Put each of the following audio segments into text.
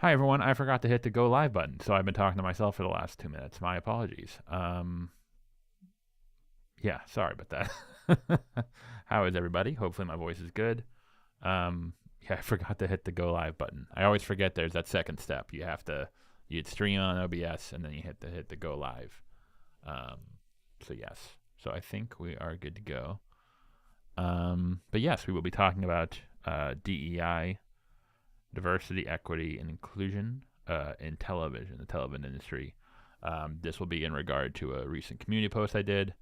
Hi everyone, I forgot to hit the go live button, so I've been talking to myself for the last 2 minutes. My apologies. Yeah, sorry about that. How is everybody? Hopefully my voice is good. Yeah, I forgot to hit the go live button. I always forget there's that second step. You'd stream on OBS and then you hit the go live. So yes, so I think we are good to go. But yes, we will be talking about DEI, diversity, equity, and inclusion in television, the television industry. This will be in regard to a recent community post I did.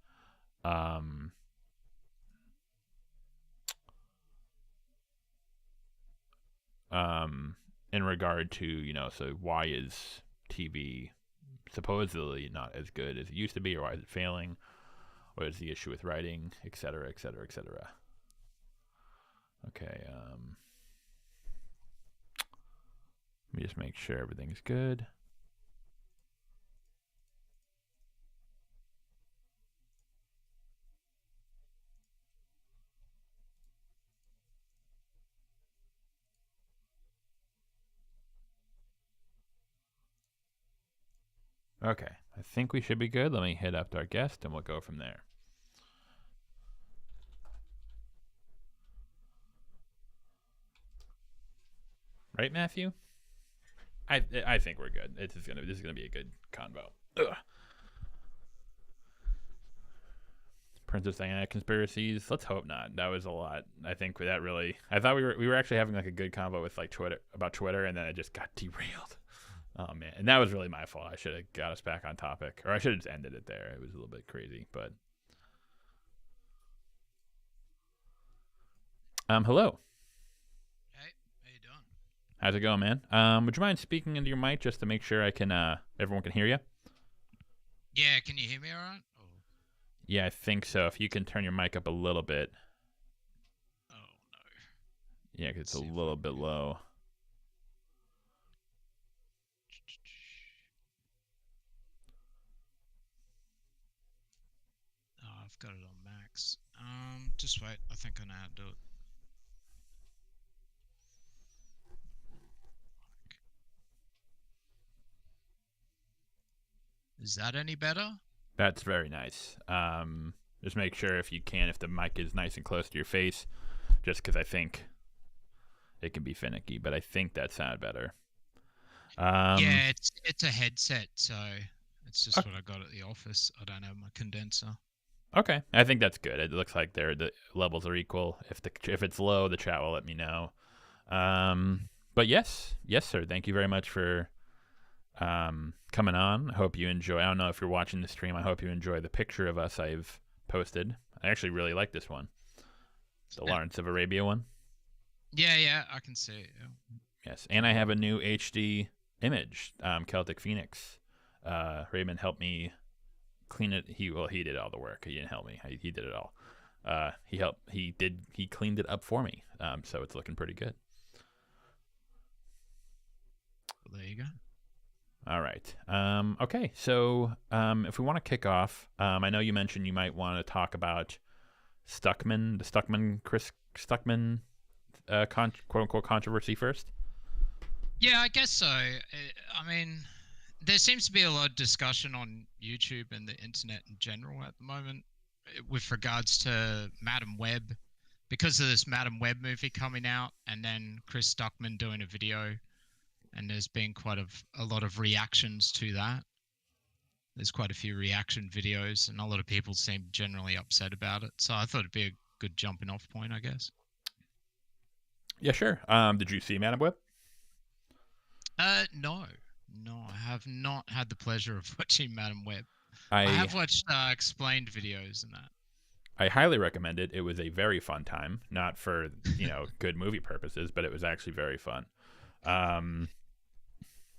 In regard to, so why is TV supposedly not as good as it used to be, or why is it failing? What is the issue with writing, et cetera, et cetera, et cetera. Okay, let me just make sure everything's good. Okay, I think we should be good. Let me hit up our guest and we'll go from there. Right, Matthew? I think we're good. This is gonna be a good convo. Ugh. Princess Diana conspiracies. Let's hope not. That was a lot. I think that really. I thought we were actually having like a good convo with like Twitter, and then it just got derailed. Oh man, and that was really my fault. I should have got us back on topic, or I should have just ended it there. It was a little bit crazy, but hello. Hey, how you doing? How's it going, man? Would you mind speaking into your mic just to make sure everyone can hear you? Yeah, can you hear me all right? Yeah, I think so. If you can turn your mic up a little bit. Oh no. Yeah, 'cause it's a little bit low. Oh, I've got it on max. Just wait. I think I know how to do it. Is that any better? That's very nice. Just make sure if the mic is nice and close to your face, just because I think it can be finicky, but I think that sounded better. Yeah, it's a headset, so it's just Okay. what I got at the office. I don't have my condenser. Okay, I think that's good. It looks like the levels are equal. If it's low, the chat will let me know. But yes, sir. Thank you very much for coming on. I hope you enjoy. I don't know if you're watching the stream. I hope you enjoy the picture of us I've posted. I actually really like this one, the Lawrence of Arabia one. Yeah, I can see it. Yeah. Yes, and I have a new HD image, Celtic Phoenix. Raymond helped me clean it. He did all the work. He didn't help me. He did it all. He cleaned it up for me. So it's looking pretty good. Well, there you go. All right. Okay. So if we want to kick off, I know you mentioned you might want to talk about Chris Stuckman, quote unquote controversy first. Yeah, I guess so. I mean, there seems to be a lot of discussion on YouTube and the internet in general at the moment with regards to Madam Web, because of this Madam Web movie coming out, and then Chris Stuckman doing a video, and there's been quite a lot of reactions to that. There's quite a few reaction videos, and a lot of people seem generally upset about it. So I thought it'd be a good jumping off point, I guess. Yeah, sure. Did you see Madam Web? No, I have not had the pleasure of watching Madam Web. I I have watched explained videos and that. I highly recommend it. It was a very fun time, not for good movie purposes, but it was actually very fun.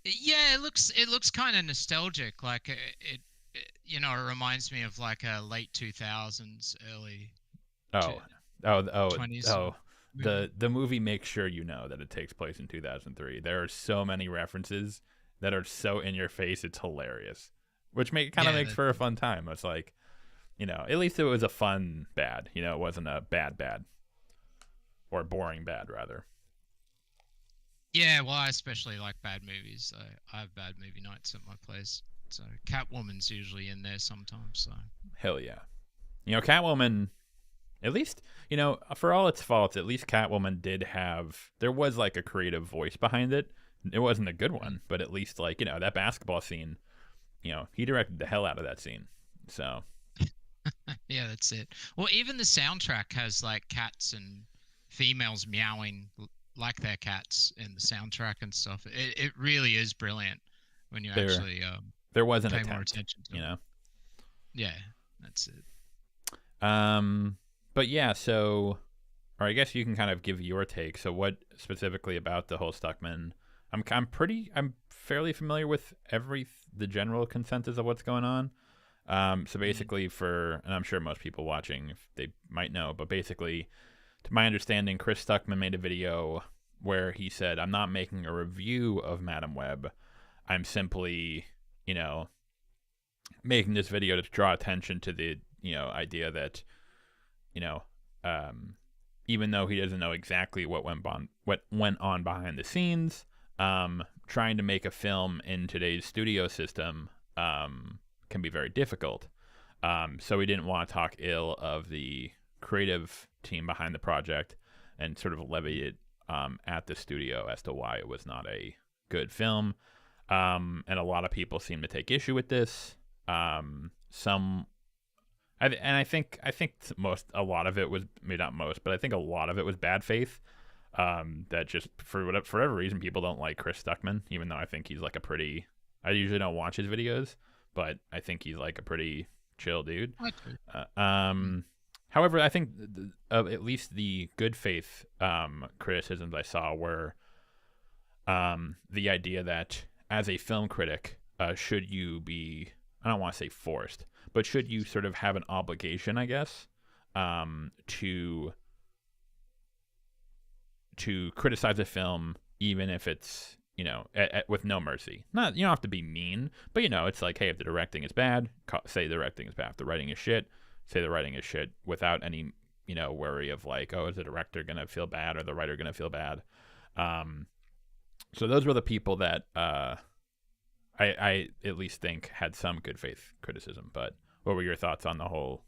Yeah, it looks kind of nostalgic. Like it reminds me of like a late 2000s, early Oh, oh, 20s. oh. The movie makes sure you know that it takes place in 2003. There are so many references that are so in your face. It's hilarious, which makes for a fun time. It's like, at least it was a fun bad. It wasn't a bad or boring bad rather. Yeah, well, I especially like bad movies. I have bad movie nights at my place. So Catwoman's usually in there sometimes. So Hell yeah. Catwoman, at least, for all its faults, at least Catwoman did have, there was like a creative voice behind it. It wasn't a good mm. one, but at least, like, that basketball scene, he directed the hell out of that scene. So, Yeah, that's it. Well, even the soundtrack has like cats and females meowing like they're cats in the soundtrack and stuff. It really is brilliant when you there actually there was an pay more attempt, attention to you it. know. Yeah, that's it. Um, but yeah, so, or I guess you can kind of give your take. So, what specifically about the whole Stuckman? I'm fairly familiar with the general consensus of what's going on. So Mm. basically, and I'm sure most people watching, if they might know, but basically, to my understanding, Chris Stuckman made a video where he said, "I'm not making a review of Madam Web. I'm simply, you know, making this video to draw attention to the, idea that, you know, um, even though he doesn't know exactly what went on behind the scenes, trying to make a film in today's studio system can be very difficult. So he didn't want to talk ill of the creative team behind the project and sort of levy it at the studio as to why it was not a good film. And a lot of people seem to take issue with this. Some and I think a lot of it was, maybe not most, but I think a lot of it was bad faith. That just for whatever reason people don't like Chris Stuckman, even though I think he's like I usually don't watch his videos, but I think he's like a pretty chill dude. I do. Mm. However, I think at least the good faith criticisms I saw were the idea that as a film critic, should you be, I don't want to say forced, but should you sort of have an obligation, I guess, to criticize a film even if it's, with no mercy. Not, you don't have to be mean, but it's like, hey, if the directing is bad, say the directing is bad. If the writing is shit, say the writing is shit, without any worry of like, oh, is the director gonna feel bad or the writer gonna feel bad. Um, so those were the people that I at least think had some good faith criticism. But what were your thoughts on the whole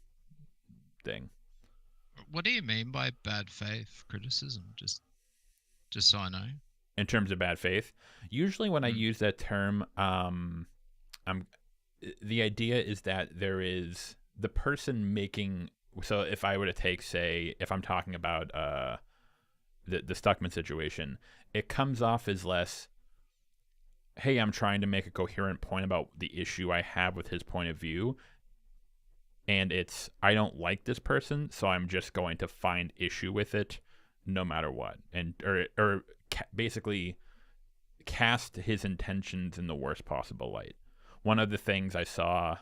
thing What do you mean by bad faith criticism? Just so I know. in terms of bad faith? Usually, when I Mm. use that term, I'm the idea is that there is the person making. So if I were to take, say, if I'm talking about the Stuckman situation, it comes off as less, hey, I'm trying to make a coherent point about the issue I have with his point of view, and it's, I don't like this person, so I'm just going to find issue with it no matter what, and basically cast his intentions in the worst possible light. One of the things I saw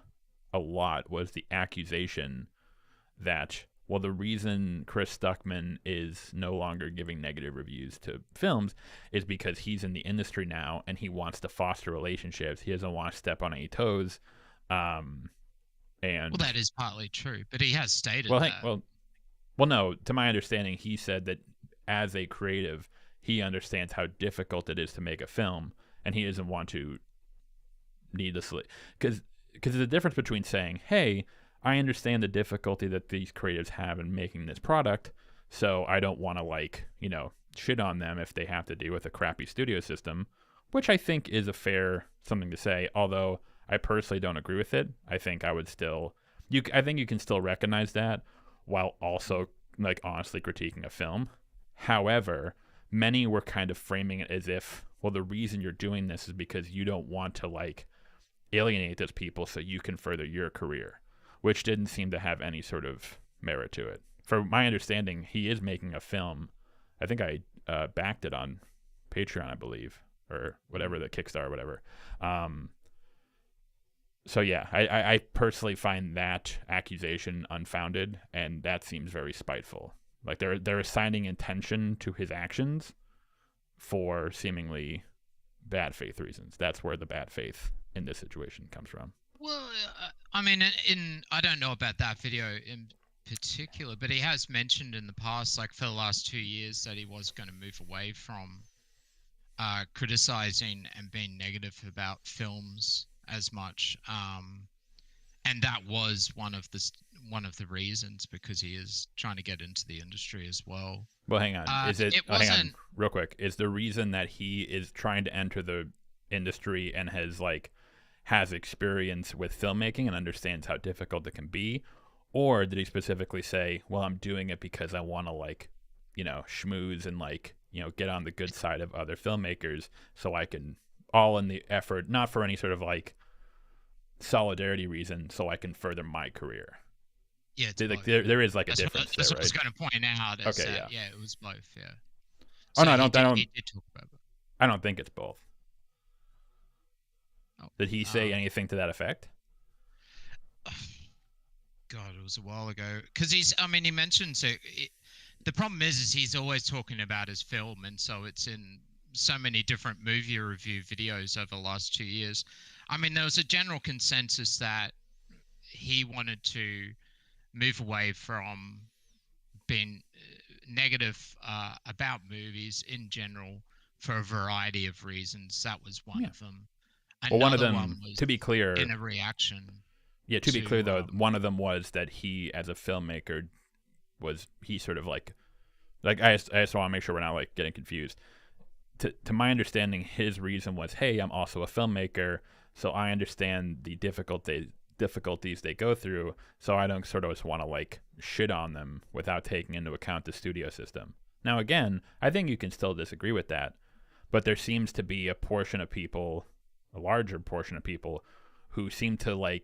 a lot was the accusation that, well, the reason Chris Stuckman is no longer giving negative reviews to films is because he's in the industry now and he wants to foster relationships. He doesn't want to step on any toes. Um, Well, and that is partly true, but he has stated well, hey, that. well, no. To my understanding, he said that as a creative, he understands how difficult it is to make a film, and he doesn't want to needlessly, because there's a difference between saying, hey, I understand the difficulty that these creatives have in making this product, so I don't want to, like, shit on them if they have to deal with a crappy studio system, which I think is a fair something to say, although I personally don't agree with it. I think I would still, I think you can still recognize that while also, like, honestly critiquing a film. However, many were kind of framing it as if, well, the reason you're doing this is because you don't want to, like, alienate those people so you can further your career, which didn't seem to have any sort of merit to it. For my understanding, he is making a film. I think I backed it on Patreon, I believe, or whatever, the Kickstarter, or whatever. So yeah, I personally find that accusation unfounded, and that seems very spiteful. Like they're assigning intention to his actions for seemingly bad faith reasons. That's where the bad faith in this situation comes from. Well, I mean, I don't know about that video in particular, but he has mentioned in the past, like for the last 2 years, that he was going to move away from criticizing and being negative about films as much. And that was one of the reasons, because he is trying to get into the industry as well. Well, hang on. It Hang on, wasn't. real quick. Is the reason that he is trying to enter the industry and has experience with filmmaking and understands how difficult it can be, or did he specifically say, "Well, I'm doing it because I want to schmooze and get on the good side of other filmmakers, so I can all in the effort, not for any sort of solidarity reason, so I can further my career." Yeah, There is a difference that's there, what I was right? going to point out. Okay, yeah. Yeah, it was both. Yeah. Oh So no, he did talk about it. I don't think it's both. Oh, Did he say anything to that effect? God, it was a while ago. Because he mentions it. The problem is he's always talking about his film, and so it's in so many different movie review videos over the last 2 years. I mean, there was a general consensus that he wanted to move away from being negative about movies in general for a variety of reasons. That was one of them. Well, one of Another them, one was to be clear, in a reaction. yeah, to be clear though, one of them was that he, as a filmmaker, he sort of I just want to make sure we're not getting confused. To my understanding, his reason was, hey, I'm also a filmmaker, so I understand the difficulties they go through, so I don't sort of just want to shit on them without taking into account the studio system. Now, again, I think you can still disagree with that, but there seems to be a larger portion of people who seem to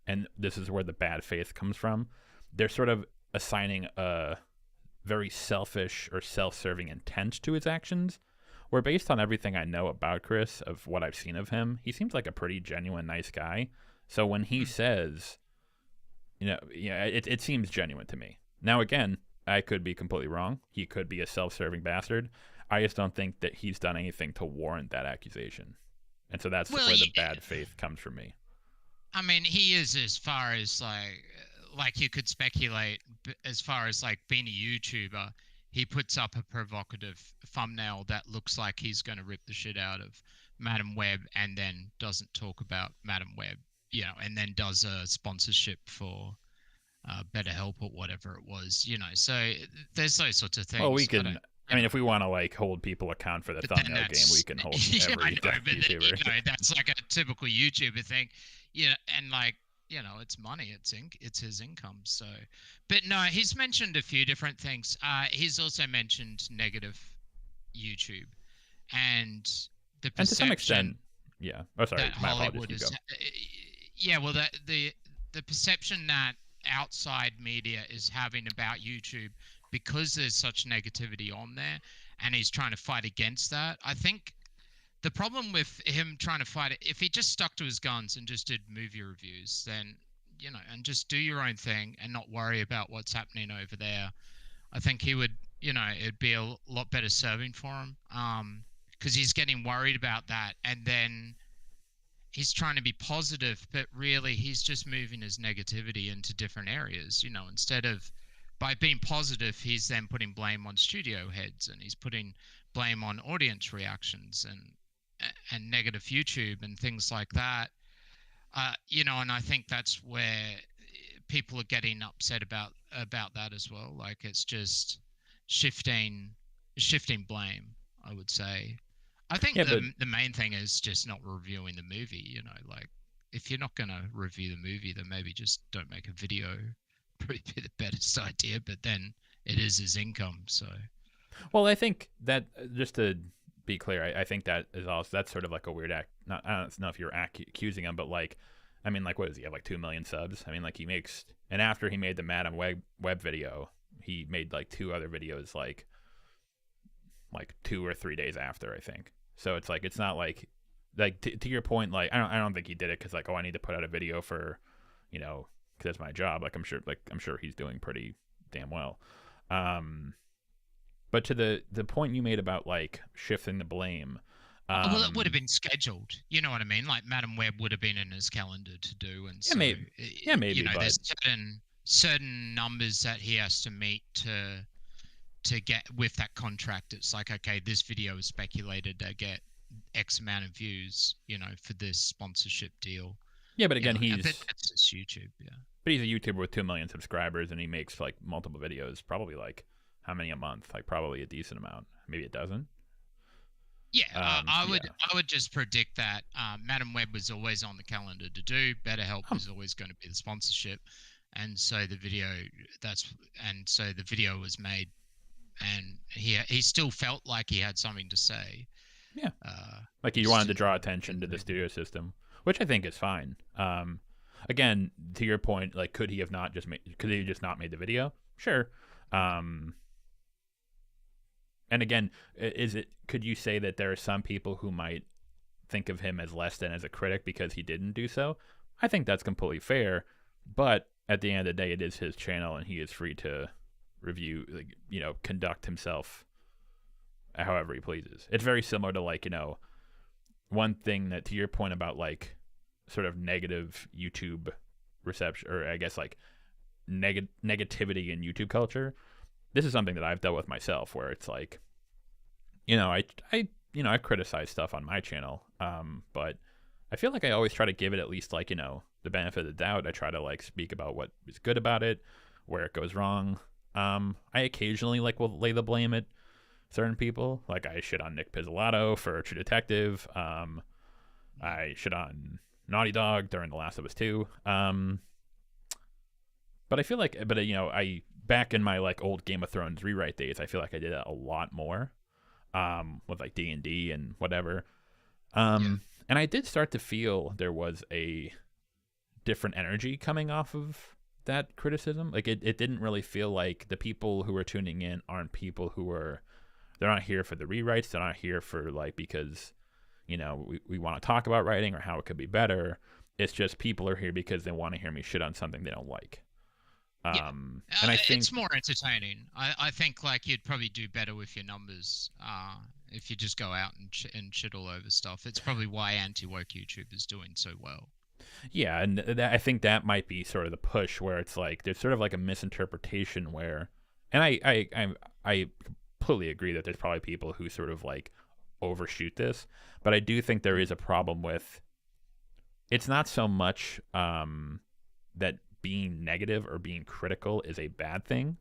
and this is where the bad faith comes from. They're sort of assigning a very selfish or self-serving intent to his actions, where based on everything I know about Chris, of what I've seen of him, he seems like a pretty genuine, nice guy. So when he says, it seems genuine to me. Now, again, I could be completely wrong. He could be a self-serving bastard. I just don't think that he's done anything to warrant that accusation. And so that's where the bad faith comes from me. I mean, he is, as far as you could speculate, as far as being a YouTuber, he puts up a provocative thumbnail that looks like he's going to rip the shit out of Madam Web, and then doesn't talk about Madam Web, and then does a sponsorship for BetterHelp or whatever it was, So there's those sorts of things. Well, we can. If we want to hold people account for the thumbnail game, we can hold every YouTuber. That's a typical YouTuber thing, and it's money, it's his income. So, but no, he's mentioned a few different things. He's also mentioned negative YouTube and the perception. And to some extent, yeah. Oh, sorry, my Hollywood apologies. Yeah, well, the perception that outside media is having about YouTube, because there's such negativity on there, and he's trying to fight against that. I think the problem with him trying to fight it, if he just stuck to his guns and just did movie reviews, then, and just do your own thing and not worry about what's happening over there, I think he would, it'd be a lot better serving for him, because he's getting worried about that, and then he's trying to be positive, but really he's just moving his negativity into different areas, instead of, by being positive, he's then putting blame on studio heads, and he's putting blame on audience reactions and negative YouTube and things like that. And I think that's where people are getting upset about that as well. It's just shifting blame, I would say. I think the main thing is just not reviewing the movie. If you're not going to review the movie, then maybe just don't make a video. Probably be the best idea, but then it is his income. So, well, I think that, just to be clear, I think that is also, that's sort of a weird act. I don't know if you're accusing him, but what does he have, 2 million subs? He makes, and after he made the Madam Web video, he made 2 other videos 2 or 3 days after, I think. So it's it's not to your point, I don't think he did it because I need to put out a video for, because it's my job. I'm sure he's doing pretty damn well. But to the point you made about shifting the blame. Well, it would have been scheduled. You know what I mean? Madam Web would have been in his calendar to do, and so maybe. There's certain numbers that he has to meet to get with that contract. It's like, okay, this video is speculated to get X amount of views, for this sponsorship deal. Yeah, but again, but that's just YouTube. Yeah. But he's a YouTuber with 2 million subscribers, and he makes like multiple videos, probably like how many a month? Like probably a decent amount, maybe a dozen. Yeah, I would just predict that Madam Web was always on the calendar to do. BetterHelp was always going to be the sponsorship, and so the video was made, and he still felt like he had something to say. Yeah, like he wanted to draw attention to the studio system, which I think is fine. Again, to your point, like could he have just not made the video? Sure. And again, could you say that there are some people who might think of him as less than as a critic because he didn't do so? I think that's completely fair, but at the end of the day, it is his channel and he is free to review, conduct himself however he pleases. It's very similar to one thing that, to your point about like sort of negative YouTube reception, or I guess like negativity in YouTube culture. This is something that I've dealt with myself, where it's like, I criticize stuff on my channel, but I feel like I always try to give it at least like the benefit of the doubt. I try to like speak about what is good about it, where it goes wrong. I occasionally will lay the blame at certain people, like I shit on Nick Pizzolatto for True Detective. I shit on Naughty Dog during The Last of Us 2. But I feel like, I back in my like old Game of Thrones rewrite days, I feel like I did that a lot more, with like D&D and whatever. And I did start to feel there was a different energy coming off of that criticism. Like it didn't really feel like the people who were tuning in aren't people they're not here for the rewrites. They're not here for like, because, we want to talk about writing or how it could be better. It's just people are here because they want to hear me shit on something they don't like. And I think it's more entertaining. I think like you'd probably do better with your numbers if you just go out and shit all over stuff. It's probably why anti-woke YouTube is doing so well. Yeah, and I think that might be sort of the push, where it's like there's sort of like a misinterpretation where, and I completely agree that there's probably people who sort of like overshoot this, but I do think there is a problem with. It's not so much that being negative or being critical is a bad thing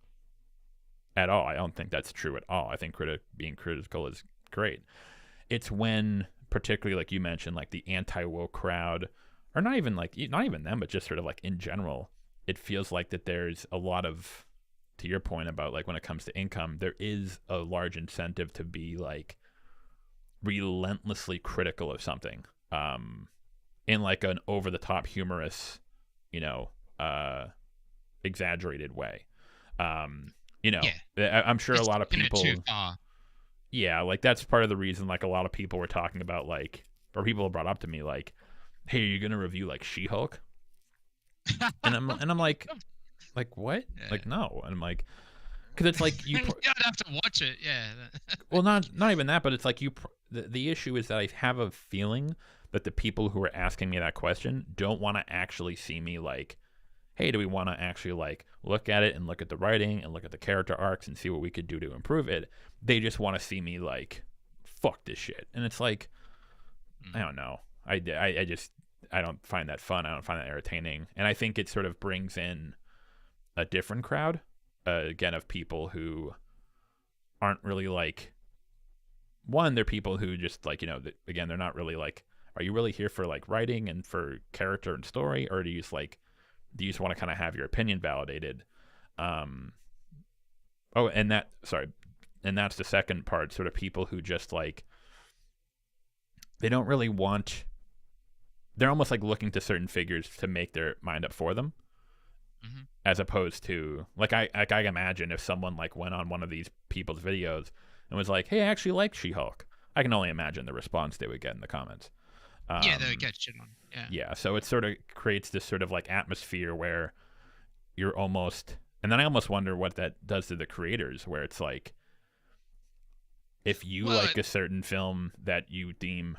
at all. I don't think that's true at all. I think being critical is great. It's when, particularly like you mentioned, like the anti-woke crowd, or not even them, but just sort of like in general, it feels like that there's a lot of, to your point about like when it comes to income, there is a large incentive to be like relentlessly critical of something, in like an over-the-top humorous, exaggerated way. I'm sure a lot of people, yeah, like that's part of the reason like a lot of people were talking about like, or people brought up to me like, hey, are you gonna review like She-Hulk? and I'm like what? Yeah. Like no. And I'm like, because it's like you don't have to watch it. Yeah. Well, not even that, but it's like the issue is that I have a feeling that the people who are asking me that question don't want to actually see me like, hey, do we want to actually like look at it and look at the writing and look at the character arcs and see what we could do to improve it? They just want to see me like, fuck this shit. And it's like, I don't know. I don't find that fun. I don't find that entertaining. And I think it sort of brings in a different crowd, again, of people who aren't really like, one, they're people who just like, again, they're not really like, are you really here for like writing and for character and story? Or do you just want to kind of have your opinion validated? And that's the second part, sort of people who just like, they don't really want, they're almost like looking to certain figures to make their mind up for them. Mm-hmm. As opposed to like, I imagine if someone like went on one of these people's videos and was like, hey, I actually like She-Hulk, I can only imagine the response they would get in the comments. They would get shit on. Yeah. So it sort of creates this sort of like atmosphere where you're almost, and then I almost wonder what that does to the creators, where it's like, if you like a certain film that you deem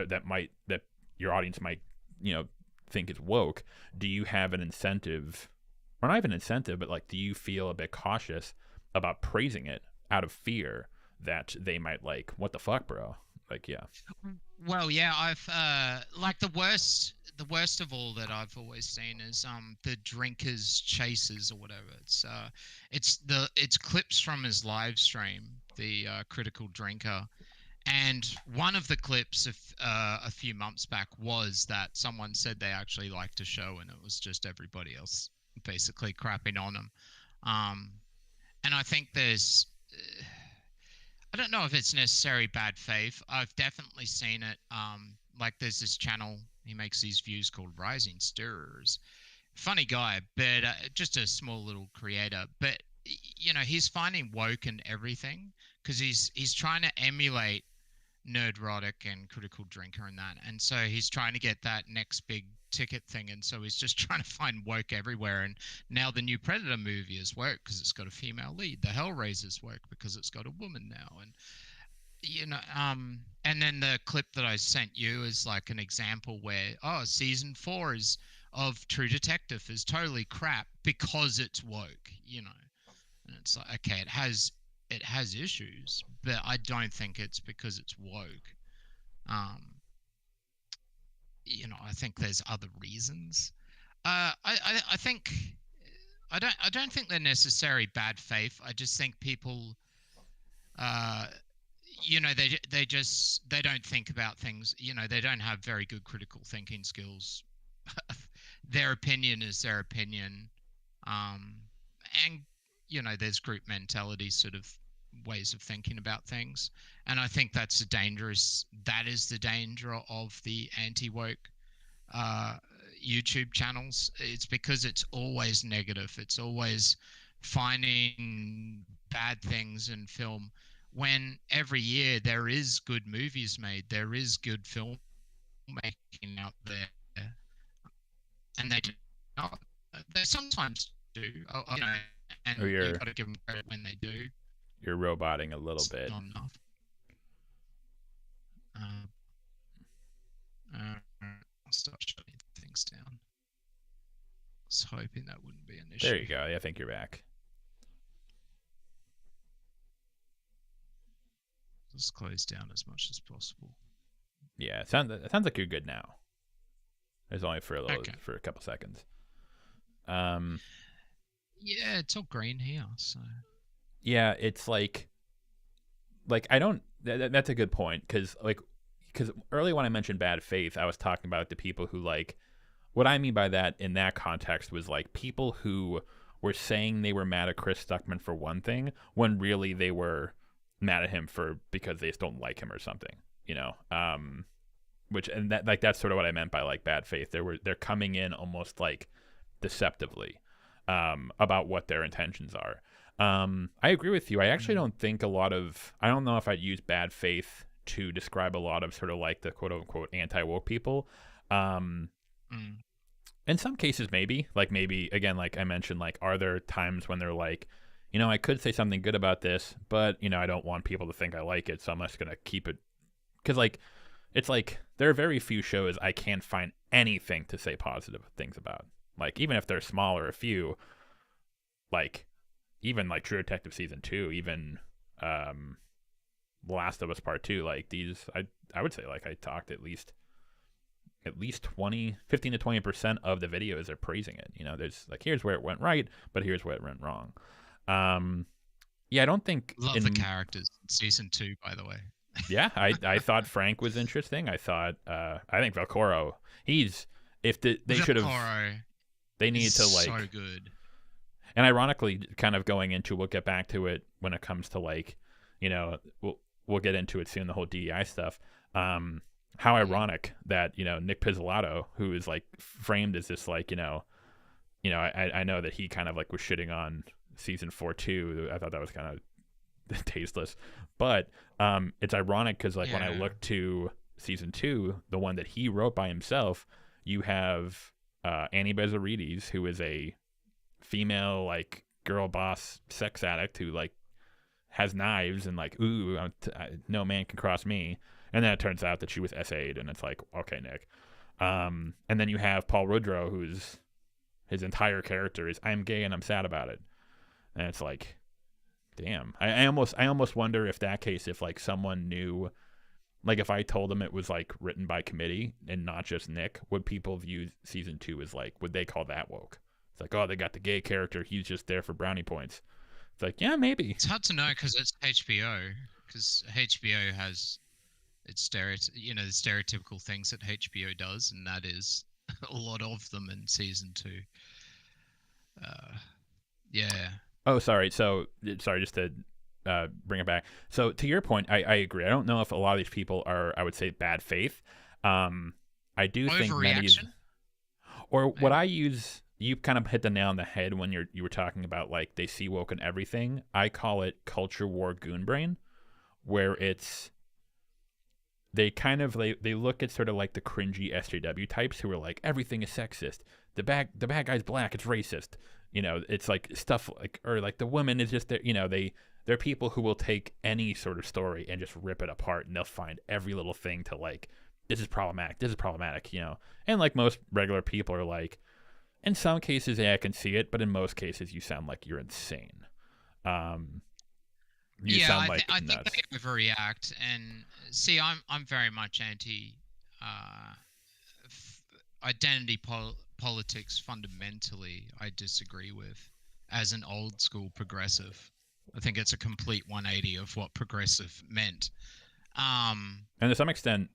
that your audience might, think is woke, do you have an incentive, or not even incentive, but like, do you feel a bit cautious about praising it out of fear that they might like, what the fuck, bro? Like, yeah. Well, yeah, I've like the worst of all that I've always seen is the drinkers chasers or whatever. It's clips from his live stream, the critical drinker. And one of the clips of a few months back was that someone said they actually liked a show, and it was just everybody else basically crapping on them. Um, and I think I don't know if it's necessarily bad faith. I've definitely seen it. Like there's this channel, he makes these views called Rising Stirrers. Funny guy, but just a small little creator. But you know, he's finding woke in everything because he's trying to emulate Nerdrotic and Critical Drinker and that, and so he's trying to get that next big ticket thing, and so he's just trying to find woke everywhere. And now the new Predator movie is woke because it's got a female lead. The Hellraiser's woke because it's got a woman now, and you know, and then the clip that I sent you is like an example where season 4 is of True Detective is totally crap because it's woke, you know, and it's like okay, it has issues, but I don't think it's because it's woke. You know, I think there's other reasons. I think I don't think they're necessarily bad faith. I just think people, uh, you know, they don't think about things. You know, they don't have very good critical thinking skills. Their opinion is their opinion, and you know, there's group mentality sort of ways of thinking about things, and I think that is the danger of the anti-woke YouTube channels. It's because it's always negative, it's always finding bad things in film, when every year there is good movies made, there is good film making out there, and they do not. They sometimes do, you know, and you've got to give them credit when they do. You're roboting a little bit. Not enough. I'll start shutting things down. I was hoping that wouldn't be an issue. There you go. I think you're back. Just close down as much as possible. Yeah, it sounds like you're good now. It's only for for a couple seconds. Yeah, it's all green here, so. Yeah, it's like I don't. That's a good point because early when I mentioned bad faith, I was talking about the people who like. What I mean by that in that context was like people who were saying they were mad at Chris Stuckman for one thing when really they were mad at him because they just don't like him or something, you know. That's sort of what I meant by like bad faith. They're coming in almost like deceptively about what their intentions are. I agree with you. I actually don't think I don't know if I'd use bad faith to describe a lot of sort of like the quote unquote anti-woke people. In some cases, maybe again, like I mentioned, like, are there times when they're like, you know, I could say something good about this, but you know, I don't want people to think I like it. So I'm just going to keep it. Cause like, it's like, there are very few shows I can't find anything to say positive things about. Like, even if they're small or a few, like, even like True Detective season 2, even Last of Us Part 2, like these, I would say like I talked at least 15 to 20% of the videos are praising it. You know, there's like, here's where it went right, but here's where it went wrong. Yeah, I don't think love the characters in season 2, by the way. Yeah, I thought Frank was interesting. I think Velcoro, they should have, they need to like, so good. And ironically, kind of going into, we'll get back to it when it comes to like, you know, we'll get into it soon, the whole DEI stuff. How ironic that, you know, Nick Pizzolatto, who is like framed as this like, you know, I know that he kind of like was shitting on season 4 too. I thought that was kind of tasteless, but it's ironic because like when I look to season 2, the one that he wrote by himself, you have Annie Bezzarides, who is a female like girl boss sex addict who like has knives and like, ooh, no man can cross me. And then it turns out that she was SA'd, and it's like, okay, Nick. And then you have Paul Woodrow, his entire character is, I'm gay and I'm sad about it. And it's like, Damn. I almost wonder if that case, if like someone knew, like if I told them it was like written by committee and not just Nick, would people view season 2 as like, would they call that woke? It's like, oh, they got the gay character, he's just there for brownie points. It's like, yeah, maybe. It's hard to know because it's HBO. Because HBO has its the stereotypical things that HBO does, and that is a lot of them in season 2. Yeah. Oh, sorry. So, sorry, just to bring it back. So, to your point, I agree. I don't know if a lot of these people are, I would say, bad faith. I do think many, or Maybe. what I use, you kind of hit the nail on the head when you were talking about like they see woke in everything. I call it culture war goon brain, where it's they kind of they look at sort of like the cringy SJW types who are like everything is sexist. The bad guy's black. It's racist. It's like stuff like, or like the woman is just there. They're people who will take any sort of story and just rip it apart, and they'll find every little thing to like, this is problematic. This is problematic. And like most regular people are like, in some cases, yeah, I can see it, but in most cases, you sound like you're insane. You sound like I think nuts. they overreact, and see, I'm very much anti identity politics. Fundamentally, I disagree with as an old school progressive. I think it's a complete 180 of what progressive meant. And to some extent,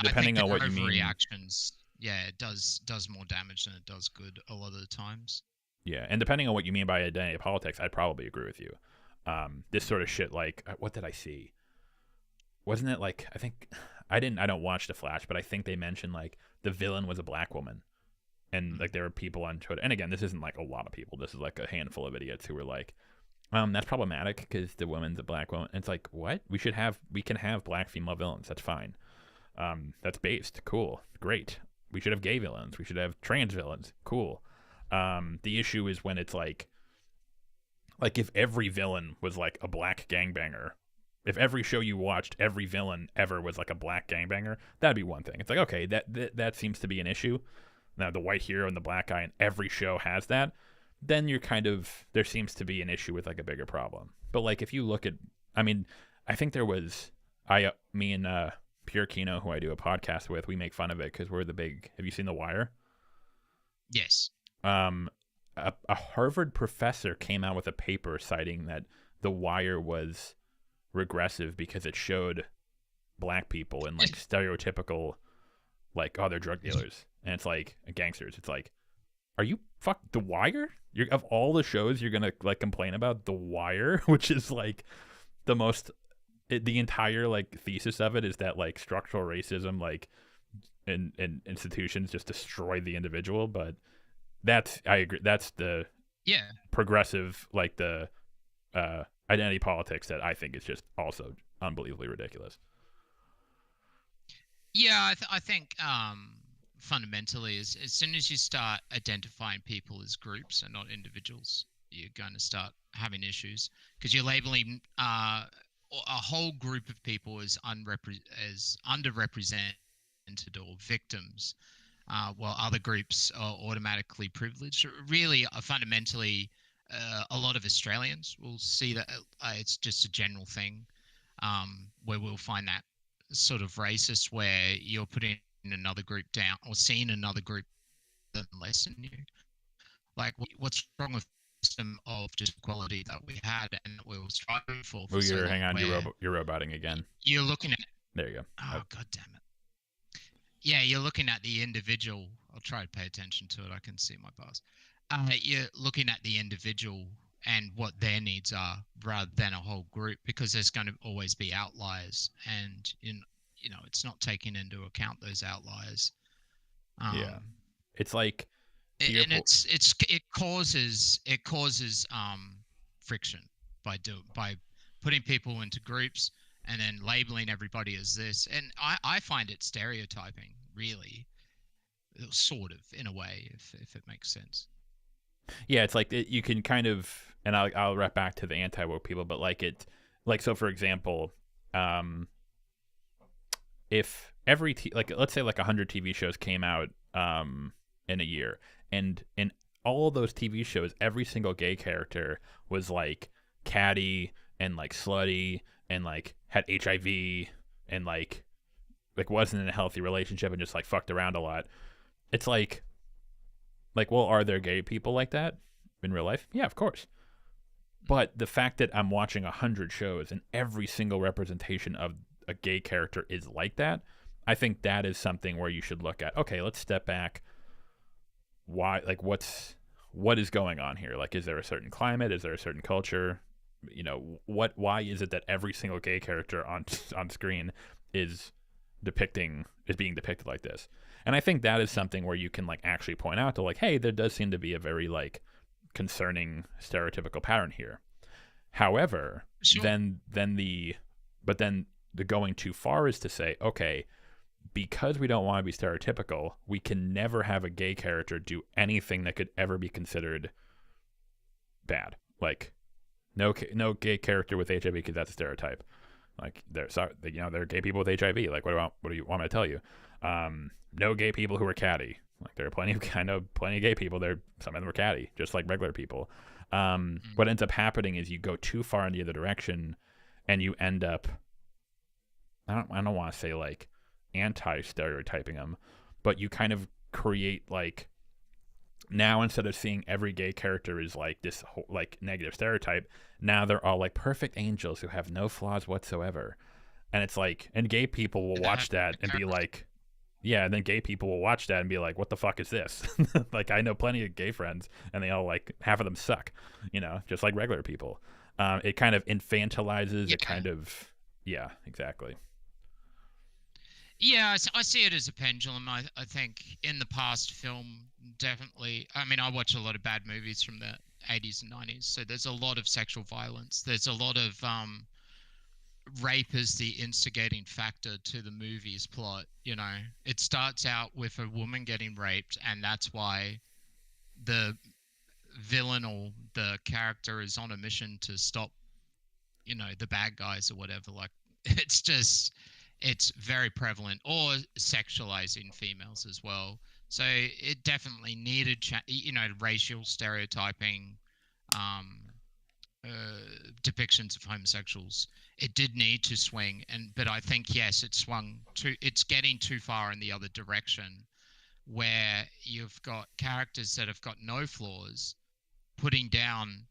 depending on what you mean, overreactions, yeah, it does more damage than it does good a lot of the times. Yeah, and depending on what you mean by identity politics, I'd probably agree with you. This sort of shit, like, what did I see? Wasn't it like, I don't watch The Flash, but I think they mentioned like the villain was a black woman, and like there were people on Twitter, and again, this isn't like a lot of people. This is like a handful of idiots who were like, that's problematic because the woman's a black woman. And it's like, what? We can have black female villains. That's fine. That's based. Cool. Great. We should have gay villains. We should have trans villains. Cool. The issue is when it's like if every villain was like a black gangbanger, if every show you watched, every villain ever was like a black gangbanger, that'd be one thing. It's like, okay, that seems to be an issue. Now the white hero and the black guy in every show has that. Then you're there seems to be an issue with like a bigger problem. But like if you look at, I think there was, me and Pure Kino, who I do a podcast with, we make fun of it because we're the big, have you seen The Wire? Yes. A Harvard professor came out with a paper citing that The Wire was regressive because it showed black people in like stereotypical, like, oh, they're drug dealers, and it's like gangsters. It's like, are you The Wire? Of all the shows you're gonna like complain about The Wire, which is like the most, the entire like thesis of it is that like structural racism like in institutions just destroy the individual. But I agree, that's the progressive, like the identity politics that I think is just also unbelievably ridiculous. Yeah, I think fundamentally, as soon as you start identifying people as groups and not individuals, you're going to start having issues because you're labeling a whole group of people as underrepresented or victims, while other groups are automatically privileged. Really, fundamentally, a lot of Australians will see that it's just a general thing, where we'll find that sort of racist where you're putting another group down or seeing another group less than you. Like, what's wrong with the system of just equality that we had and that we were striving for? Oh, hang on, you're roboting again. You're looking at. There you go. Oh, God damn it. Yeah, you're looking at the individual. I'll try to pay attention to it. I can see my bars. You're looking at the individual and what their needs are rather than a whole group, because there's going to always be outliers, and it's not taking into account those outliers. Yeah, it's like, and it causes friction by putting people into groups and then labeling everybody as this. And I find it stereotyping, really, sort of, in a way, if it makes sense. Yeah, it's like you can kind of, and I'll wrap back to the anti-woke people, but so for example, if every let's say like 100 TV shows came out in a year, and in all those TV shows, every single gay character was like catty and like slutty and like had HIV and like wasn't in a healthy relationship and just like fucked around a lot. It's like well, are there gay people like that in real life? Yeah, of course. But the fact that I'm watching 100 shows and every single representation of a gay character is like that, I think that is something where you should look at. Okay, let's step back. Why? Like, what is going on here? Like, is there a certain climate? Is there a certain culture? You know, what? Why is it that every single gay character on screen is being depicted like this? And I think that is something where you can like actually point out to like, hey, there does seem to be a very like concerning stereotypical pattern here. However, Sure. then the going too far is to say, okay, because we don't want to be stereotypical, we can never have a gay character do anything that could ever be considered bad. Like no gay character with HIV because that's a stereotype. Like there are gay people with HIV. Like what do you want me to tell you? No gay people who are catty. Like there are I know plenty of gay people. Some of them are catty, just like regular people. What ends up happening is you go too far in the other direction, and you end up. I don't want to say like anti-stereotyping them, but you kind of create like now instead of seeing every gay character is like this whole, like negative stereotype, now they're all like perfect angels who have no flaws whatsoever, and it's like and gay people will watch that and be like. Yeah, and then gay people will watch that and be like, what the fuck is this? Like, I know plenty of gay friends, and they all, like, half of them suck, you know, just like regular people. It kind of infantilizes, yeah, exactly. Yeah, I see it as a pendulum. I think in the past, film definitely. I mean, I watch a lot of bad movies from the 80s and 90s, so there's a lot of sexual violence. There's a lot of rape as the instigating factor to the movie's plot. You know, it starts out with a woman getting raped, and that's why the villain or the character is on a mission to stop, the bad guys or whatever. Like, it's very prevalent, or sexualizing females as well. So it definitely needed, racial stereotyping, um, depictions of homosexuals. It did need to swing, but I think yes, it swung too. It's getting too far in the other direction, where you've got characters that have got no flaws, putting down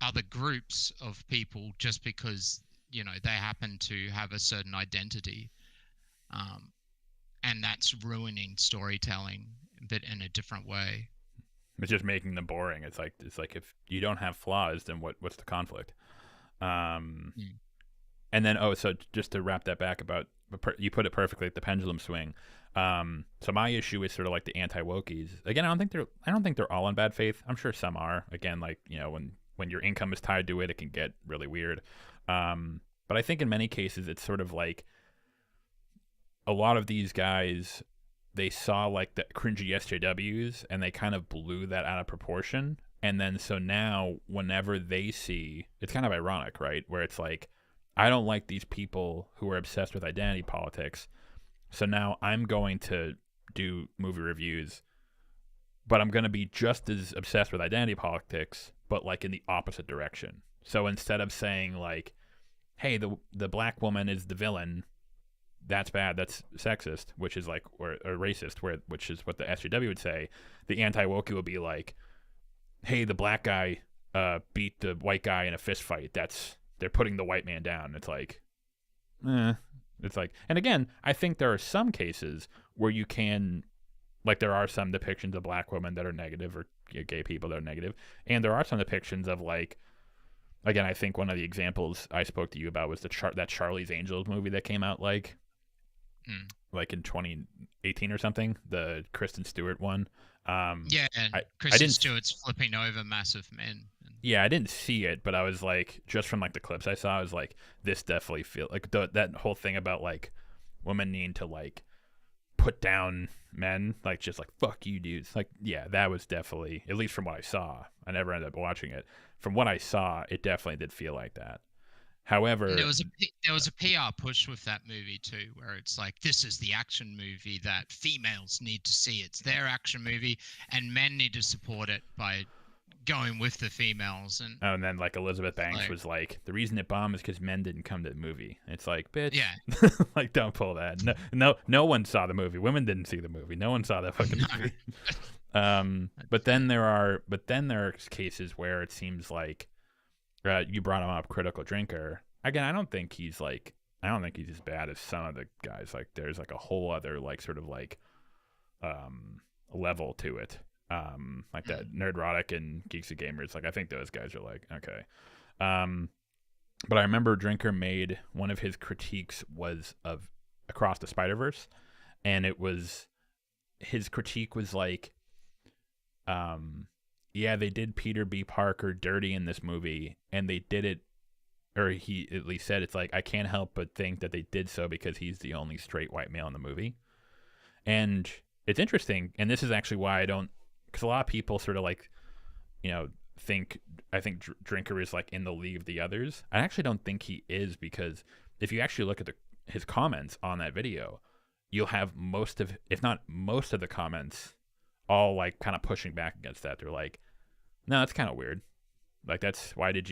other groups of people just because they happen to have a certain identity, um, and that's ruining storytelling, but in a different way. It's just making them boring. It's like if you don't have flaws, then what's the conflict? Um, Mm. and then so just to wrap that back about you put it perfectly, like the pendulum swing. So my issue is sort of like the anti-wokies. Again, I don't think they're all in bad faith. I'm sure some are. Again, like when your income is tied to it, it can get really weird. But I think in many cases, it's sort of like a lot of these guys, they saw like the cringy SJWs and they kind of blew that out of proportion. And then so now whenever they see, it's kind of ironic, right? Where it's like, I don't like these people who are obsessed with identity politics. So now I'm going to do movie reviews, but I'm going to be just as obsessed with identity politics, but like in the opposite direction. So instead of saying like, hey, the black woman is the villain, that's bad, that's sexist, which is like, or racist, which is what the SJW would say, the anti-woke would be like, hey, the black guy beat the white guy in a fist fight. They're putting the white man down. It's like, it's like, and again, I think there are some cases where you can, like, there are some depictions of black women that are negative, or gay people that are negative, and there are some depictions of like, again, I think one of the examples I spoke to you about was that Charlie's Angels movie that came out like in 2018 or something, the Kristen Stewart one. Yeah, and I Kristen didn't. Stewart's flipping over massive men. Yeah, I didn't see it, but I was like, just from like the clips I saw, I was like, this definitely feel like that whole thing about like women needing to like put down men, like just like fuck you dudes. Like, yeah, that was definitely, at least from what I saw. I never ended up watching it. From what I saw, it definitely did feel like that. And However, there was a PR push with that movie too, where it's like, this is the action movie that females need to see. It's their action movie, and men need to support it by going with the females, and Oh, and then like Elizabeth Banks like, was like, the reason it bombed is because men didn't come to the movie. It's like, bitch, yeah, like don't pull that. No one saw the movie. Women didn't see the movie. No one saw that fucking no, movie. that's it. But then there are cases where it seems like you brought him up, critical drinker. Again, I don't think he's as bad as some of the guys. Like there's like a whole other like sort of like level to it. Like that Nerdrotic and Geeks and Gamers. Like I think those guys are like okay. But I remember Drinker made one of his critiques was of Across the Spider-Verse, and it was his critique was like, yeah, they did Peter B. Parker dirty in this movie, and they did it, or he at least said it's like I can't help but think that they did so because he's the only straight white male in the movie, and it's interesting, and this is actually why I don't, because a lot of people sort of like, you know, I think Drinker is like in the league of the others. I actually don't think he is, because if you actually look at his comments on that video, you'll have most of, if not most of the comments, all like kind of pushing back against that. They're like, no, that's kind of weird. Like that's why would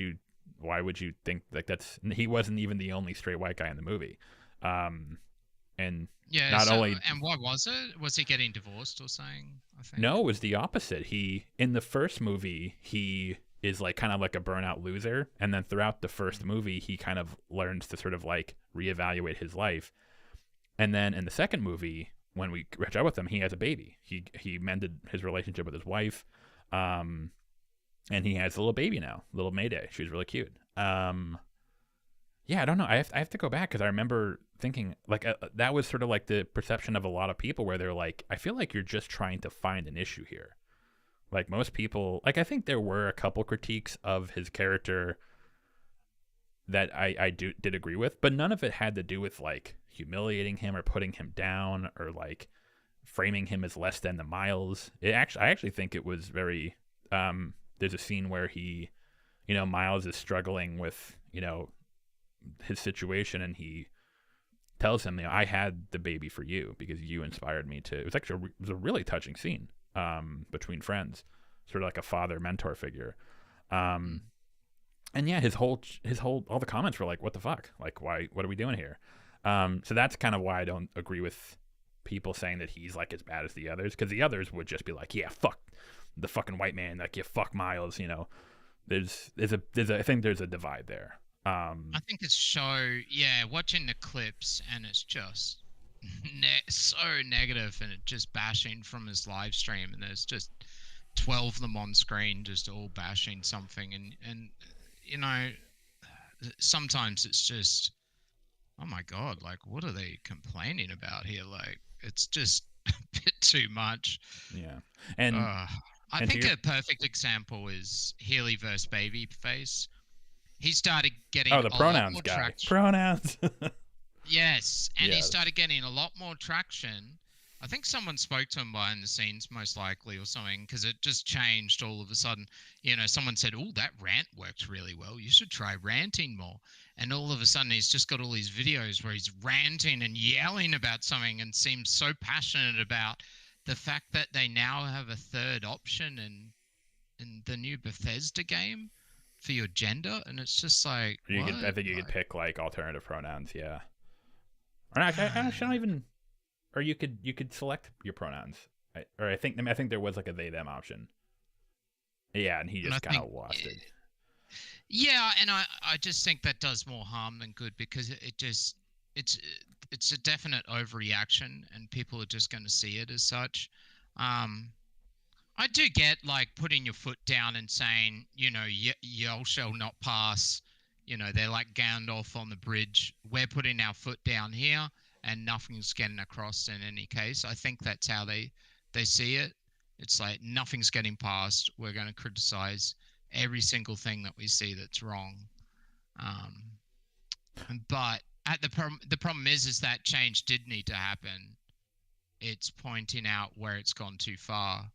you think like he wasn't even the only straight white guy in the movie. And Yeah. not So, only and why was it? Was he getting divorced or something? I think. No, it was the opposite. He in the first movie he is like kind of like a burnout loser, and then throughout the first movie he kind of learns to sort of like reevaluate his life. And then in the second movie, when we catch up with him, he has a baby. He mended his relationship with his wife, and he has a little baby now, little Mayday. She's really cute. Yeah, I don't know. I have to go back because I remember thinking like that was sort of like the perception of a lot of people where they're like, I feel like you're just trying to find an issue here. Like most people, like I think there were a couple critiques of his character that I did agree with, but none of it had to do with like humiliating him or putting him down or like framing him as less than the Miles. I actually think it was very. There's a scene where Miles is struggling with his situation, and he tells him, I had the baby for you because you inspired me to. It was a really touching scene between friends, sort of like a father mentor figure. And yeah, his whole all the comments were like, what the fuck? Like, why? What are we doing here? So that's kind of why I don't agree with people saying that he's like as bad as the others, because the others would just be like, yeah, fuck the fucking white man, like, yeah, fuck Miles. There's I think there's a divide there. I think it's watching the clips, and it's just so negative, and it just bashing from his live stream, and there's just 12 of them on screen just all bashing something, and sometimes it's just, oh my god, like what are they complaining about here? Like it's just a bit too much. Yeah. And I think a perfect example is Healy versus Babyface. He started getting the a pronouns lot more guy. traction. Pronouns. Yes, and he started getting a lot more traction. I think someone spoke to him behind the scenes, most likely, or something, because it just changed all of a sudden. Someone said, "Oh, that rant worked really well. You should try ranting more." And all of a sudden, he's just got all these videos where he's ranting and yelling about something, and seems so passionate about the fact that they now have a third option in the new Bethesda game for your gender, and it's just like, I think you could pick like alternative pronouns, yeah. Or not, I don't even. Or you could select your pronouns, I think there was like a they them option. Yeah, and he just kind of lost it. Yeah, and I just think that does more harm than good, because it's a definite overreaction, and people are just going to see it as such. I do get like putting your foot down and saying, y'all shall not pass. They're like Gandalf on the bridge. We're putting our foot down here, and nothing's getting across in any case. I think that's how they see it. It's like nothing's getting past. We're going to criticize every single thing that we see that's wrong. But the problem is that change did need to happen. It's pointing out where it's gone too far,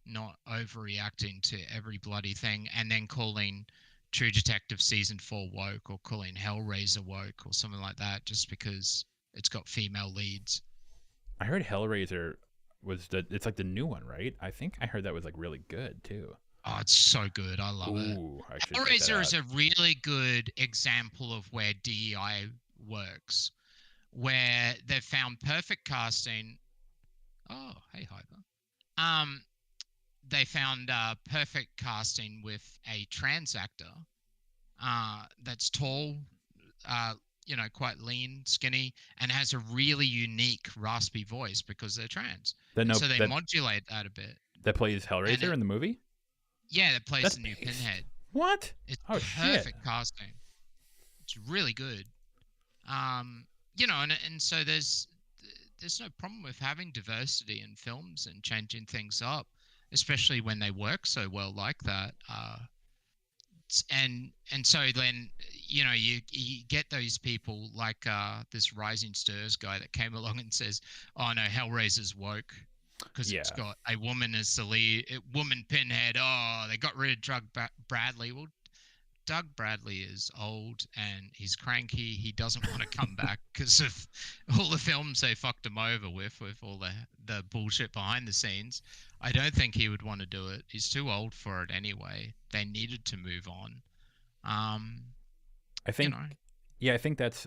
not overreacting to every bloody thing, and then calling True Detective Season 4 woke, or calling Hellraiser woke, or something like that, just because it's got female leads. I heard Hellraiser it's like the new one, right? I think I heard that was like really good too. Oh, it's so good. I love it. Ooh, I should check that Hellraiser is out. a really good example of where DEI works, where they've found perfect casting. Oh, hey, Hyper. Um, they found perfect casting with a trans actor that's tall, uh, quite lean, skinny, and has a really unique raspy voice because they're trans. That And no so they that modulate that a bit. that plays And Hellraiser in the movie. yeah, that plays That's the new based. Pinhead. What? It's Oh shit. perfect casting. It's really good. And so there's no problem with having diversity in films and changing things up, especially when they work so well like that. And so then you get those people like this Rising Stirs guy that came along and says, "Oh no, Hellraiser's woke because it's Yeah. got a woman as the lead, woman Pinhead. Oh, they got rid of Bradley. Well, Doug Bradley is old and he's cranky. He doesn't want to come back because of all the films they fucked him over with all the bullshit behind the scenes. I don't think he would want to do it. He's too old for it anyway. They needed to move on. Um, I you think know. yeah, I think that's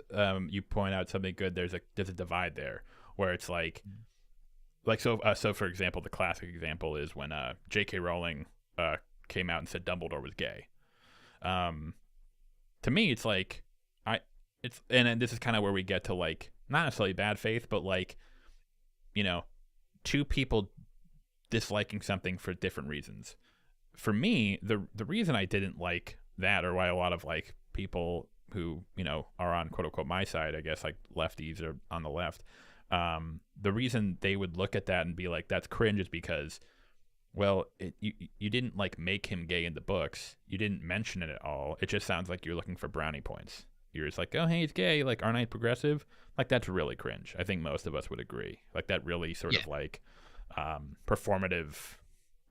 you point out something good. There's a divide there where it's like so for example, the classic example is when J.K. Rowling came out and said Dumbledore was gay. Um, to me, it's like I it's and this is kind of where we get to like not necessarily bad faith, but like you know, two people disliking something for different reasons. For me, the reason I didn't like that, or why a lot of like people who are on quote unquote my side, I guess like lefties or on the left, the reason they would look at that and be like that's cringe is because well, you didn't like make him gay in the books. You didn't mention it at all. It just sounds like you're looking for brownie points. You're just like, oh, hey, he's gay. Like, aren't I progressive? Like, that's really cringe. I think most of us would agree. Like, that really sort Yeah. of like performative.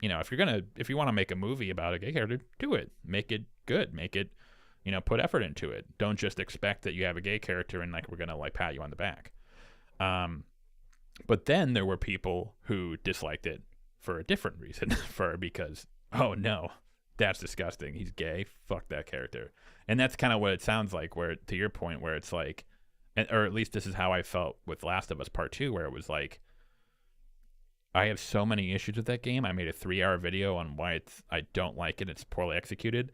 If you want to make a movie about a gay character, do it. Make it good. Make it, put effort into it. Don't just expect that you have a gay character and like we're gonna like pat you on the back. Um, but then there were people who disliked it for a different reason, because oh no, that's disgusting. He's gay. Fuck that character. And that's kind of what it sounds like. Where to your point, where it's like, or at least this is how I felt with Last of Us Part Two, where it was like, I have so many issues with that game. I made a 3-hour video on why I don't like it. It's poorly executed.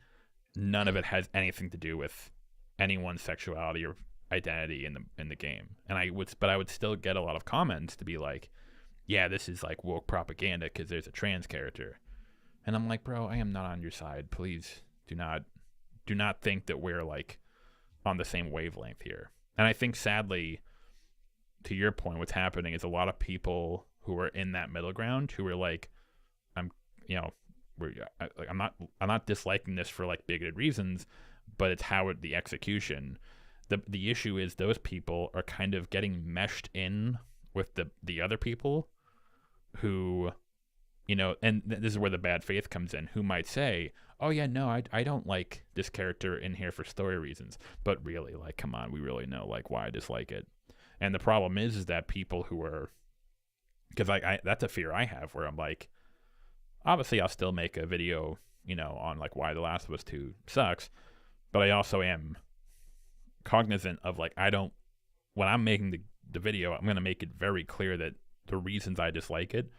None of it has anything to do with anyone's sexuality or identity in the game. And I would still get a lot of comments to be like, yeah, this is like woke propaganda because there's a trans character. And I'm like, bro, I am not on your side. Please do not think that we're like on the same wavelength here. And I think sadly, to your point, what's happening is a lot of people who are in that middle ground who are like, I'm, I'm not disliking this for like bigoted reasons, but it's the execution. The issue is those people are kind of getting meshed in with the other people who, and this is where the bad faith comes in, who might say, oh yeah, no, I don't like this character in here for story reasons, but really, like, come on, we really know like why I dislike it. And the problem is that people who are, because I that's a fear I have, where I'm like, obviously I'll still make a video, on like why The Last of Us 2 sucks, but I also am cognizant of like, when I'm making the video, I'm going to make it very clear that the reasons I dislike it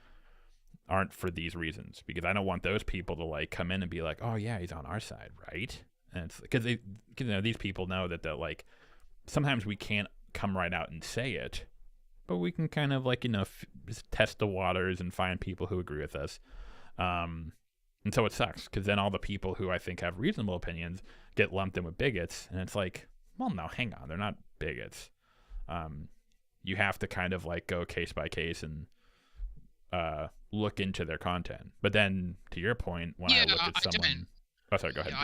aren't for these reasons, because I don't want those people to like come in and be like, oh yeah, he's on our side, right? And it's because these people know that they're like, sometimes we can't come right out and say it, but we can kind of like just test the waters and find people who agree with us. And so it sucks because then all the people who I think have reasonable opinions get lumped in with bigots, and it's like, well, no, hang on, they're not bigots. You have to kind of like go case by case and look into their content. But then, to your point, when I look at someone, oh, sorry, go ahead. Yeah,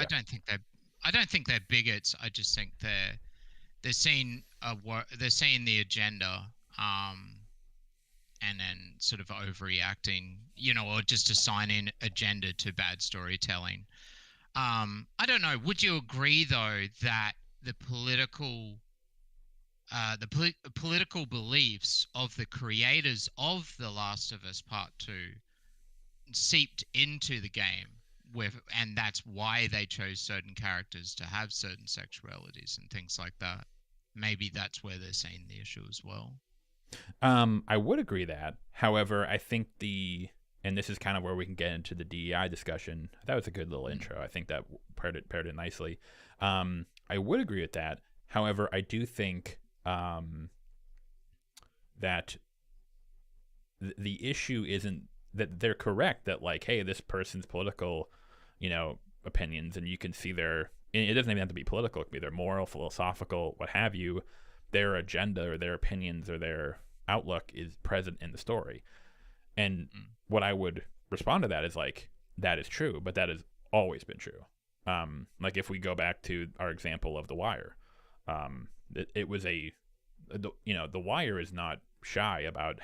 Yeah. I don't think they're bigots. I just think they're seeing they're seeing the agenda, and then sort of overreacting, or just assigning agenda to bad storytelling. I don't know. Would you agree though that the political beliefs of the creators of The Last of Us Part Two seeped into the game? and that's why they chose certain characters to have certain sexualities and things like that. Maybe that's where they're seeing the issue as well. I would agree that. However, I think and this is kind of where we can get into the DEI discussion. That was a good little intro. I think that paired it nicely. I would agree with that. However, I do think that the issue isn't that they're correct that like, hey, this person's political, opinions, and you can see it doesn't even have to be political. It could be their moral, philosophical, what have you. Their agenda or their opinions or their outlook is present in the story. And what I would respond to that is like, that is true, but that has always been true. Like if we go back to our example of The Wire, it was The Wire is not shy about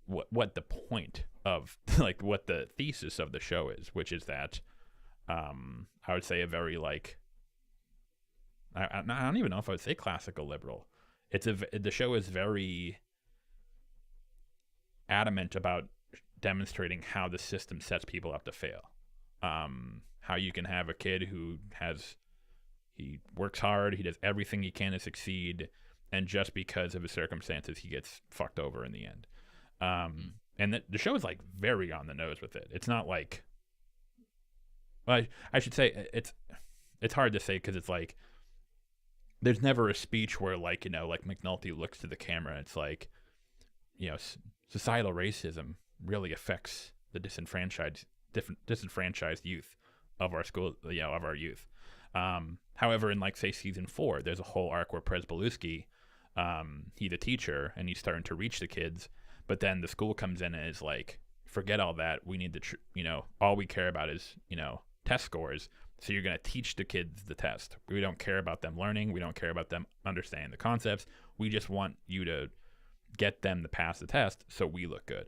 what the point of like what the thesis of the show is, which is that I would say a very like I don't even know if I would say classical liberal. The show is very adamant about demonstrating how the system sets people up to fail. How you can have a kid he works hard, he does everything he can to succeed, and just because of his circumstances, he gets fucked over in the end. And the show is like very on the nose with it. It's not like, well, I should say it's hard to say because it's like there's never a speech where like like McNulty looks to the camera and it's like societal racism really affects the disenfranchised youth of our school, of our youth. However, in like say season 4, there's a whole arc where Pryzbylewski, he's a teacher and he's starting to reach the kids, but then the school comes in and is like, forget all that. We need to, all we care about is, test scores. So you're going to teach the kids the test. We don't care about them learning. We don't care about them understanding the concepts. We just want you to get them to pass the test so we look good.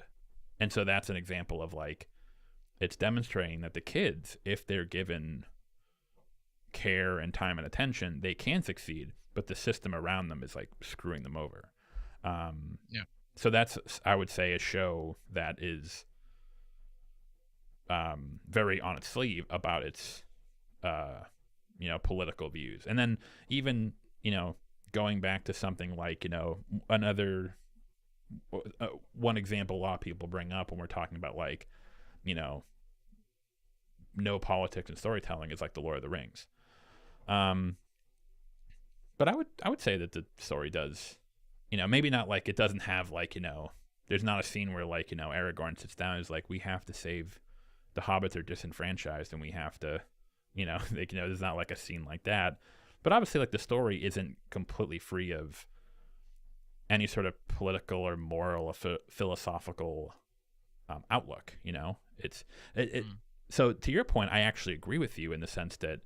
And so that's an example of like, it's demonstrating that the kids, if they're given care and time and attention, they can succeed, but the system around them is like screwing them over. Yeah. So that's, I would say, a show that is very on its sleeve about its, political views. And then even, going back to something like, another, one example a lot of people bring up when we're talking about like, no politics and storytelling is like the Lord of the Rings. But I would say that the story does, maybe not like it doesn't have like, there's not a scene where like, Aragorn sits down and is like, we have to save the hobbits are disenfranchised and we have to, there's not like a scene like that. But obviously like the story isn't completely free of any sort of political or moral or philosophical outlook, So to your point, I actually agree with you in the sense that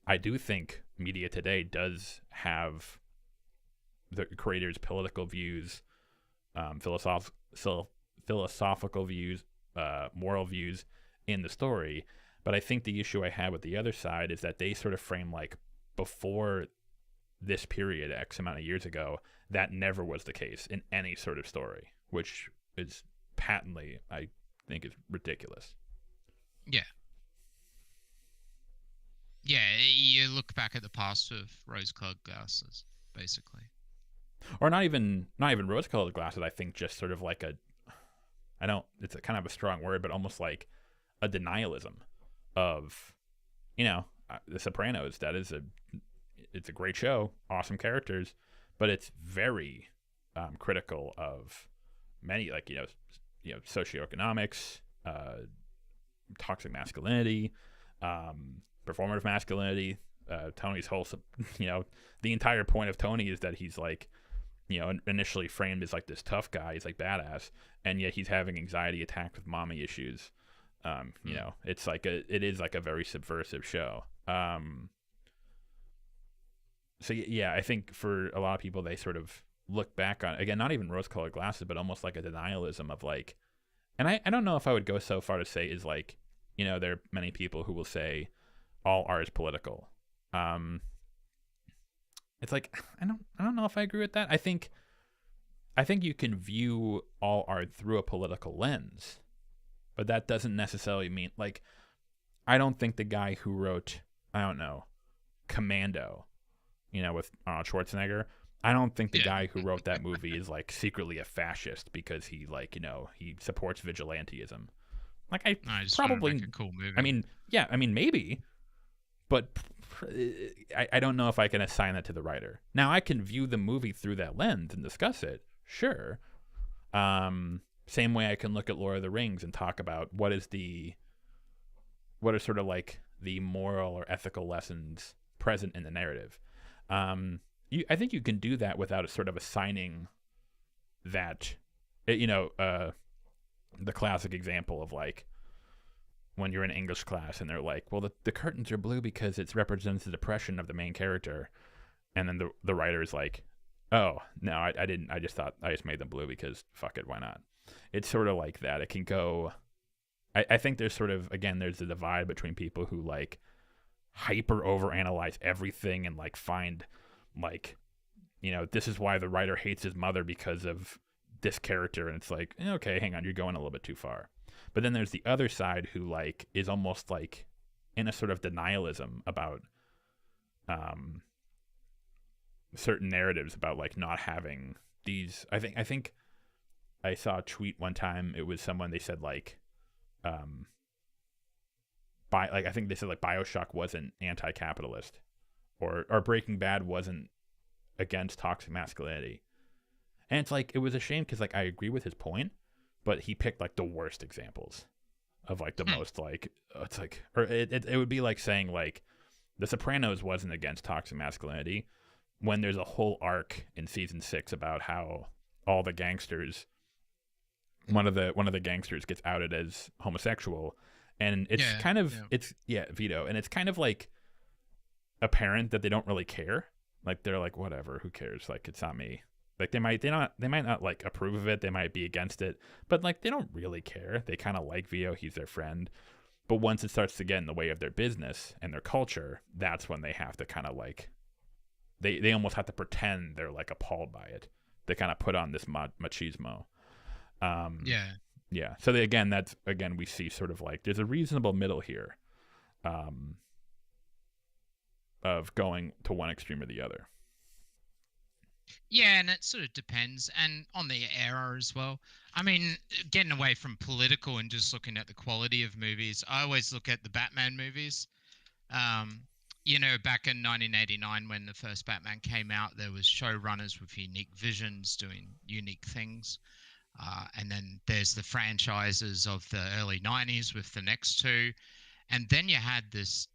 I do think media today does have the creators' political views, philosophical views, moral views in the story. But I think the issue I have with the other side is that they sort of frame like before this period, X amount of years ago, that never was the case in any sort of story, which is patently, I think, is ridiculous. Yeah. Yeah, you look back at the past with rose-colored glasses, basically. Or not even rose-colored glasses. I think just sort of like it's a kind of a strong word, but almost like a denialism of, The Sopranos. It's a great show, awesome characters, but it's very critical of many like socioeconomics, toxic masculinity, performative masculinity. Tony's whole, the entire point of Tony is that he's like, initially framed as like this tough guy. He's like badass, and yet he's having anxiety attacks with mommy issues. It's like it is like a very subversive show. So yeah, I think for a lot of people, they sort of look back on, again, not even rose-colored glasses, but almost like a denialism of like, and I don't know if I would go so far to say is like, there are many people who will say all art is political. It's like, I don't know if I agree with that. I think you can view all art through a political lens, but that doesn't necessarily mean like I don't think the guy who wrote I don't know Commando, with Arnold Schwarzenegger. I don't think the Yeah. guy who wrote that movie is like secretly a fascist because he like he supports vigilantism. Like I No, I just want to probably, make a cool I movie. mean, yeah, I mean maybe, but I don't know if I can assign that to the writer. Now I can view the movie through that lens and discuss it, sure. Same way I can look at Lord of the Rings and talk about what are sort of like the moral or ethical lessons present in the narrative. I think you can do that without a sort of assigning that, the classic example of like when you're in English class and they're like, well, the curtains are blue because it represents the depression of the main character. And then the writer is like, oh, no, I didn't. I just made them blue because fuck it, why not? It's sort of like that. It can go. I think there's sort of, again, there's a divide between people who like hyper overanalyze everything and like find like, this is why the writer hates his mother because of this character. And it's like, okay, hang on, you're going a little bit too far. But then there's the other side who like is almost like in a sort of denialism about certain narratives about like not having these. I think I saw a tweet one time. It was someone, they said like, I think they said like BioShock wasn't anti-capitalist, or Breaking Bad wasn't against toxic masculinity, and it's like it was a shame because like I agree with his point, but he picked like the worst examples of like the most like it's like, or it would be like saying like The Sopranos wasn't against toxic masculinity when there's a whole arc in season 6 about how all the gangsters, one of the gangsters gets outed as homosexual, and it's Yeah, kind of yeah. it's Vito, and it's kind of like apparent that they don't really care. Like they're like, whatever, who cares? Like it's not me. Like they might not like approve of it, they might be against it, but like they don't really care. They kind of like Vito, he's their friend. But once it starts to get in the way of their business and their culture, that's when they have to kind of like they almost have to pretend they're like appalled by it. They kind of put on this machismo. Yeah. Yeah. So again we see sort of like there's a reasonable middle here, of going to one extreme or the other. Yeah, and it sort of depends, and on the era as well. I mean, getting away from political and just looking at the quality of movies, I always look at the Batman movies. Um, back in 1989 when the first Batman came out, there was showrunners with unique visions doing unique things. And then there's the franchises of the early 90s with the next two. And then you had this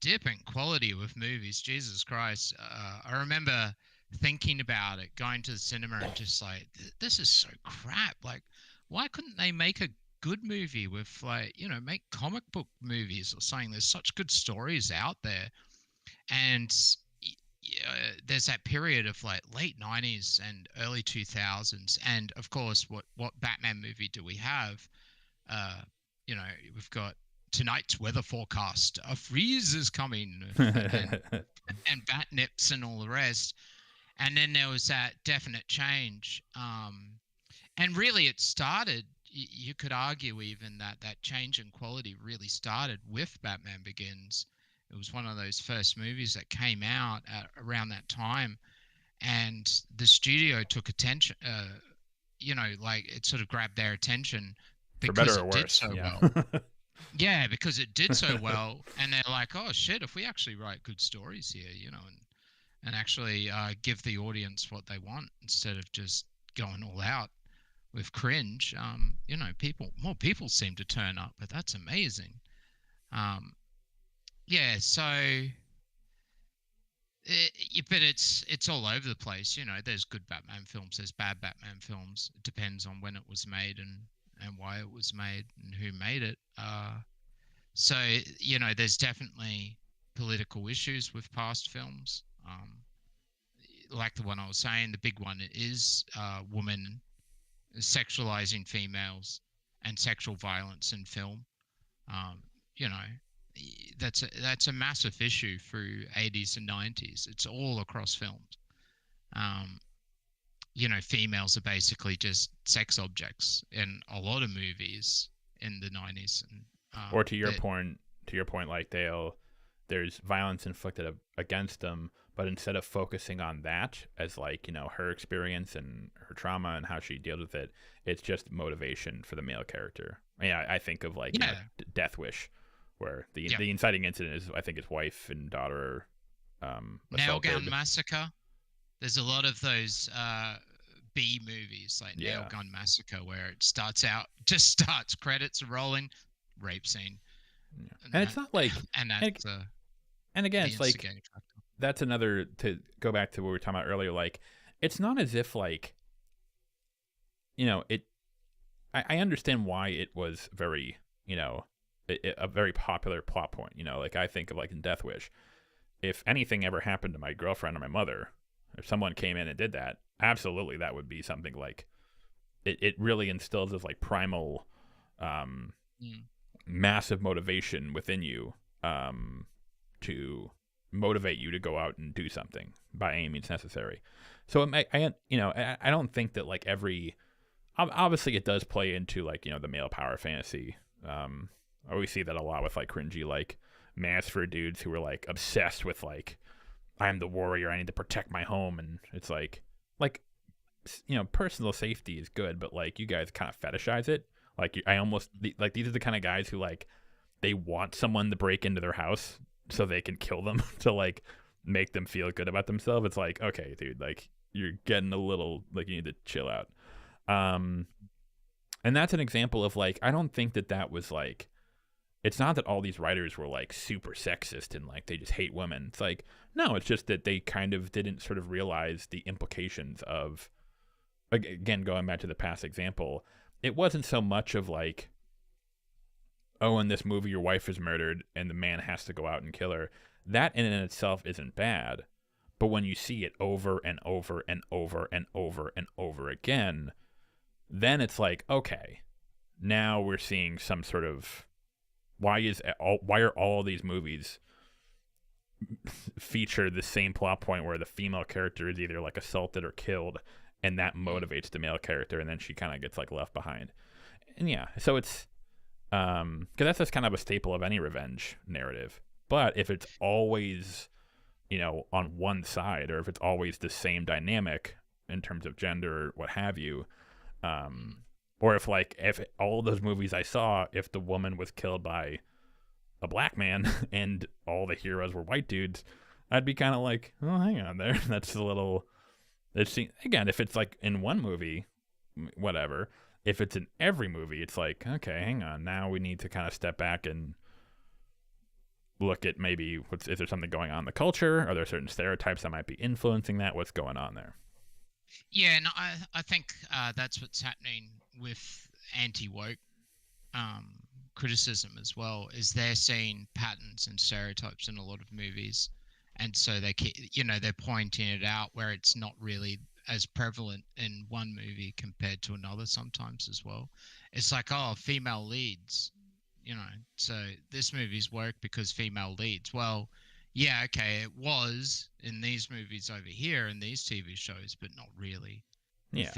dip in quality with movies. Jesus Christ. I remember thinking about it, going to the cinema and just like, this is so crap. Like, why couldn't they make a good movie with like, make comic book movies or something? There's such good stories out there. And there's that period of like late 90s and early 2000s. And of course, what Batman movie do we have? Uh, we've got tonight's weather forecast. A freeze is coming, and bat nips and all the rest. And then there was that definite change. And really, it started. You could argue even that change in quality really started with Batman Begins. It was one of those first movies that came out around that time, and the studio took attention. Like it sort of grabbed their attention For because better or it did worse. so Yeah. well. Yeah, because it did so well, and they're like, "Oh shit! If we actually write good stories here, and actually give the audience what they want instead of just going all out with cringe, more people seem to turn up, but that's amazing." Yeah, so but it's all over the place. There's good Batman films, there's bad Batman films. It depends on when it was made and why it was made and who made it. So there's definitely political issues with past films. Like the one I was saying, the big one is women sexualizing females and sexual violence in film. Um, you know, that's a massive issue through 80s and 90s. It's all across films. Um, females are basically just sex objects in a lot of movies in the 90s, and or to your point, like there's violence inflicted against them, but instead of focusing on that as like, her experience and her trauma and how she deals with it, it's just motivation for the male character. Yeah, I think of like Death Wish, where the inciting incident is, I think, his wife and daughter assaulted. Nail Gun Massacre. There's a lot of those B movies like Nail Gun Massacre where it starts credits rolling, rape scene. And it's not like, and that's and again, it's like, that's another, to go back to what we were talking about earlier, like, it's not as if like, I understand why it was very, a very popular plot point. Like I think of like in Death Wish, if anything ever happened to my girlfriend or my mother, if someone came in and did that, absolutely that would be something like, it really instills this like primal, massive motivation within you, to motivate you to go out and do something by any means necessary. So I don't think that like obviously it does play into like, the male power fantasy. I always see that a lot with like cringy, like mass for dudes who are like obsessed with like, I'm the warrior, I need to protect my home. And it's like, personal safety is good, but like you guys kind of fetishize it. Like these are the kind of guys who like, they want someone to break into their house so they can kill them to like make them feel good about themselves. It's like, okay, dude, like you're getting a little, like you need to chill out. And that's an example of like, I don't think that was like, it's not that all these writers were like super sexist and like they just hate women. It's like, no, it's just that they kind of didn't sort of realize the implications of, again, going back to the past example, it wasn't so much of like, oh, in this movie your wife is murdered and the man has to go out and kill her. That in and itself isn't bad. But when you see it over and over and over and over and over again, then it's like, okay, now we're seeing some sort of, why are all these movies feature the same plot point where the female character is either like assaulted or killed, and that motivates the male character, and then she kind of gets like left behind. And yeah, so it's because that's just kind of a staple of any revenge narrative. But if it's always, on one side, or if it's always the same dynamic in terms of gender or what have you, or if all those movies I saw, if the woman was killed by a black man and all the heroes were white dudes, I'd be kind of like, oh, hang on there. That's a little, again, if it's like in one movie, whatever. If it's in every movie, it's like, okay, hang on. Now we need to kind of step back and look at maybe is there something going on in the culture? Are there certain stereotypes that might be influencing that? What's going on there? Yeah, and I think that's what's happening with anti-woke criticism as well, is they're seeing patterns and stereotypes in a lot of movies, and so they're pointing it out where it's not really as prevalent in one movie compared to another sometimes as well. It's like, oh, female leads, so this movie's work because female leads. Well, yeah, okay, it was in these movies over here in these TV shows, but not really with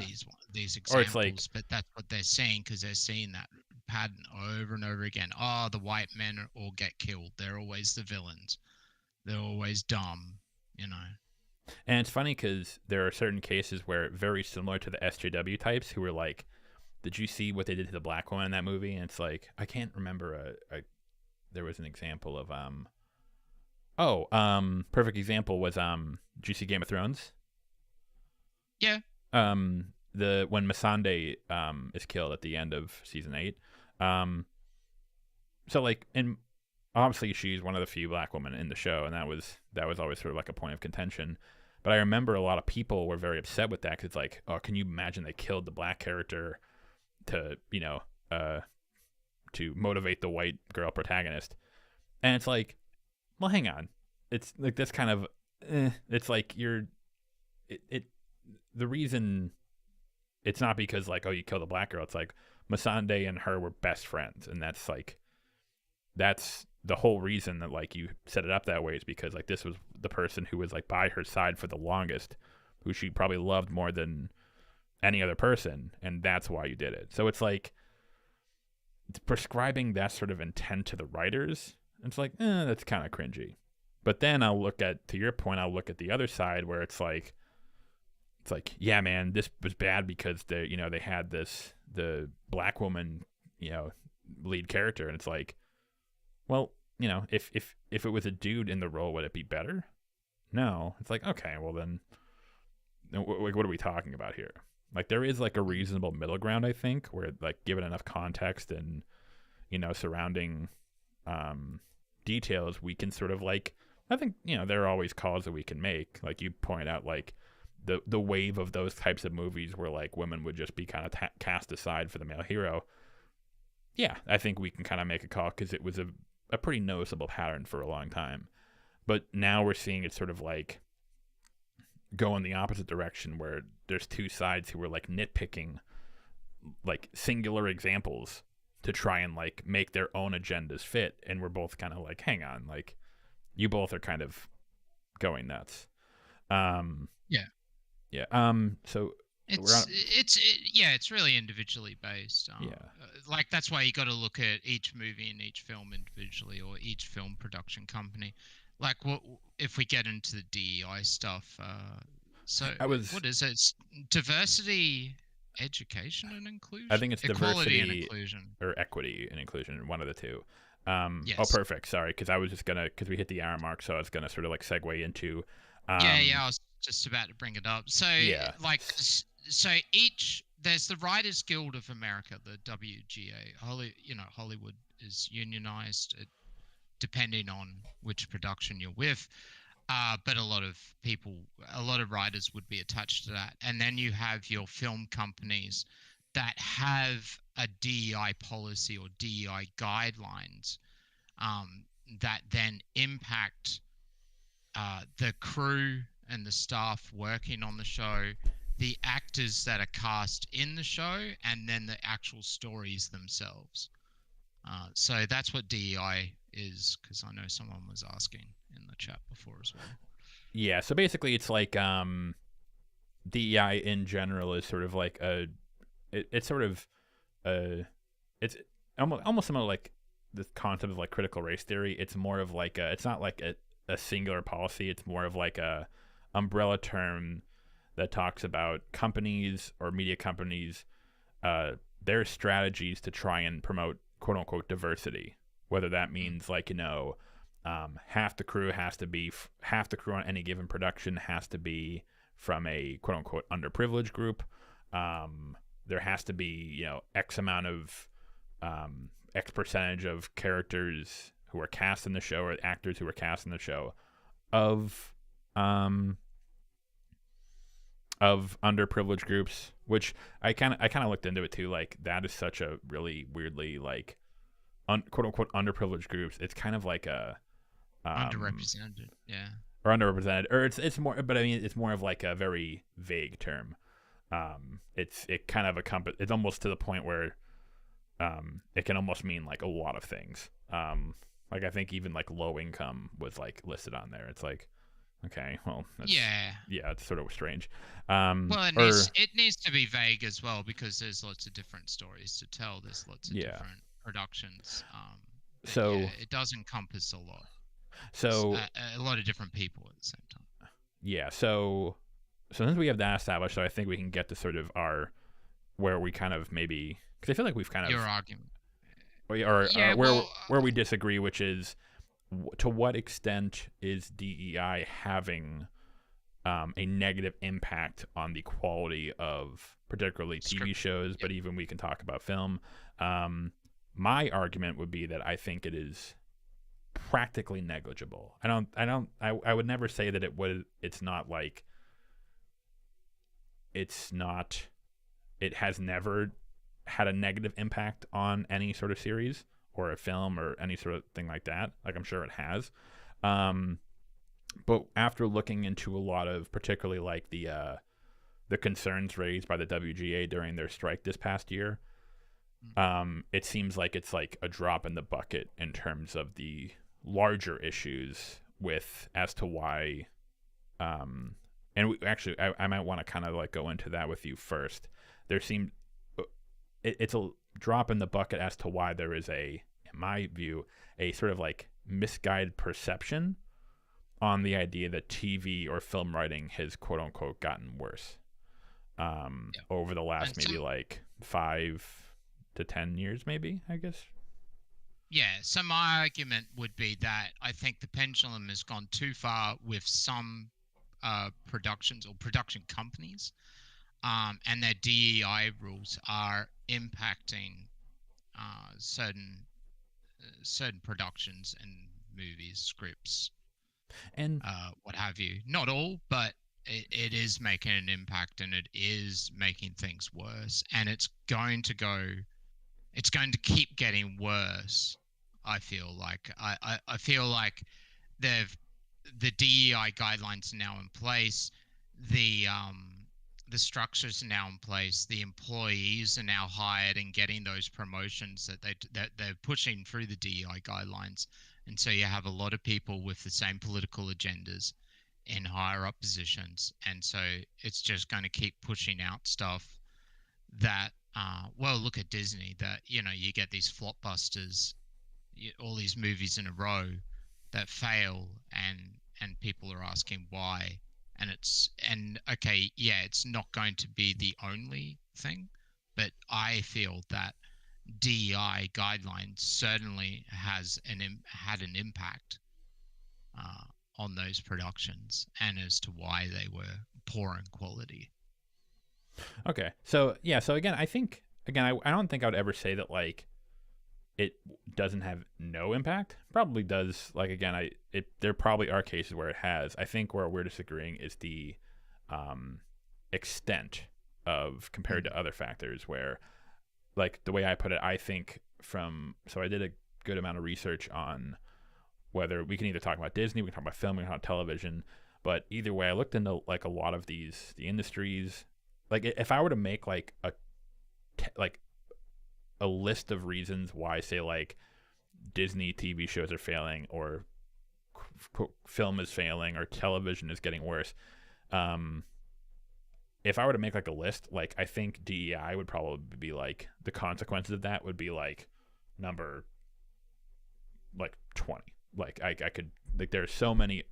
these examples. Or it's like, but that's what they're seeing, because they're seeing that pattern over and over again. Oh, the white men all get killed. They're always the villains. They're always dumb, And it's funny because there are certain cases where very similar to the SJW types who were like, did you see what they did to the black woman in that movie? And it's like, I can't remember there was an example of perfect example was did you see Game of Thrones? Yeah. When Missandei is killed at the end of season 8. So like, and obviously she's one of the few black women in the show, and that was always sort of like a point of contention. But I remember a lot of people were very upset with that, because it's like, oh, can you imagine they killed the black character to to motivate the white girl protagonist? And it's like, well, hang on, it's like this kind of it's like the reason it's not because like, oh, you killed a black girl. It's like Missandei and her were best friends, and that's the whole reason that like you set it up that way, is because like this was the person who was like by her side for the longest, who she probably loved more than any other person, and that's why you did it. So it's like, prescribing that sort of intent to the writers, it's like, that's kind of cringy. But then I'll look at, to your point, I'll look at the other side where it's like, yeah, man, this was bad because they had the black woman, lead character, and it's like, well, if it was a dude in the role, would it be better? No. It's like, okay, well then, what are we talking about here? Like, there is like a reasonable middle ground, I think, where like given enough context and surrounding details, we can sort of like, I think there are always calls that we can make. Like you point out, like the wave of those types of movies where like women would just be kind of cast aside for the male hero. Yeah, I think we can kind of make a call because it was a pretty noticeable pattern for a long time. But now we're seeing it sort of like go in the opposite direction, where there's two sides who are like nitpicking like singular examples to try and like make their own agendas fit, and we're both kind of like, hang on, like you both are kind of going nuts. So it's really individually based. Like that's why you got to look at each movie and each film individually, or each film production company. Like, what if we get into the DEI stuff? What is it? It's diversity, education, and inclusion. I think it's equality diversity and inclusion, or equity and inclusion, one of the two. Yes. Oh, perfect. Sorry, because I was just because we hit the hour mark, so I was gonna sort of like segue into. I was just about to bring it up. So there's the Writers Guild of America, the WGA. Hollywood is unionized, depending on which production you're with. But a lot of writers would be attached to that. And then you have your film companies that have a DEI policy or DEI guidelines that then impact the crew and the staff working on the show, the actors that are cast in the show, and then the actual stories themselves. So that's what DEI is, because I know someone was asking in the chat before as well. Yeah, so basically it's like DEI in general is sort of like it's almost similar like the concept of like critical race theory. It's more of like it's not like a singular policy. It's more of like a umbrella term that talks about companies or media companies, their strategies to try and promote quote unquote diversity, whether that means like, half the crew on any given production has to be from a quote unquote underprivileged group. There has to be, X amount of, X percentage of characters who are cast in the show, or actors who are cast in the show of underprivileged groups, which I kind of looked into it too. Like that is such a really weirdly like quote unquote underprivileged groups. It's kind of like a underrepresented, or underrepresented, or it's more. But I mean, it's more of like a very vague term. It kind of it's almost to the point where it can almost mean like a lot of things. Like I think even like low income was like listed on there. It's like, okay, well, it's sort of strange. It needs to be vague as well, because there's lots of different stories to tell. There's lots of different productions. It does encompass a lot. So a lot of different people at the same time. Yeah. So since we have that established, so I think we can get to sort of where we kind of maybe, because I feel like we've kind of your argument. Where we disagree, which is to what extent is DEI having a negative impact on the quality of particularly TV shows, but even we can talk about film. My argument would be that I think it is practically negligible. I would never say that it has never had a negative impact on any sort of series or a film or any sort of thing like that. Like I'm sure it has. But after looking into a lot of particularly like the concerns raised by the WGA during their strike this past year, it seems like it's like a drop in the bucket in terms of the larger issues as to why, and I might want to kind of like go into that with you first. it's a drop in the bucket as to why there is in my view, a sort of like misguided perception on the idea that TV or film writing has quote unquote gotten worse over the last maybe like 5 to 10 years, maybe, I guess. Yeah, so my argument would be that I think the pendulum has gone too far with some productions or production companies, and their DEI rules are impacting certain productions and movies, scripts, And what have you. Not all, but it is making an impact, and it is making things worse, and it's going to keep getting worse. I feel like I feel like the DEI guidelines are now in place. The structures are now in place. The employees are now hired and getting those promotions that they're pushing through the DEI guidelines. And so you have a lot of people with the same political agendas in higher up positions. And so it's just going to keep pushing out stuff that, well, look at Disney, that, you get these flopbusters, all these movies in a row that fail, and people are asking why. And okay, yeah, it's not going to be the only thing, but I feel that DEI guidelines certainly had an impact on those productions, and as to why they were poor in quality. okay, so yeah, so again, I don't think I would ever say that like it doesn't have no impact. Probably does. Like again, there probably are cases where it has. I think where we're disagreeing is the extent of compared to other factors. Where, like the way I put it, I think so I did a good amount of research on whether we can either talk about Disney, we can talk about film, we can talk about television. But either way, I looked into like a lot of the industries. Like if I were to make like a list of reasons why, say, like Disney TV shows are failing, or film is failing, or television is getting worse. If I were to make like a list, like I think DEI would probably be like, the consequences of that would be like number like 20. Like I could, like there's so many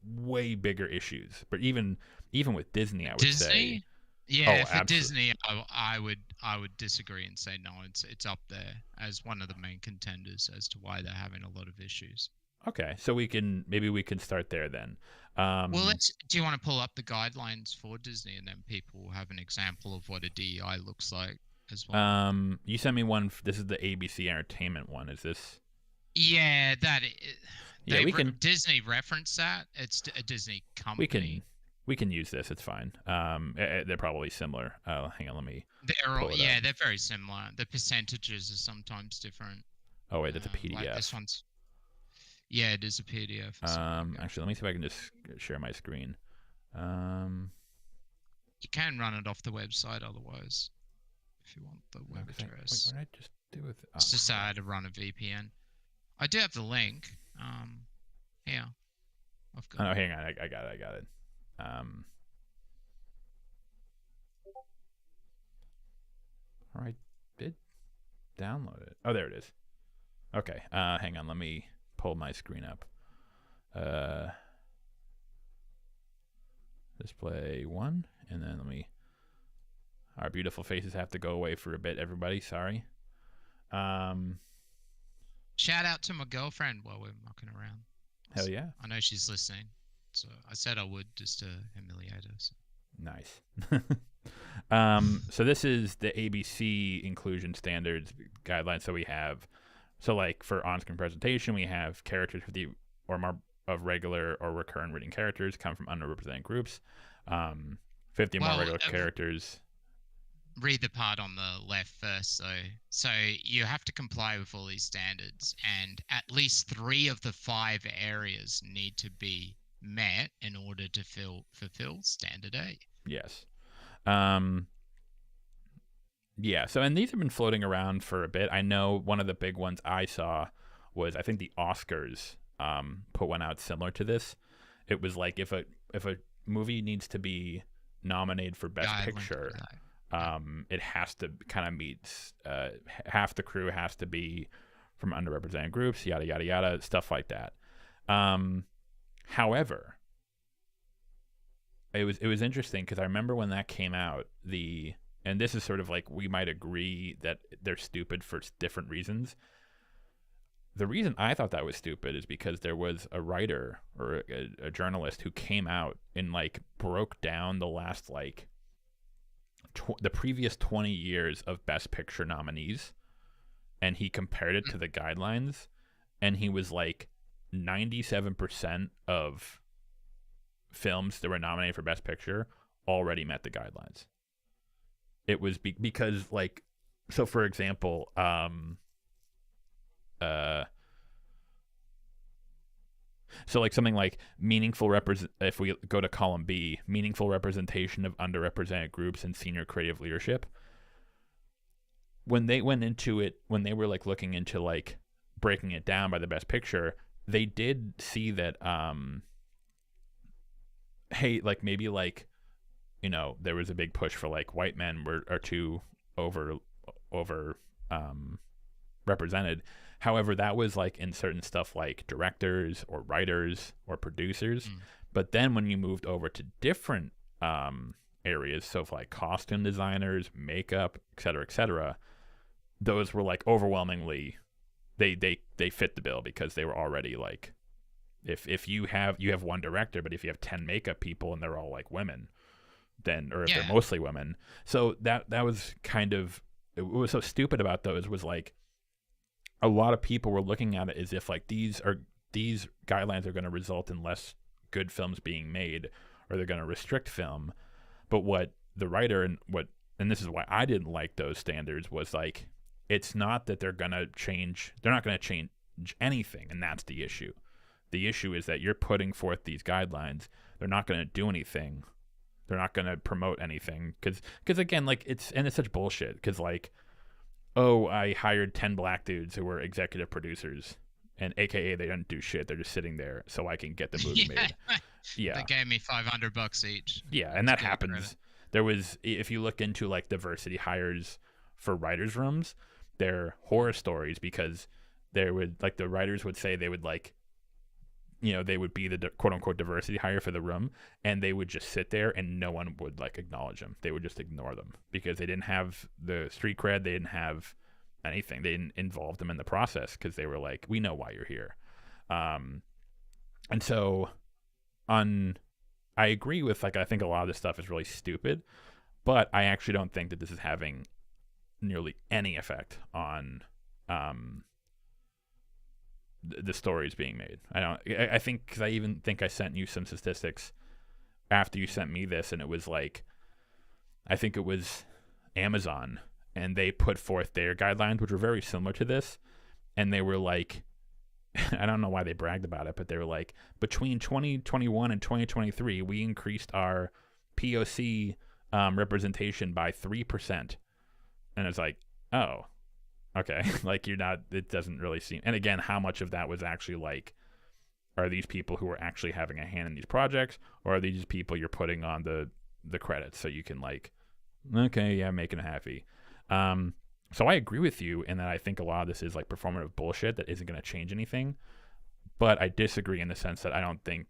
way bigger issues, but even with Disney, I would say. Yeah, for Disney, I would disagree and say no. It's up there as one of the main contenders as to why they're having a lot of issues. Okay, so we can start there then. Well, do you want to pull up the guidelines for Disney, and then people will have an example of what a DEI looks like as well? You sent me one. This is the ABC Entertainment one. Is this? Yeah, we can. Disney reference that. It's a Disney company. We can use this. It's fine. They're probably similar. Hang on, let me. They're very similar. The percentages are sometimes different. Oh wait, that's a PDF. Like this one's. Yeah, it is a PDF. Actually, let me see if I can just share my screen. You can run it off the website otherwise, if you want the web address. What did I just do with it? It's just I had to run a VPN. I do have the link. Here. I've got it. Hang on. I got it. I did download it. Oh, there it is. Okay. Hang on. Let me pull my screen up. Display one, and then our beautiful faces have to go away for a bit, everybody. Sorry. Shout out to my girlfriend while we're mucking around. Hell yeah. I know she's listening. So I said I would, just to humiliate her. So. Nice. So this is the ABC inclusion standards guidelines. So we have, like for on-screen presentation, we have characters 50 or more of regular or recurrent reading characters come from underrepresented groups. 50 more regular characters. Read the part on the left first. So you have to comply with all these standards, and at least 3 of the 5 areas need to be met in order to fulfill standard A. Yes. Yeah, so and these have been floating around for a bit. I know one of the big ones I saw was, I think the Oscars put one out similar to this. It was like if a movie needs to be nominated for Best Picture, It has to kind of meet half the crew has to be from underrepresented groups, yada yada yada, stuff like that. However, it was interesting because I remember when that came out, and this is sort of like we might agree that they're stupid for different reasons. The reason I thought that was stupid is because there was a writer or a journalist who came out and like broke down the last like the previous 20 years of Best Picture nominees, and he compared it to the guidelines, and he was like 97% of films that were nominated for Best Picture already met the guidelines. It was because like, so for example, so like something like if we go to column B, meaningful representation of underrepresented groups in senior creative leadership. When they went into it, when they were like looking into like breaking it down by the Best Picture, they did see that, hey, like maybe like, you know, there was a big push for like white men are too over represented. However, that was like in certain stuff like directors or writers or producers. But then when you moved over to different areas, so like costume designers, makeup, et cetera, those were like overwhelmingly they fit the bill because they were already like, if you have one director, but if you have 10 makeup people and they're all like women, then, or if they're mostly women. So that was kind of, what was so stupid about those was like, a lot of people were looking at it as if like these guidelines are going to result in less good films being made, or they're going to restrict film. But what the writer and this is why I didn't like those standards, was like, it's not that they're not going to change anything, and that's the issue. The issue is that you're putting forth these guidelines, they're not going to do anything. They're not going to promote anything because again, like it's such bullshit, because like, oh, I hired 10 black dudes who were executive producers, and AKA they didn't do shit. They're just sitting there so I can get the movie made. Yeah. They gave me $500 each. Yeah, and that happens. There was, if you look into like diversity hires for writers' rooms, they're horror stories, because there would, like, the writers would say they would like, you know, they would be the quote unquote diversity hire for the room, and they would just sit there and no one would like acknowledge them. They would just ignore them because they didn't have the street cred. They didn't have anything. They didn't involve them in the process because they were like, we know why you're here. And so I agree with, like, I think a lot of this stuff is really stupid, but I actually don't think that this is having nearly any effect on the stories being made. I think, because I even think I sent you some statistics after you sent me this, and it was like, I think it was Amazon, and they put forth their guidelines, which were very similar to this, and they were like, I don't know why they bragged about it, but they were like, between 2021 and 2023, we increased our POC representation by 3%. And it's like, oh, okay. Like, it doesn't really seem, and again, how much of that was actually like, are these people who are actually having a hand in these projects, or are these just people you're putting on the credits so you can like, okay, yeah, making it happy. So I agree with you in that I think a lot of this is like performative bullshit that isn't going to change anything, but I disagree in the sense that I don't think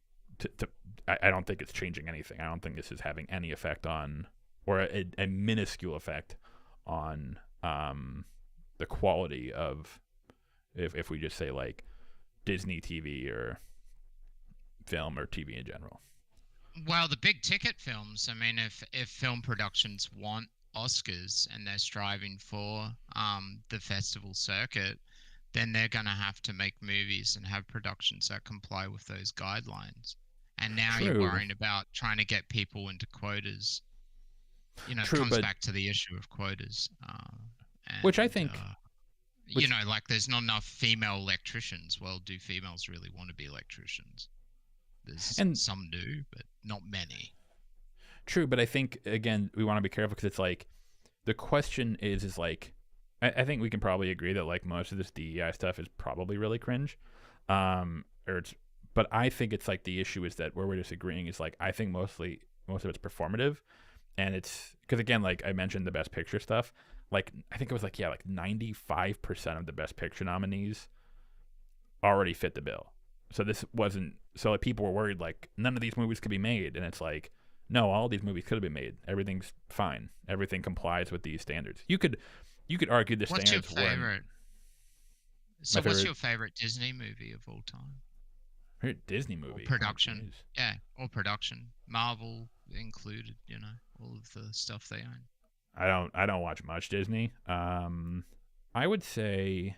I don't think it's changing anything. I don't think this is having any effect on, or a minuscule effect on the quality of, if we just say like Disney TV or film or TV in general. Well, the big ticket films, I mean, if film productions want Oscars and they're striving for the festival circuit, then they're going to have to make movies and have productions that comply with those guidelines. And now True. You're worrying about trying to get people into quotas. You know, True, it comes back to the issue of quotas. Which I think... you know, like, there's not enough female electricians. Well, do females really want to be electricians? Some do, but not many. True, but I think, again, we want to be careful, because it's like, the question is like, I think we can probably agree that like most of this DEI stuff is probably really cringe, but I think it's like, the issue is that where we're disagreeing is like, I think most of it's performative, and it's because again, like I mentioned, the Best Picture stuff. Like I think it was like 95% of the Best Picture nominees already fit the bill. So this wasn't so like people were worried like none of these movies could be made, and it's like no, all these movies could have been made. Everything's fine. Everything complies with these standards. You could argue the What's your standards weren't favorite? my So, what's favorite, your favorite Disney movie of all time? favorite Disney Or movie. Oh production? jeez. Yeah, or production. Marvel included, all of the stuff they own. I don't watch much Disney. I would say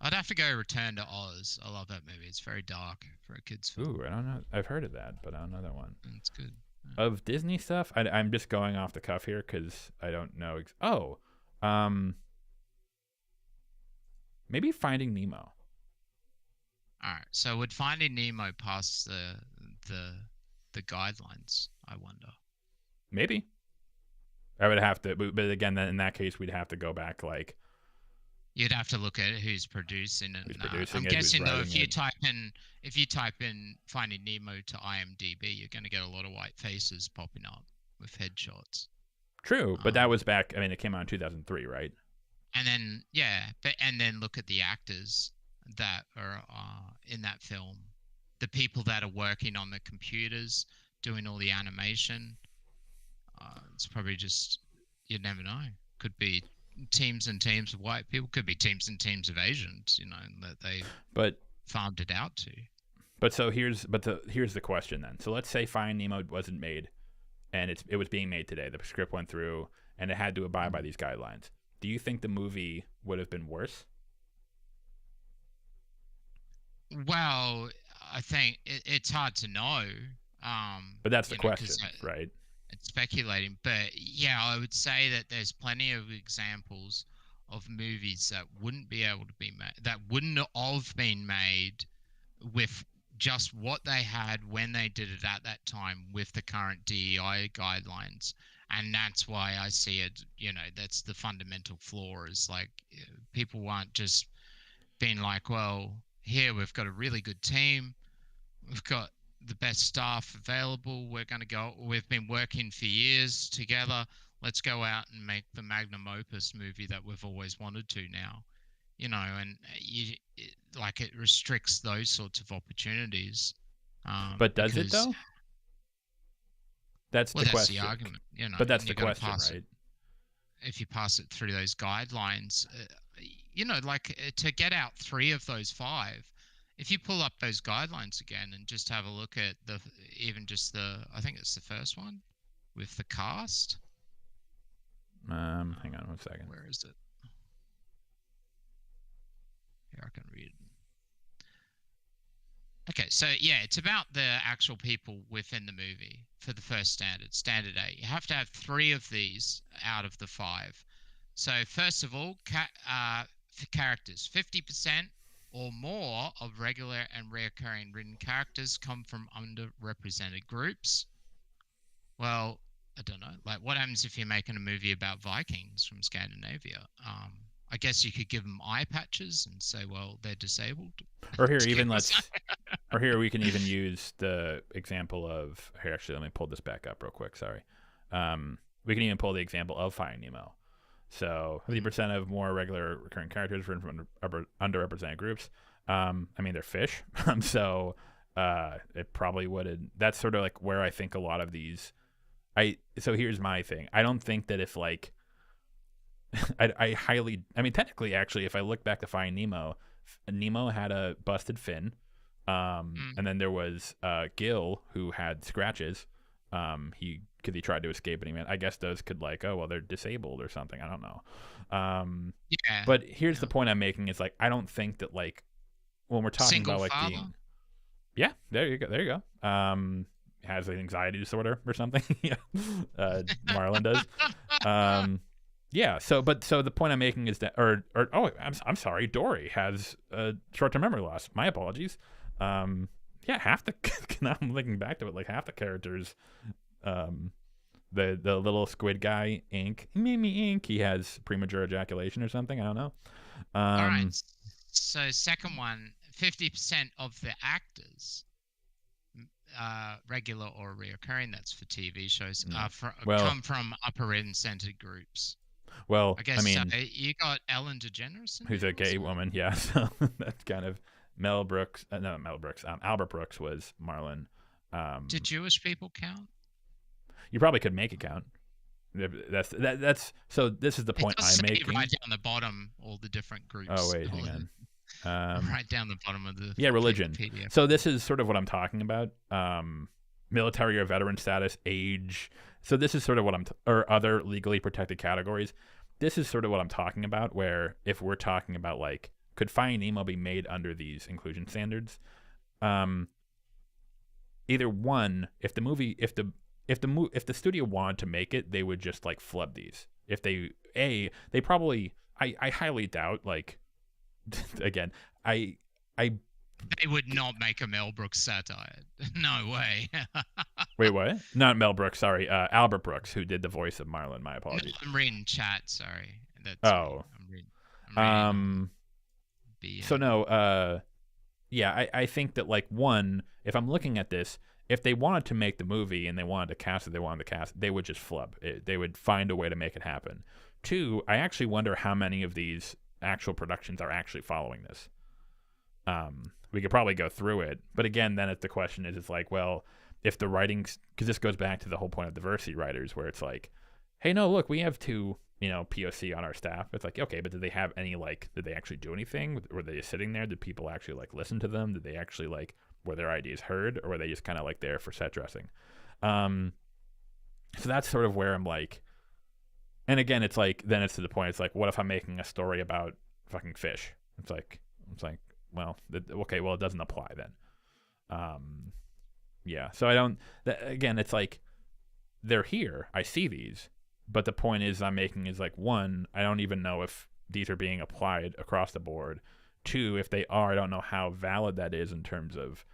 I'd have to go Return to Oz. I love that movie. It's very dark for a kids' film. ooh, I don't know. I've heard of that, but I don't know that one. And it's good. Yeah. Of Disney stuff, I'm just going off the cuff here because I don't know. Um, maybe Finding Nemo. All right. So would Finding Nemo pass the guidelines? I wonder. Maybe I would have to, but again, then in that case, we'd have to go back like You'd have to look at who's producing it. who's producing I'm it, who's guessing though, writing it. if you type in Finding Nemo to IMDb, you're going to get a lot of white faces popping up with headshots. True, but that was back. I mean, it came out in 2003, right? And then and then look at the actors that are in that film, the people that are working on the computers, doing all the animation. It's probably just you never know. Could be teams and teams of white people. Could be teams and teams of Asians. That they But farmed it out to. here's the question then. So let's say Finding Nemo wasn't made, and it was being made today. The script went through, and it had to abide by these guidelines. Do you think the movie would have been worse? Well, I think it's hard to know. But that's the 'Cause, question, right? it's speculating, but yeah, I would say that there's plenty of examples of movies that wouldn't be able to be made, that wouldn't have been made with just what they had when they did it at that time with the current DEI guidelines. And that's why I see it, that's the fundamental flaw is like people aren't just being like, well, here we've got a really good team. We've got the best staff available. We've been working for years together. Let's go out and make the magnum opus movie that we've always wanted to now. And it restricts those sorts of opportunities. But does it though? That's the That's question. the argument, But that's and the you're question, right? If you pass it through those guidelines, to get out 3 of those 5, if you pull up those guidelines again and just have a look at I think it's the first one with the cast. Hang on one second. Where is it? Here, I can read. Okay, so yeah, it's about the actual people within the movie for the first standard A. You have to have 3 of these out of the 5. So first of all, for characters, 50% or more of regular and recurring written characters come from underrepresented groups. Well, I don't know. Like, what happens if you're making a movie about Vikings from Scandinavia? I guess you could give them eye patches and say, well, they're disabled. Or here, or here we can even use the example of. Here, actually, let me pull this back up real quick. Sorry. We can even pull the example of Finding Nemo. So 50% of more regular recurring characters written from underrepresented groups. I mean, they're fish, so it probably wouldn't. That's sort of like where I think a lot of these. So here's my thing. I don't think that if like. I mean, technically, actually, if I look back to Finding Nemo, Nemo had a busted fin, and then there was Gil who had scratches. Because he tried to escape, and I guess those could they're disabled or something. I don't know. Yeah. But here's the point I'm making: is like I don't think that when we're talking Single about father? being, yeah, there you go. Has an anxiety disorder or something. Yeah, Marlon does. Yeah. So the point I'm making is that, I'm sorry, Dory has short-term memory loss. My apologies. Yeah, half the now I'm looking back to it, like half the characters, the little squid guy, Ink, Mimi Ink, he has premature ejaculation or something. I don't know. All right. So second one, 50% of the actors regular or reoccurring. That's for TV shows. No. Well, Come from upper end centered groups. well, I I guess mean, you got Ellen DeGeneres in who's there a gay also? woman? Yeah, so that's kind of Mel Brooks. No, Mel Brooks. Albert Brooks was Marlon. Did Jewish people count? You probably could make it count. That's so. This is the It point does I'm say making. right down the bottom all the different Oh groups. wait, hang on. Right down the bottom of the Yeah, religion. PDF. So this is sort of what I'm talking about. Military or veteran status, age. So this is sort of what or other legally protected categories. This is sort of what I'm talking about. Where if we're talking about like, could Finding Nemo be made under these inclusion standards? Either one, if the studio wanted to make it, they would just like flub these. If they probably, I highly doubt, like, again, I They would not make a Mel Brooks satire. No way. wait, what? Not Mel Brooks, sorry, Albert Brooks, who did the voice of Marlon. My No, apologies. I'm reading chat. Sorry. That's Oh. me. I'm reading. So no, yeah, I think that like one, if I'm looking at this, if they wanted to make the movie and they wanted to cast it, they would just flub it. They would find a way to make it happen. Two, I actually wonder how many of these actual productions are actually following this. We could probably go through it, but again, then the question is, it's like, well, if the writings, because this goes back to the whole point of diversity writers, where it's like, hey, no, look, we have two, POC on our staff. It's like, okay, but did they have any, like, did they actually do anything? Were they just sitting there? Did people actually like listen to them? Did they actually like, were their ideas heard, or were they just kind of like there for set dressing? So that's sort of where I'm like, and again, it's like, then it's to the point. It's like, what if I'm making a story about fucking fish? It's like, well, okay, well, it doesn't apply then. Yeah. So I don't. Again, it's like, they're here. I see these, but the point is I'm making is like, one, I don't even know if these are being applied across the board. Two, if they are, I don't know how valid that is in terms of,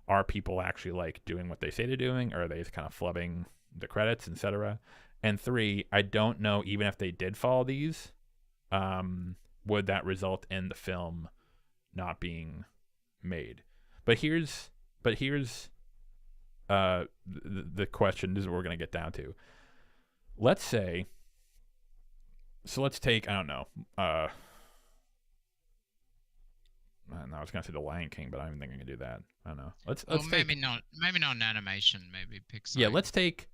are people actually like doing what they say they're doing, or are they just kind of flubbing the credits, etc. And three, I don't know, even if they did follow these, would that result in the film not being made? But here's the question. This is what we're going to get down to. Let's say, so let's take, I don't know, I was going to say The Lion King, but I don't even think I can do that. I don't know. Let's maybe not an animation, maybe Pixar. Yeah, let's take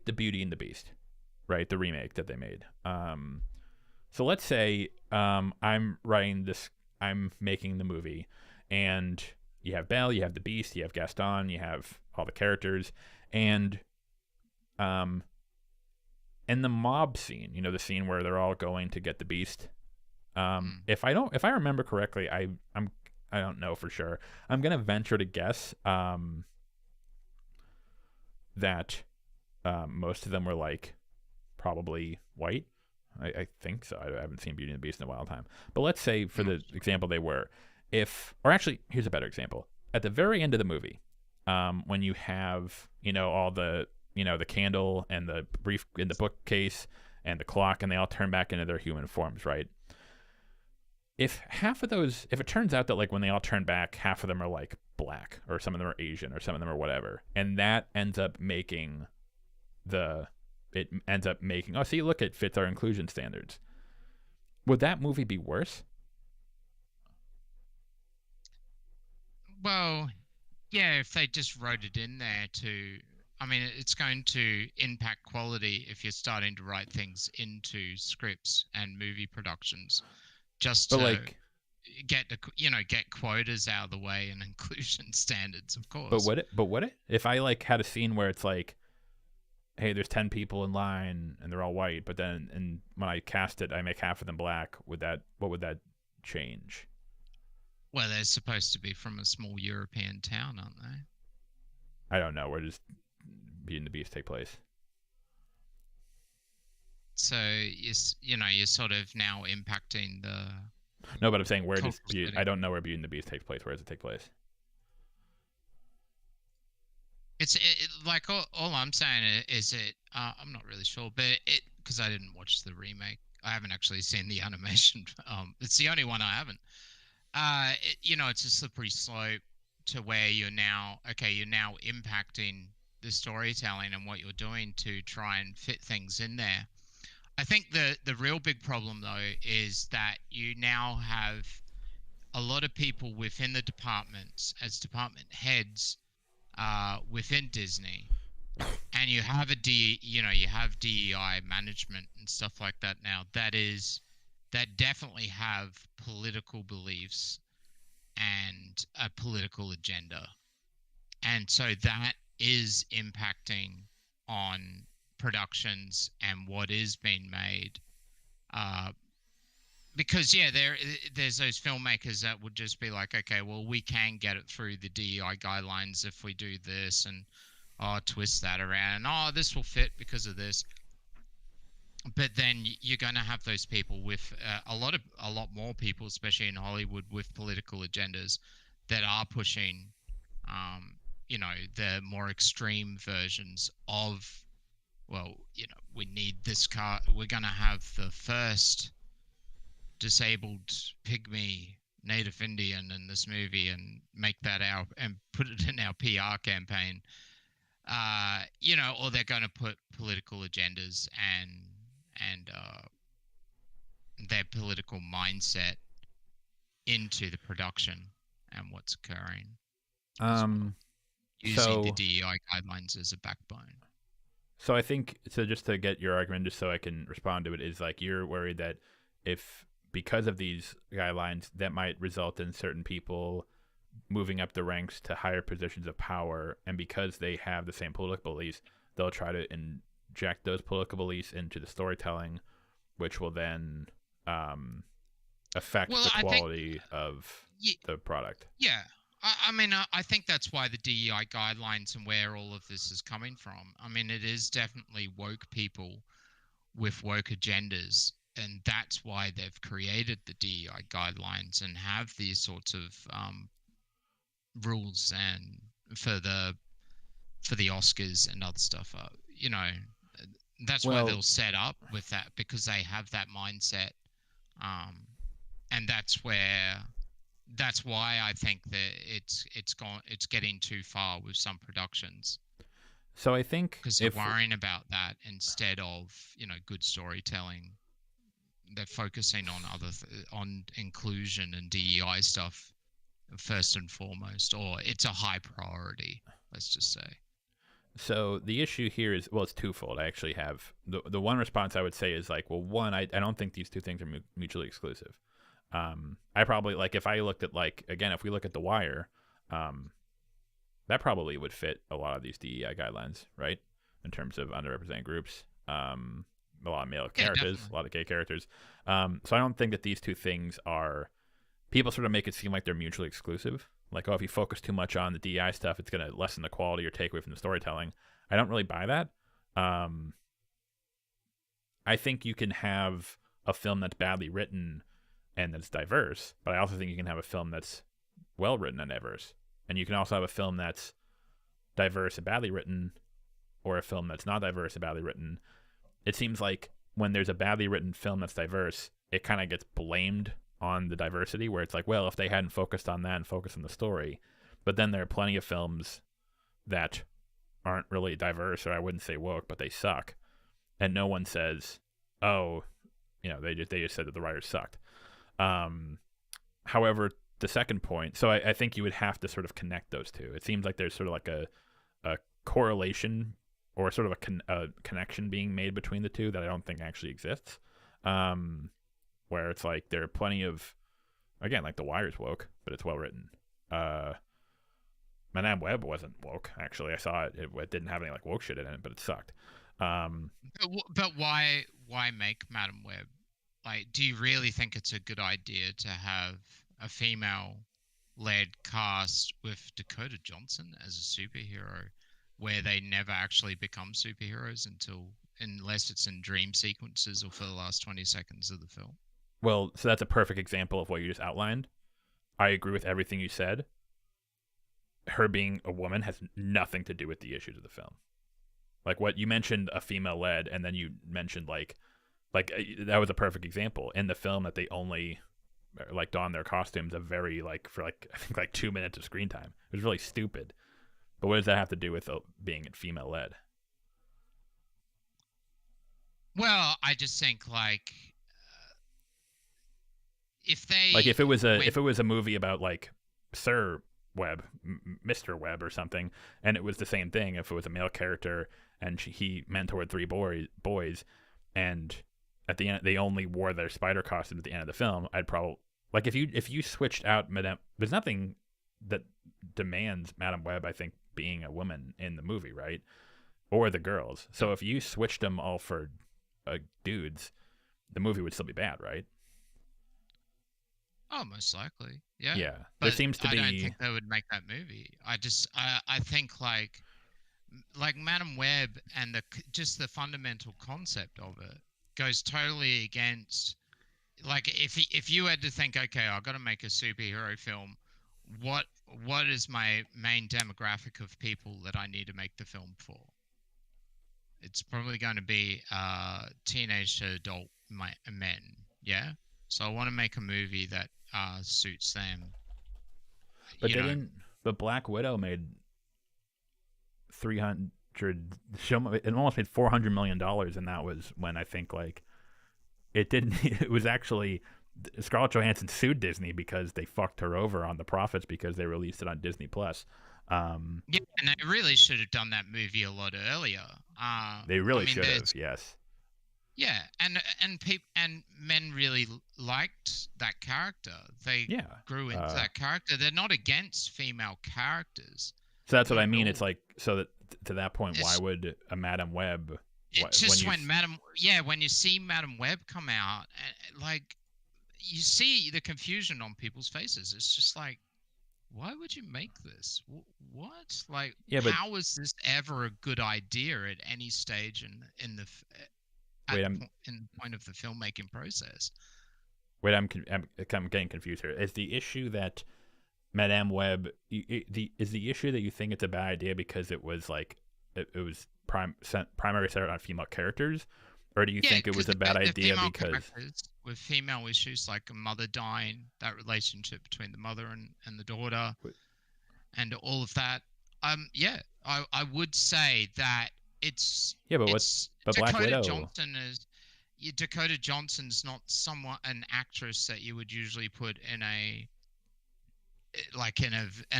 The Beauty and the Beast, right? The remake that they made. So let's say I'm writing this, I'm making the movie, and you have Belle, you have the Beast, you have Gaston, you have all the characters, and in the mob scene, the scene where they're all going to get the Beast. If I remember correctly, I don't know for sure. I'm gonna venture to guess that most of them were like probably white. I think so. I haven't seen Beauty and the Beast in a while time. But let's say, for the example, they were. Or actually, here's a better example. At the very end of the movie, when you have, all the, the candle and the brief in the bookcase and the clock, and they all turn back into their human forms, right? If it turns out that like when they all turn back, half of them are like black, or some of them are Asian, or some of them are whatever, and that ends up making oh, see, look, it fits our inclusion standards. Would that movie be worse? Well, yeah, if they just wrote it in there I mean, it's going to impact quality if you're starting to write things into scripts and movie productions, just to get quotas out of the way and inclusion standards, of course. But would it? If I like had a scene where it's like, hey, there's 10 people in line and they're all white, but then and when I cast it, I make half of them black. What would that change? Well, they're supposed to be from a small European town, aren't they? I don't know. Where does Beauty and the Beast take place? So you're sort of now impacting the. No, but I'm saying, where does I don't know where Beauty and the Beast takes place. Where does it take place? It's like all I'm saying is I'm not really sure, but because I didn't watch the remake, I haven't actually seen the animation. It's the only one I haven't. It's a slippery slope to where you're now impacting the storytelling and what you're doing to try and fit things in there. I think the real big problem though is that you now have a lot of people within the departments as department heads within Disney, and you have you have DEI management and stuff like that now. That definitely have political beliefs and a political agenda, and so that is impacting on productions and what is being made. Uh, because there's those filmmakers that would just be like, okay, well, we can get it through the DEI guidelines if we do this, and twist that around, and this will fit because of this. But then you're going to have those people with a lot more people, especially in Hollywood, with political agendas that are pushing, the more extreme versions of, well, we need this car. We're going to have the first disabled pygmy Native Indian in this movie and make that and put it in our PR campaign. Or they're going to put political agendas and their political mindset into the production and what's occurring. Using the DEI guidelines as a backbone. So I think, just to get your argument, just so I can respond to it, is like you're worried that if because of these guidelines, that might result in certain people moving up the ranks to higher positions of power, and because they have the same political beliefs, they'll try to inject those political beliefs into the storytelling, which will then affect the quality of the product. Yeah. I think that's why the DEI guidelines and where all of this is coming from. I mean, it is definitely woke people with woke agendas, and that's why they've created the DEI guidelines and have these sorts of rules and for the Oscars and other stuff. That's why they'll set up with that, because they have that mindset, and that's why I think that it's getting too far with some productions. So I think because they're worrying about that instead of good storytelling, they're focusing on on inclusion and DEI stuff first and foremost, or it's a high priority. Let's just say. So the issue here is, well, it's twofold. I actually have the one response I would say is like, well, one, I don't think these two things are mutually exclusive. I probably, like, if I looked at, like, again, if we look at The Wire, that probably would fit a lot of these DEI guidelines, right? In terms of underrepresented groups, a lot of male characters, definitely. a lot of gay characters. So I don't think that these two things are, people sort of make it seem like they're mutually exclusive. Like, oh, if you focus too much on the DEI stuff, it's going to lessen the quality or take away from the storytelling. I don't really buy that. I think you can have a film that's badly written and that's diverse, but I also think you can have a film that's well written and diverse. And you can also have a film that's diverse and badly written, or a film that's not diverse and badly written. It seems like when there's a badly written film that's diverse, it kind of gets blamed on the diversity, where it's like, well, if they hadn't focused on that and focused on the story. But then there are plenty of films that aren't really diverse, or I wouldn't say woke, but they suck. And no one says, oh, they just said that the writers sucked. However, the second point, so I think you would have to sort of connect those two. It seems like there's sort of like a correlation, or sort of a connection being made between the two that I don't think actually exists. Where it's like there are plenty of, again, like The Wire's woke, but it's well written. Madame Web wasn't woke, actually. I saw it. It didn't have any like woke shit in it, but it sucked. But why make Madame Web? Like, do you really think it's a good idea to have a female-led cast with Dakota Johnson as a superhero, where they never actually become superheroes unless it's in dream sequences or for the last 20 seconds of the film? Well, so that's a perfect example of what you just outlined. I agree with everything you said. Her being a woman has nothing to do with the issues of the film. Like, what you mentioned, a female-led, and then you mentioned like that was a perfect example in the film that they only like don their costumes a very like for like I think like 2 minutes of screen time. It was really stupid. But what does that have to do with being female led? Well, I just think like if Like they if it was went, a movie about like Sir Webb, Mr. Webb or something, and it was the same thing. If it was a male character and he mentored three boys, and at the end they only wore their spider costumes at the end of the film, I'd probably like if you switched out Madame. There's nothing that demands Madame Webb, I think, being a woman in the movie, right? Or the girls. So if you switched them all for dudes, the movie would still be bad, right? oh, most likely, yeah. Yeah, there But seems to I don't be. think they would make that movie. I think like Madam Web and just the fundamental concept of it goes totally against. Like if you had to think, okay, I've got to make a superhero film, what what is my main demographic of people that I need to make the film for? It's probably going to be teenage to adult men, yeah. So I want to make a movie that suits them. But You they know, didn't. But Black Widow made 300. It almost made $400 million, and that was when I think like it didn't. It was actually Scarlett Johansson sued Disney because they fucked her over on the profits because they released it on Disney Plus. yeah, and they really should have done that movie a lot earlier. They I really mean, should have. Yes. yeah, and men really liked that character. They Yeah. grew into that character. They're not against female characters. So that's what Not I at mean. all. It's like so that to that point, why It's would a Madame Web? it's just when you see Madam Web come out, and like you see the confusion on people's faces. It's just like, why would you make this? What? Like, Yeah, but how is this ever a good idea at any stage in the wait, I'm in the point of the filmmaking process? wait, I'm getting confused here. Is the issue that Madame Web is the issue that you think it's a bad idea because it was like it was primary centered on female characters, or do you Yeah, think it because was a bad the idea female because characters with female issues like a mother dying, that relationship between the mother and the daughter, and all of that. Yeah, I would say that yeah, but Black Dakota Widow, Johnson is Dakota Johnson's not somewhat an actress that you would usually put in an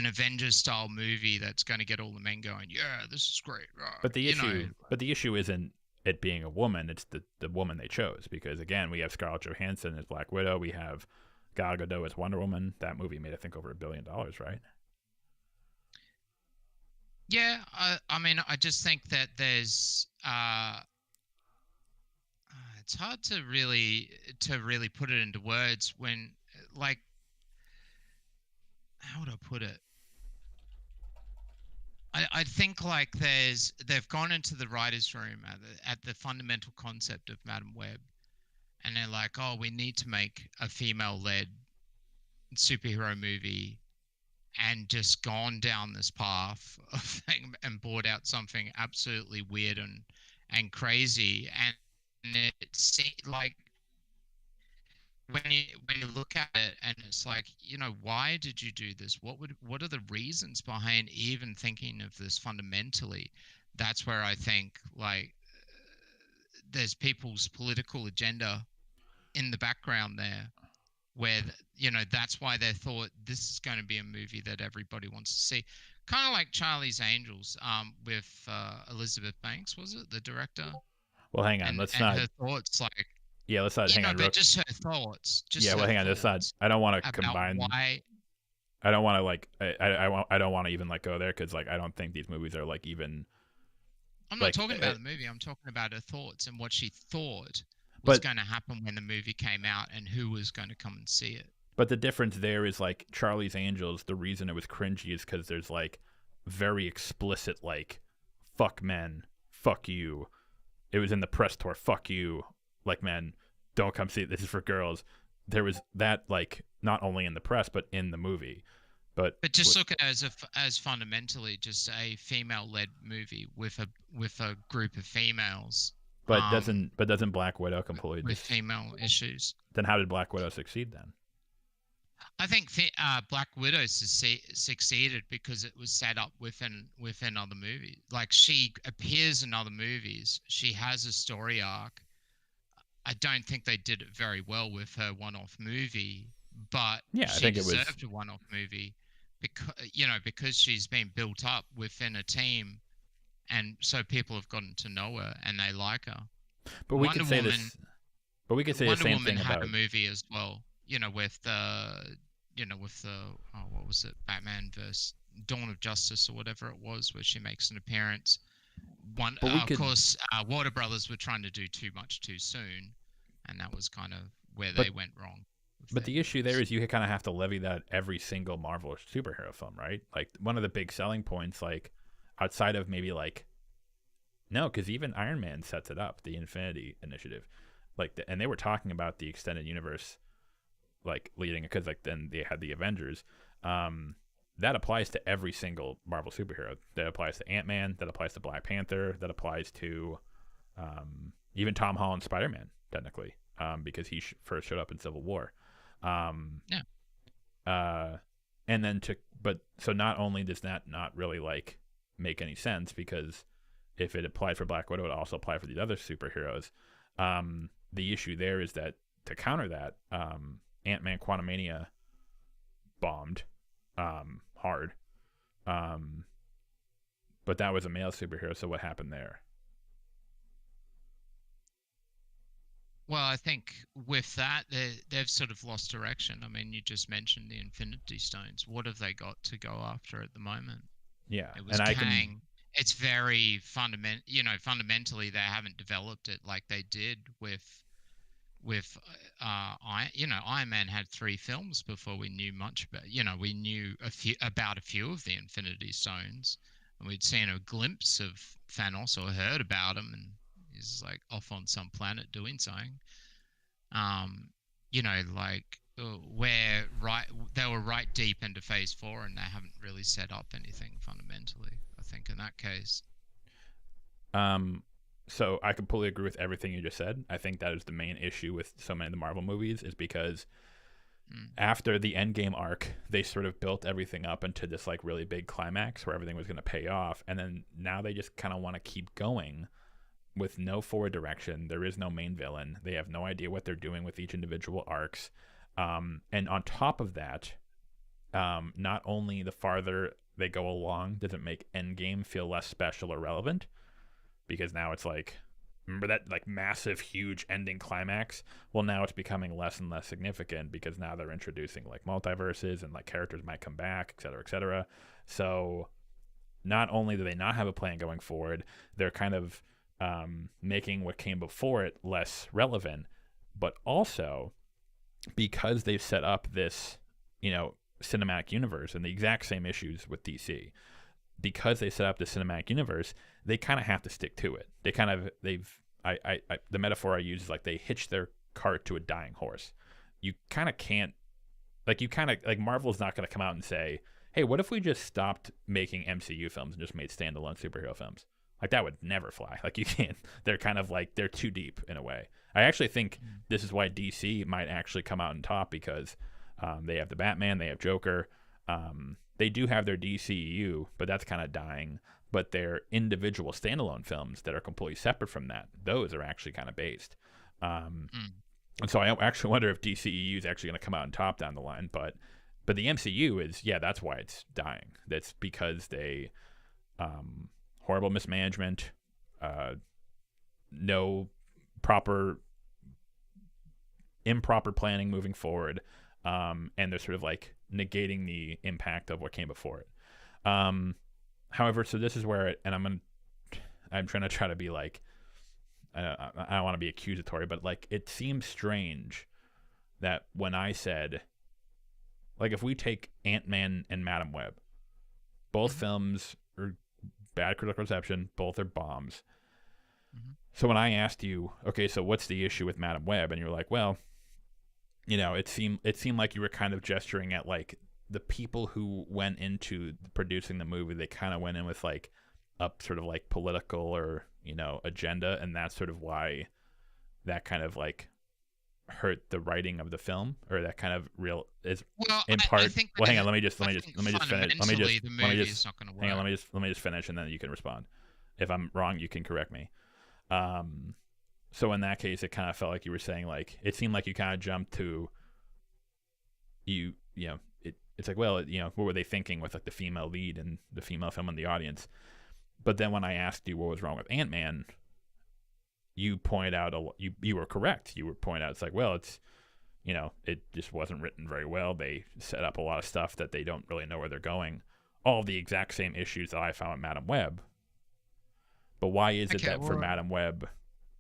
Avengers style movie that's going to get all the men going, yeah, this is great. but You know, the issue isn't it being a woman; it's the woman they chose because again, we have Scarlett Johansson as Black Widow, we have Gal Gadot as Wonder Woman. That movie made I think over $1 billion, right? yeah. I mean, I just think that there's it's hard to really put it into words when like how would I put it? I think like they've gone into the writers' room at the fundamental concept of Madam Web, and they're like, oh, we need to make a female-led superhero movie, and just gone down this path of and brought out something absolutely weird and crazy, and it seemed like when you look at it and it's like, why did you do this? What are the reasons behind even thinking of this fundamentally? That's where I think like there's people's political agenda in the background there, where that's why they thought this is going to be a movie that everybody wants to see, kind of like Charlie's Angels, with Elizabeth Banks, was it the director? Well, hang on, and her thoughts, like, yeah, let's not hang on. but just her thoughts. Yeah, well, hang on. Let's not. I don't want to combine. Why? I don't want to like. I don't want to even like go there because like I don't think these movies are like even. I'm not like, talking about the movie. I'm talking about her thoughts and what she thought was going to happen when the movie came out and who was going to come and see it. But the difference there is like Charlie's Angels. The reason it was cringy is because there's like very explicit like, fuck men, fuck you. It was in the press tour. Fuck you. Like, men, don't come see it. This is for girls. There was that, like, not only in the press, but in the movie. But just look at it as fundamentally just a female-led movie with a group of females. But doesn't Black Widow completely with female issues? Then how did Black Widow succeed then? I think Black Widow succeeded because it was set up within other movies. Like she appears in other movies. She has a story arc. I don't think they did it very well with her one-off movie, but Yeah, I she think it was. deserved a one-off movie because she's been built up within a team, and so people have gotten to know her and they like her. But we could Wonder say Woman, this. But we could say the Wonder same Woman thing had a about. movie as well. With the what was it, Batman versus Dawn of Justice or whatever it was, where she makes an appearance. But we Of could. course, Warner Brothers were trying to do too much too soon, and that was kind of where But they went wrong with but their the issue there movies. is you kind of have to levy that every single Marvel superhero film, right? Like one of the big selling points, like outside of maybe like no, because even Iron Man sets it up, the Infinity Initiative, and they were talking about the extended universe, like leading because like then they had the Avengers. Um, that applies to every single Marvel superhero. That applies to Ant-Man. That applies to Black Panther. That applies to even Tom Holland's Spider-Man, technically, because he first showed up in Civil War. Um, Yeah. and then but so not only does that not really like make any sense because if it applied for Black Widow, it also applied for these other superheroes. The issue there is that to counter that, Ant-Man Quantumania bombed hard. But that was a male superhero, so what happened there? Well, I think with that, they've sort of lost direction. I mean, you just mentioned the Infinity Stones. What have they got to go after at the moment? Yeah, It was and I can. Kang. It's very fundamentally they haven't developed it like they did Iron Man had 3 films before we knew much about. We knew a few of the Infinity Stones, and we'd seen a glimpse of Thanos or heard about him, and he's like off on some planet doing something. Like where right they were right deep into Phase 4, and they haven't really set up anything fundamentally. I think in that case. Um, so I completely agree with everything you just said. I think that is the main issue with so many of the Marvel movies is because Mm, after the Endgame arc, they sort of built everything up into this like really big climax where everything was going to pay off, and then now they just kind of want to keep going with no forward direction. There is no main villain. They have no idea what they're doing with each individual arcs. And on top of that, not only the farther they go along does it make Endgame feel less special or relevant, because now it's like, remember that like massive, huge ending climax? Well, now it's becoming less and less significant because now they're introducing like multiverses and like characters might come back, et cetera, et cetera. So not only do they not have a plan going forward, they're kind of making what came before it less relevant, but also because they've set up this, cinematic universe and the exact same issues with DC. Because they set up the cinematic universe, they kind of have to stick to it. The metaphor I use is like they hitch their cart to a dying horse. You kind of can't, like Marvel's not going to come out and say, hey, what if we just stopped making MCU films and just made standalone superhero films? Like that would never fly. Like you can't. They're kind of like they're too deep in a way. I actually think mm, this is why DC might actually come out on top because they have the Batman, they have Joker. They do have their DCEU, but that's kind of dying. But their individual standalone films that are completely separate from that, those are actually kind of based. Um, mm. and so I actually wonder if DCEU is actually going to come out on top down the line. But the MCU is, yeah, that's why it's dying. That's because they horrible mismanagement, no proper improper planning moving forward, and they're sort of like negating the impact of what came before it. However, so this is where I'm trying to try to be like I don't want to be accusatory, but like it seems strange that when I said like if we take Ant-Man and Madam Web, both Mhm, films are bad critical reception, both are bombs. mhm. So when I asked you, okay, so what's the issue with Madam Web, and you're like, well, it seemed like you were kind of gesturing at like the people who went into producing the movie. They kind of went in with like a sort of like political or agenda, and that's sort of why that kind of like hurt the writing of the film, or that kind of real is Well, in I part. think Well, hang on. that, Let me just I let me just think let me just finish. fundamentally the Let me movie is just not going to hang on. work. Let me just finish, and then you can respond. If I'm wrong, you can correct me. Um, so in that case, it kind of felt like you were saying, like, it seemed like you kind of jumped to you know it's like, well, what were they thinking with like the female lead and the female film in the audience? But then when I asked you what was wrong with Ant-Man, you pointed out you were correct. You were pointing out, it's like, well, it's it just wasn't written very well. They set up a lot of stuff that they don't really know where they're going. All the exact same issues that I found with Madam Web. But why is it Okay, that for well, Madam Web,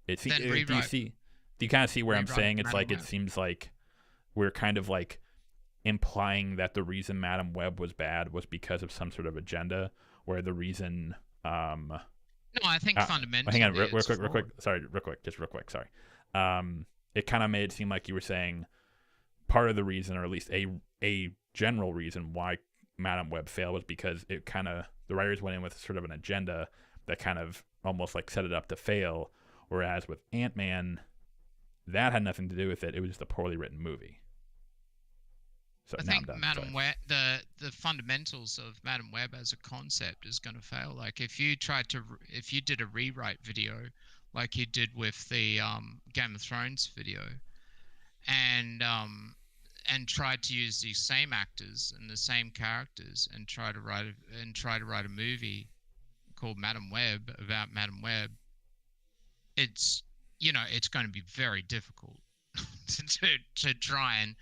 then do you kind of see where I'm rewrite saying? It's Madam like, it Web. seems like we're kind of like implying that the reason Madam Web was bad was because of some sort of agenda, where the reason No, I think well, hang on, fundamentally it's real quick. flawed. Sorry, real quick. Sorry. It kind of made it seem like you were saying part of the reason, or at least a general reason why Madam Web failed, was because it kind of, the writers went in with sort of an agenda that kind of almost like set it up to fail. Whereas with Ant-Man, that had nothing to do with it. It was just a poorly written movie. So I now I'm think done. Madam Sorry. Web, the fundamentals of Madam Web as a concept is going to fail. Like if you if you did a rewrite video, like you did with the Game of Thrones video, and tried to use the same actors and the same characters and try to write a movie called Madam Web about Madam Web, it's it's going to be very difficult to try and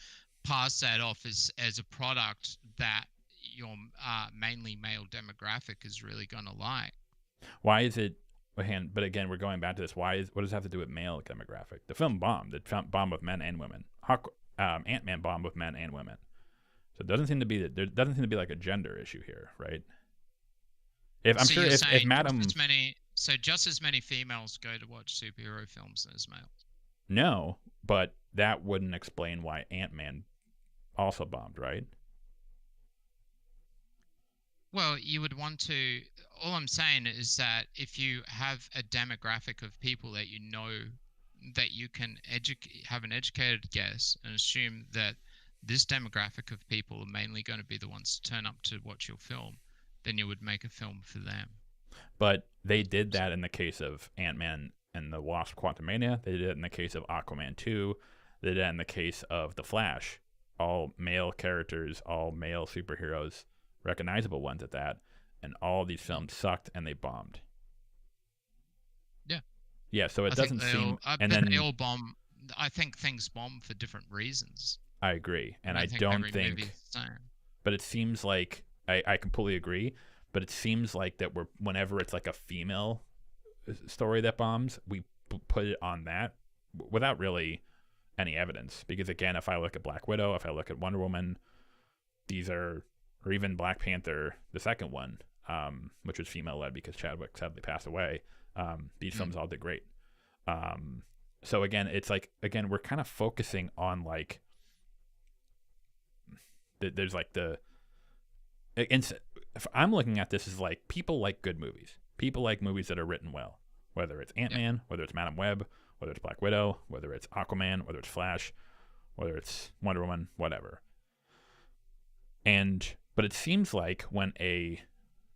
pass that off as a product that your mainly male demographic is really going to like. Why is it? But again, we're going back to this. What does it have to do with male demographic? The film bombed. It bombed with men and women. Ant-Man bombed with men and women. So it doesn't seem to be there doesn't seem to be like a gender issue here, right? If I'm So sure you're if saying Madam just as many females go to watch superhero films as males. No, but that wouldn't explain why Ant-Man also bombed, right? Well, you would want to. All I'm saying is that if you have a demographic of people that you know that you can have an educated guess and assume that this demographic of people are mainly going to be the ones to turn up to watch your film, then you would make a film for them. But they did that in the case of Ant-Man and the Wasp: Quantumania. They did it in the case of Aquaman 2. They did it in the case of The Flash. All male characters, all male superheroes, recognizable ones at that. And all these films sucked and they bombed. Yeah. Yeah, so it doesn't seem. And but then they all bomb. I think things bomb for different reasons. I agree. And I think don't every think. movie is the same. But it seems like. I completely agree. But it seems like that whenever it's like a female story that bombs, we put it on that without really any evidence. Because again, if I look at Black Widow, if I look at Wonder Woman, or even Black Panther, the second one, which was female led because Chadwick sadly passed away. These films all did great. So again, it's like, we're kind of focusing on like, there's like if I'm looking at this as like, people like good movies. People like movies that are written well, whether it's Ant-Man, whether it's Madam Web, whether it's Black Widow, whether it's Aquaman, whether it's Flash, whether it's Wonder Woman, whatever. But it seems like when a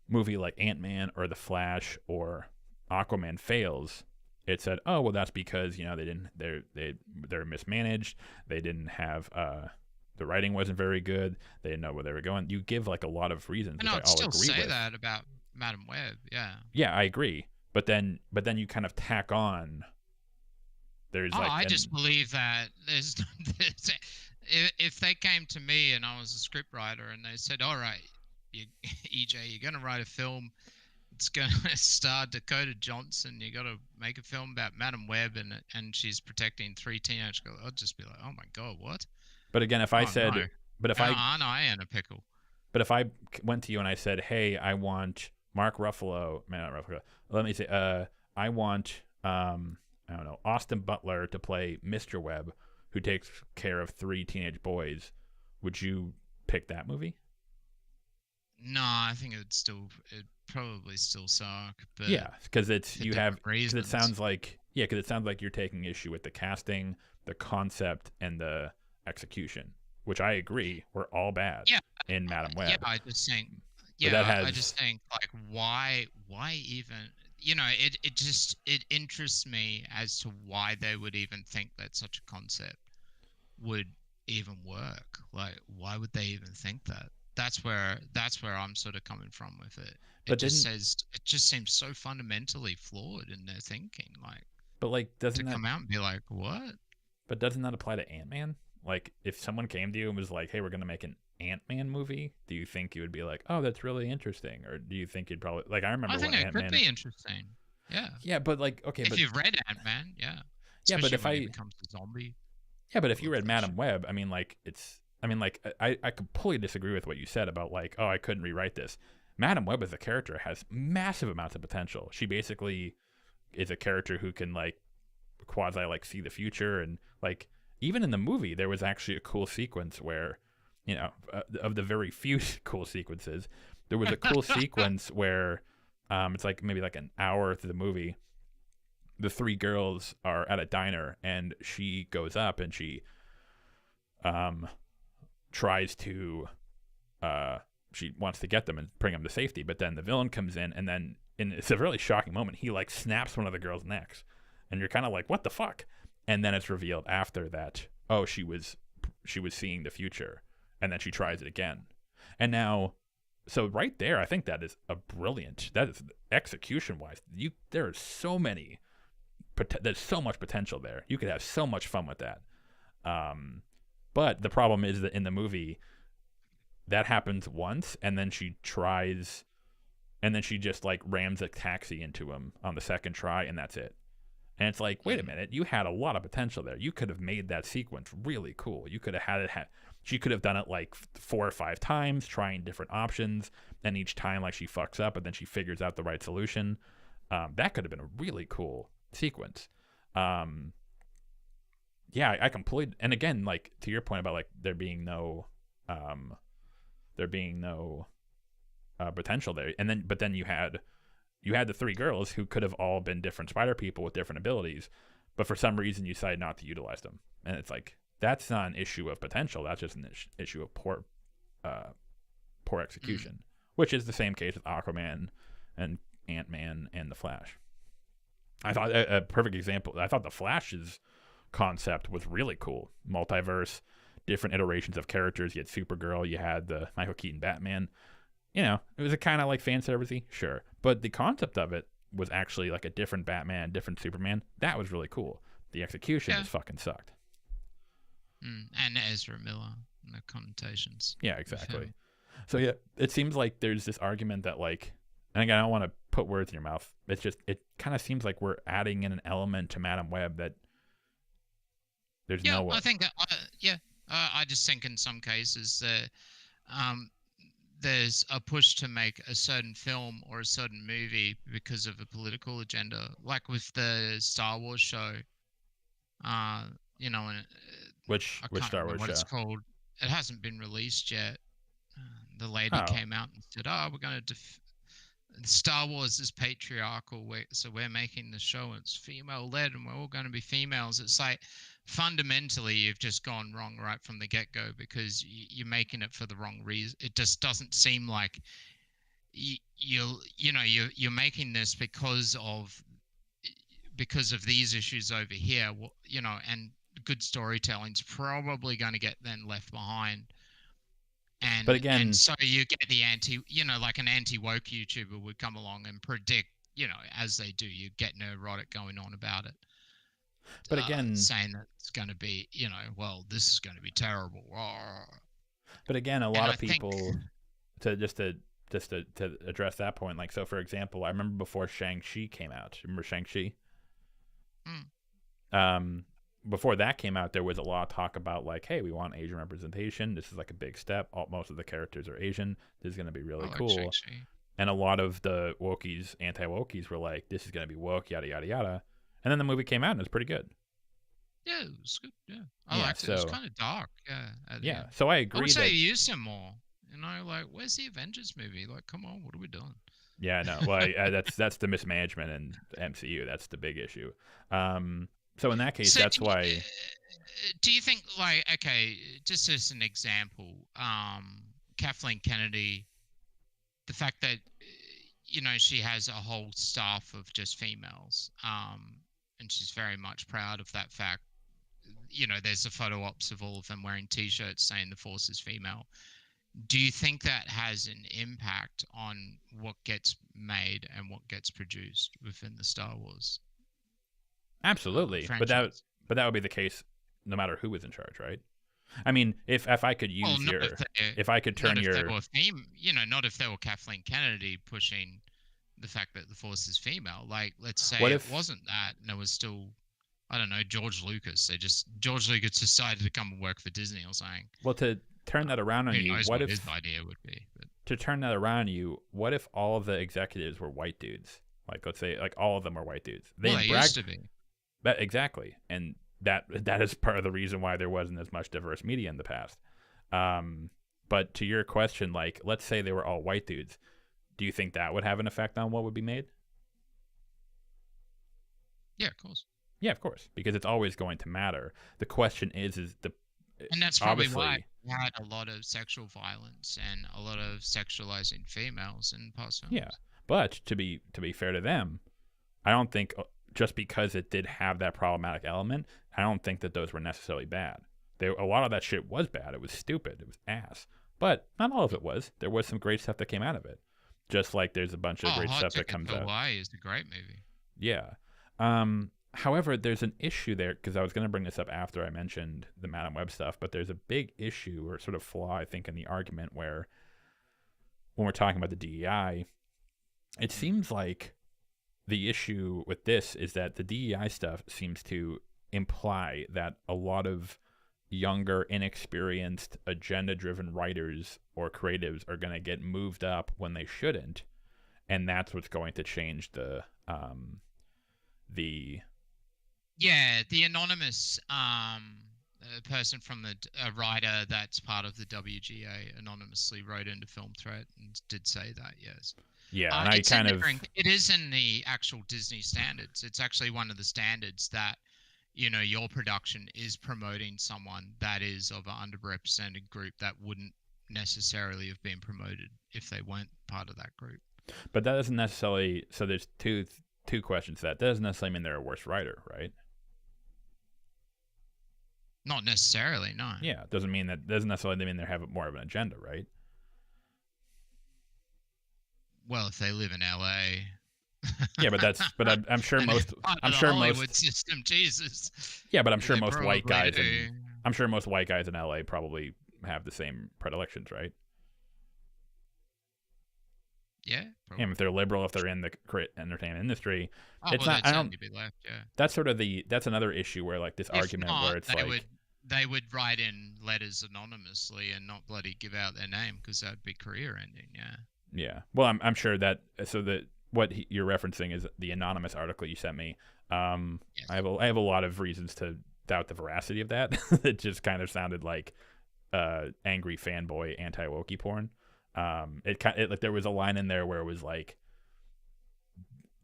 movie like Ant-Man or The Flash or Aquaman fails, it said, oh, well, that's because, they're mismanaged. They didn't have, the writing wasn't very good. They didn't know where they were going. You give like a lot of reasons, And which I'd I all still agree say with. that about Madam Web, yeah. Yeah, I agree. But then you kind of tack on. I just believe that if they came to me and I was a scriptwriter and they said, all right, EJ, you're going to write a film. It's going to star Dakota Johnson. You got to make a film about Madam Web and she's protecting 3 teenage girls. I'd just be like, oh my God, what? But again, if I said, no. but if aren't I in a pickle? But if I went to you and I said, hey, I want Mark Ruffalo, not Ruffalo, let me say, I want, I don't know, Austin Butler to play Mr. Webb, who takes care of 3 teenage boys, would you pick that movie? No, I think it'd probably still suck. But yeah, because it sounds like Yeah, because it sounds like you're taking issue with the casting, the concept, and the execution, which I agree were all bad Yeah, in Madam yeah. Web. I just think, But that I has, just think like why even, it interests me as to why they would even think that such a concept would even work. Like, why would they even think that? That's where I'm sort of coming from with it. It but just didn't, says it just seems so fundamentally flawed in their thinking. Like, but like, to come out and be like, what? doesn't that apply to Ant-Man? Like, if someone came to you and was like, "Hey, we're gonna make an Ant-Man movie," do you think you would be like, "Oh, that's really interesting," or do you think you'd probably like? I I remember think when it could Ant-Man. be interesting. Yeah. Yeah, but like, okay, If but you've read Ant-Man, yeah. yeah, but Especially if when he I becomes a zombie. yeah, but if I you love read that Madam shit. Web, I mean, like, it's. I mean, like, I completely disagree with what you said about like, oh, I couldn't rewrite this. Madam Web as a character has massive amounts of potential. She basically is a character who can like quasi like see the future, and like even in the movie there was actually a cool sequence where, of the very few cool sequences, there was a cool sequence where it's like maybe like an hour through the movie, the three girls are at a diner and she goes up and she um tries to she wants to get them and bring them to safety, but then the villain comes in, and then it's a really shocking moment, he like snaps one of the girls' necks, and you're kind of like, what the fuck? And then it's revealed after that, oh, she was seeing the future, and then she tries it again, and now, so right there, I think that is a brilliant, that is execution wise, there are so many, there's so much potential there, you could have so much fun with that. But the problem is that in the movie, that happens once, and then she tries, and then she just like rams a taxi into him on the second try, and that's it. And it's like, wait a minute, you had a lot of potential there. You could have made that sequence really cool. You could have had it. She could have done it like 4 or 5 times, trying different options, and each time like she fucks up, and then she figures out the right solution. That could have been a really cool sequence. Yeah, I completely. And again, like to your point about like there being no potential there, and then but then you had the three girls who could have all been different spider people with different abilities, but for some reason you decided not to utilize them, and it's like that's not an issue of potential, that's just an issue of poor execution, which is the same case with Aquaman and Ant-Man and the Flash. I thought a perfect example, I thought the Flash's concept was really cool, multiverse, different iterations of characters. You had Supergirl, you had the Michael Keaton Batman. It was a kind of like fan servicey, sure, but the concept of it was actually like a different Batman, different Superman. That was really cool. The execution just fucking sucked. And Ezra Miller and the connotations. Yeah, exactly. So yeah, it seems like there's this argument that like, and again, I don't want to put words in your mouth. It's just, it kind of seems like we're adding in an element to Madam Web that there's no way. I think that, I just think in some cases that there's a push to make a certain film or a certain movie because of a political agenda, like with the Star Wars show. And Which I can't Star remember Wars what show? it's called. It hasn't been released yet. The lady Oh, came out and said, "Oh, we're going to Star Wars is patriarchal, so we're making the show. It's female-led, and we're all going to be females." It's like fundamentally you've just gone wrong right from the get-go because you're making it for the wrong reason. It just doesn't seem like you're making this because of these issues over here. And good storytelling's probably going to get then left behind. but And again, so you get the like an anti-woke YouTuber would come along and predict, as they do, you get neurotic going on about it. But again, saying that it's going to be, well, this is going to be terrible. But again, a And lot I of think, people to address that point, like, so for example, I remember before Shang-Chi came out. Remember Shang-Chi? Before that came out, there was a lot of talk about like, hey, we want Asian representation. This is like a big step. Most of the characters are Asian. This is going to be really cool. Shang-Chi. And a lot of the wokies, anti-wokies, were like, this is going to be woke, yada yada yada. And then the movie came out and it was pretty good. Yeah, it was good. Yeah, I liked it. It was kind of dark. Yeah. So I agree. I would say you used him more. Like, where's the Avengers movie? Like, come on, what are we doing? Yeah, no. Well, that's the mismanagement in MCU. That's the big issue. So in that case, So that's why. do you think, like, okay, just as an example, Kathleen Kennedy, the fact that she has a whole staff of just females, and she's very much proud of that fact. There's a photo ops of all of them wearing T-shirts saying the Force is female. Do you think that has an impact on what gets made and what gets produced within the Star Wars Absolutely, franchise? but that would be the case no matter who was in charge, right? I mean, if I could Well, use not if if I could turn not if they your, were not if they were Kathleen Kennedy pushing the fact that the Force is female. Like, let's say what it if, wasn't that, and it was still, I don't know, George Lucas. George Lucas decided to come and work for Disney or something. well, to turn that around on Who you, knows what what if, his idea would be? But to turn that around on you, what if all of the executives were white dudes? Like, let's say, like all of them were white dudes. well, they used to be. That exactly, and that is part of the reason why there wasn't as much diverse media in the past. But to your question, like, let's say they were all white dudes. Do you think that would have an effect on what would be made? Yeah, of course. Yeah, of course, because it's always going to matter. The question is the And that's probably obviously, why we had a lot of sexual violence and a lot of sexualizing females in past films. yeah. But to be fair to them, I don't think just because it did have that problematic element, I don't think that those were necessarily bad. A lot of that shit was bad. It was stupid. It was ass. But not all of it was. There was some great stuff that came out of it. Just like there's a bunch of great Hot stuff that Ticket comes to out. Hawaii is a great movie. Yeah. However, there's an issue there, because I was going to bring this up after I mentioned the Madame Web stuff, but there's a big issue or sort of flaw, I think, in the argument where when we're talking about the DEI, it seems like the issue with this is that the DEI stuff seems to imply that a lot of younger, inexperienced, agenda-driven writers or creatives are going to get moved up when they shouldn't, and that's what's going to change the anonymous person from a writer that's part of the WGA anonymously wrote into Film Threat and did say that, yes. Yeah, and I kind of... It is in the actual Disney standards. It's actually one of the standards that, your production is promoting someone that is of an underrepresented group that wouldn't necessarily have been promoted if they weren't part of that group. But that doesn't necessarily... So there's two questions to that. That doesn't necessarily mean they're a worse writer, right? Not necessarily, no. Yeah, doesn't necessarily mean they have more of an agenda, right? Well, if they live in LA. Yeah, but I'm sure most Hollywood system, Jesus. Yeah, but I'm sure most white guys in LA probably have the same predilections, right? Yeah, probably. And if they're liberal, if they're in the entertainment industry, it's not. I don't. Be left, yeah. That's another issue where, like, this argument where it's they would write in letters anonymously and not bloody give out their name, because that'd be career ending. Yeah. Yeah. Well, I'm sure that what you're referencing is the anonymous article you sent me. Yes. I have a lot of reasons to doubt the veracity of that. It just kind of sounded like angry fanboy anti-wokey porn. Like there was a line in there where it was like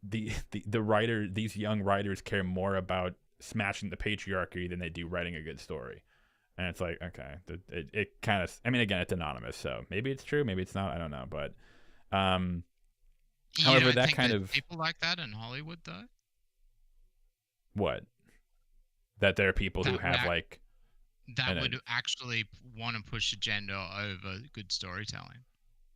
the writer, these young writers care more about smashing the patriarchy than they do writing a good story. And it's like, okay, it kind of, I mean, again, it's anonymous, so maybe it's true, maybe it's not, I don't know, but however, that kind of people like that in Hollywood, though. What? That there are people who have like that would actually want to push agenda over good storytelling.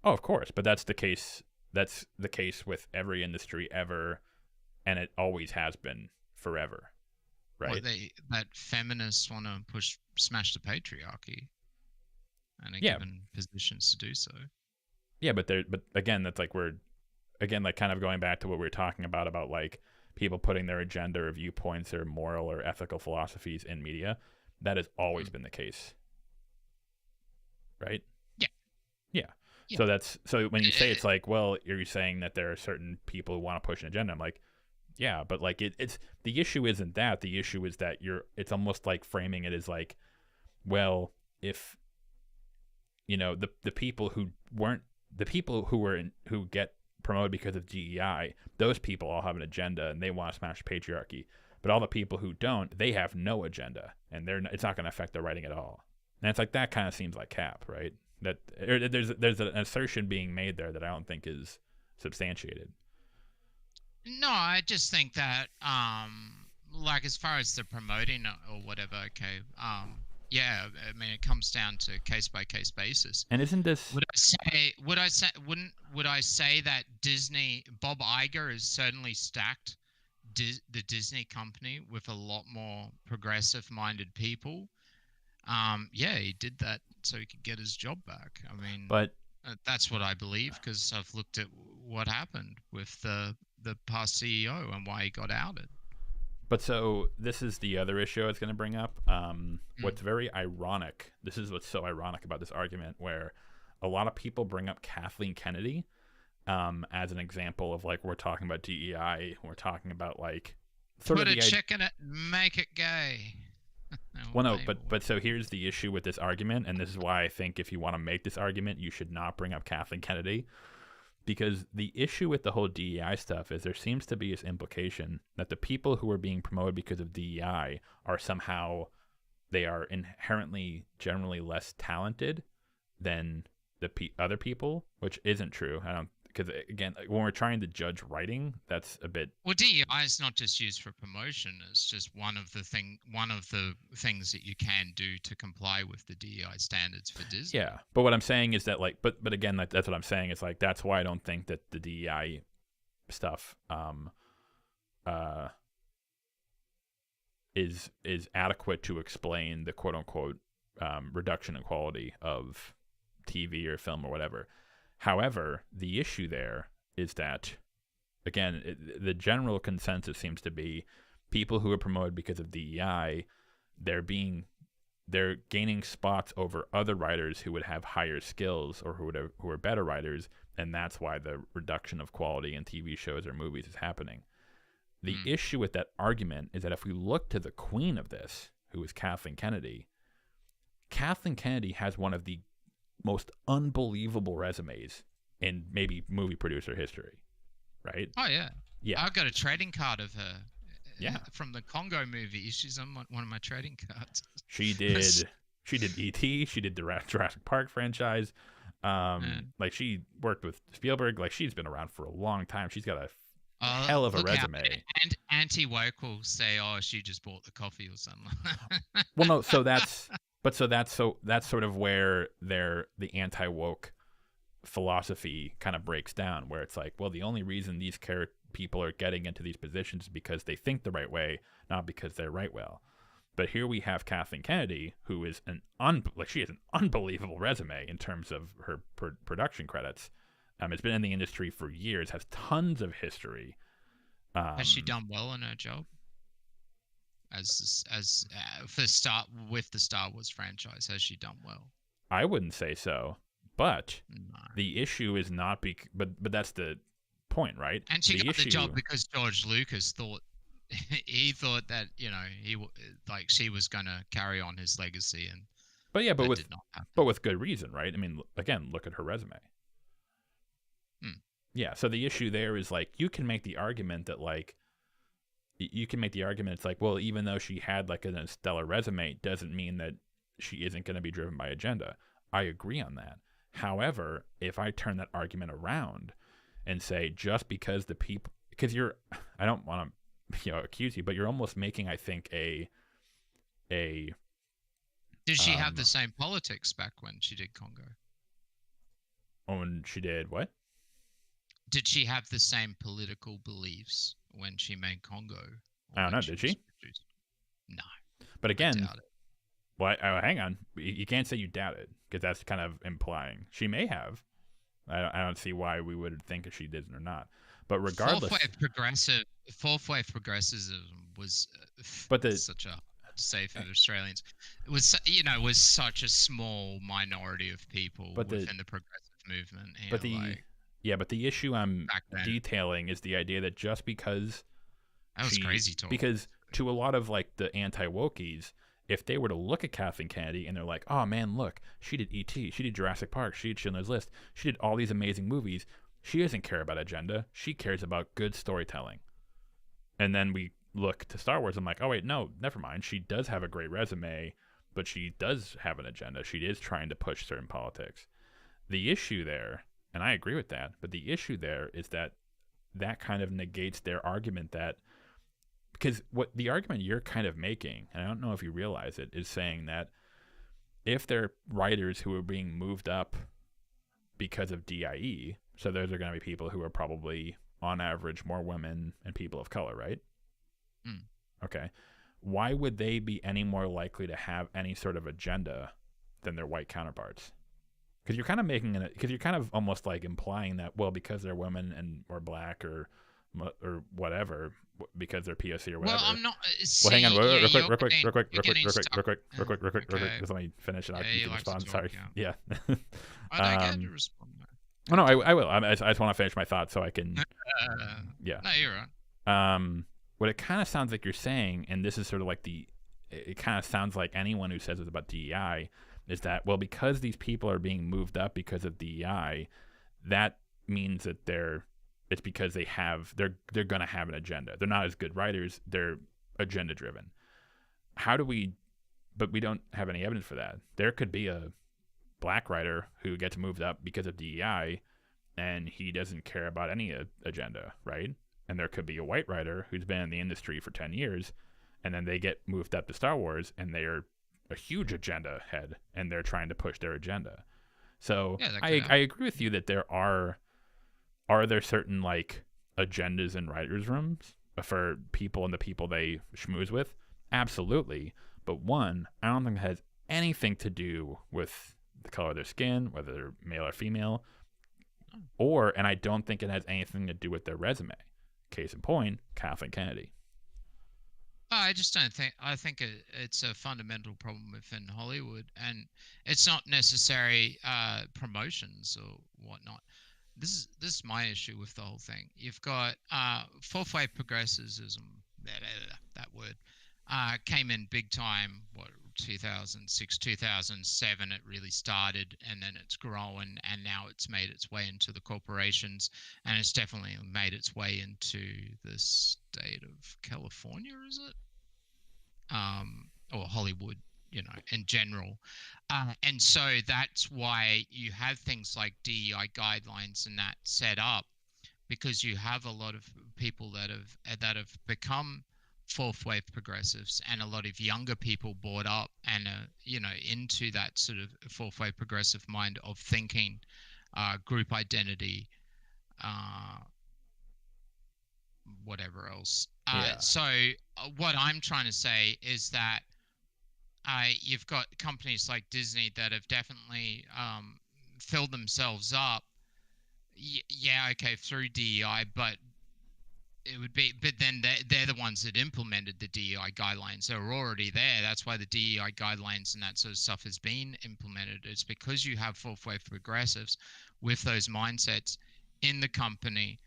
Oh, of course, but that's the case. That's the case with every industry ever, and it always has been forever, right? That feminists want to smash the patriarchy, and are given positions to do so. Yeah, but again, that's like like kind of going back to what we were talking about like people putting their agenda or viewpoints or moral or ethical philosophies in media. That has always been the case, right? Yeah. Yeah. So when you say it's like, well, you're saying that there are certain people who want to push an agenda. I'm like, yeah, but like it's the issue isn't that. The issue is that it's almost like framing it as like, well, if the people who weren't the people who get promoted because of DEI, those people all have an agenda and they want to smash patriarchy. But all the people who don't, they have no agenda, and it's not going to affect their writing at all. And it's like, that kind of seems like cap, right? That there's an assertion being made there that I don't think is substantiated. No, I just think that, like, as far as the promoting or whatever, okay, yeah, I mean, it comes down to case by case basis. And isn't this? Would I say that Bob Iger has certainly stacked the Disney company with a lot more progressive-minded people? Yeah, he did that so he could get his job back. I mean, but that's what I believe, because I've looked at what happened with the past CEO and why he got outed. But so this is the other issue I was going to bring up. What's very ironic, this is what's so ironic about this argument, where a lot of people bring up Kathleen Kennedy as an example of, like, we're talking about DEI, we're talking about, like, put a chick in it, make it gay. Well, no, but so here's the issue with this argument, and this is why I think if you want to make this argument, you should not bring up Kathleen Kennedy. Because the issue with the whole DEI stuff is there seems to be this implication that the people who are being promoted because of DEI are somehow, they are inherently generally less talented than the other people, which isn't true. Because again, when we're trying to judge writing, that's a bit. Well, DEI is not just used for promotion; it's just one of the things that you can do to comply with the DEI standards for Disney. Yeah, but what I'm saying is that, like, but again, like, that's what I'm saying is, like, that's why I don't think that the DEI stuff is adequate to explain the quote unquote reduction in quality of TV or film or whatever. However, the issue there is that, again, the general consensus seems to be people who are promoted because of DEI, they're gaining spots over other writers who would have higher skills or who are better writers, and that's why the reduction of quality in TV shows or movies is happening. The issue with that argument is that if we look to the queen of this, who is Kathleen Kennedy has one of the most unbelievable resumes in maybe movie producer history, right? Oh yeah. I've got a trading card of her. Yeah, from the Congo movie. She's on one of my trading cards. She did E.T. She did the Jurassic Park franchise. Like, she worked with Spielberg. Like, she's been around for a long time. She's got a hell of a resume. And anti-woke will say, "Oh, she just bought the coffee or something." Well, no. So that's sort of where the anti-woke philosophy kind of breaks down, where it's like, well, the only reason these people are getting into these positions is because they think the right way, not because they write well. But here we have Kathleen Kennedy, who is she has an unbelievable resume in terms of her production credits. It's been in the industry for years, has tons of history. Has she done well in her job? As with the Star Wars franchise, has she done well? I wouldn't say so, but the issue is not but that's the point, right? And she got the job because George Lucas thought that, you know, she was going to carry on his legacy, and but with good reason, right? I mean, again, look at her resume. Yeah, so the issue there is, like, you can make the argument that, like, it's like, well, even though she had, like, a stellar resume, doesn't mean that she isn't going to be driven by agenda. I agree on that. However, if I turn that argument around and say, just because because I don't want to, accuse you, but you're almost making, I think, a did she have the same politics back when she did Congo? When she did what? Did she have the same political beliefs when she made Congo? I don't know. Did she? No. But again, well, hang on. You can't say you doubt it, because that's kind of implying she may have. I don't see why we would think if she didn't or not. But regardless, fourth wave progressivism was such a safe of Australians. It was such a small minority of people within the progressive movement. But the issue I'm detailing is the idea that just because that was crazy talk. Because to a lot of, like, the anti-wokies, if they were to look at Kathleen Kennedy and they're like, oh man, look, she did E.T., she did Jurassic Park, she did Schindler's List, she did all these amazing movies, She doesn't care about agenda. She cares about good storytelling. And then we look to Star Wars. I'm like, oh wait, no, never mind. She does have a great resume, but she does have an agenda. She is trying to push certain politics. The issue there, and I agree with that, but the issue there is that kind of negates their argument that, because what the argument you're kind of making, and I don't know if you realize it, is saying that if they're writers who are being moved up because of DIE, so those are going to be people who are probably on average more women and people of color, right? Mm. Okay. Why would they be any more likely to have any sort of agenda than their white counterparts? Because you're kind of making it, because you're kind of almost like implying that, well, because they're women and or black or whatever, because they're POC or whatever. Well, I'm not. Well, hang on, real quick. Okay. Just let me finish it. Yeah, You can respond. Sorry. Yeah. I don't get to respond. Oh, no, I will. I just want to finish my thought so I can. Yeah. No, you're right. What it kind of sounds like you're saying, and this is sort of like it kind of sounds like anyone who says it's about DEI, is that, well, because these people are being moved up because of DEI, that means that it's because they're going to have an agenda. They're not as good writers. They're agenda driven. But we don't have any evidence for that. There could be a black writer who gets moved up because of DEI and he doesn't care about any agenda, right? And there could be a white writer who's been in the industry for 10 years and then they get moved up to Star Wars and they're a huge agenda head and they're trying to push their agenda. So yeah, I agree with you that there are there certain like agendas in writers' rooms for people and the people they schmooze with? Absolutely. But one, I don't think it has anything to do with the color of their skin, whether they're male or female, and I don't think it has anything to do with their resume. Case in point, Kathleen Kennedy. I just don't think. I think it's a fundamental problem within Hollywood, and it's not necessary promotions or whatnot. This is my issue with the whole thing. You've got fourth wave progressivism. That word came in big time. 2006, 2007, it really started, and then it's grown, and now it's made its way into the corporations, and it's definitely made its way into the state of California, is it? Or Hollywood, in general. And so that's why you have things like DEI guidelines and that set up, because you have a lot of people that have become fourth wave progressives, and a lot of younger people brought up and into that sort of fourth wave progressive mind of thinking, group identity, whatever else. So what I'm trying to say is that you've got companies like Disney that have definitely filled themselves up. Okay, through DEI, but it would be, but then they're the ones that implemented the DEI guidelines. They were already there. That's why the DEI guidelines and that sort of stuff has been implemented. It's because you have fourth wave progressives with those mindsets in the company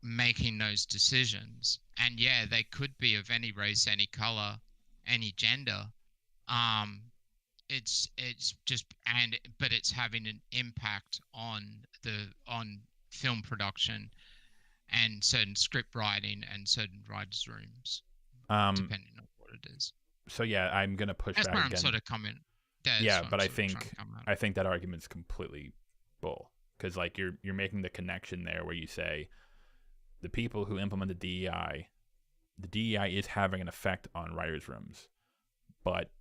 making those decisions. And yeah, they could be of any race, any color, any gender. It's just, but it's having an impact on film production and certain script writing and certain writers' rooms, depending on what it is. So yeah, I'm gonna push That's back where again. I'm sort of coming. Yeah, but I think that argument's completely bull, because like you're making the connection there where you say the people who implement the DEI is having an effect on writers' rooms, but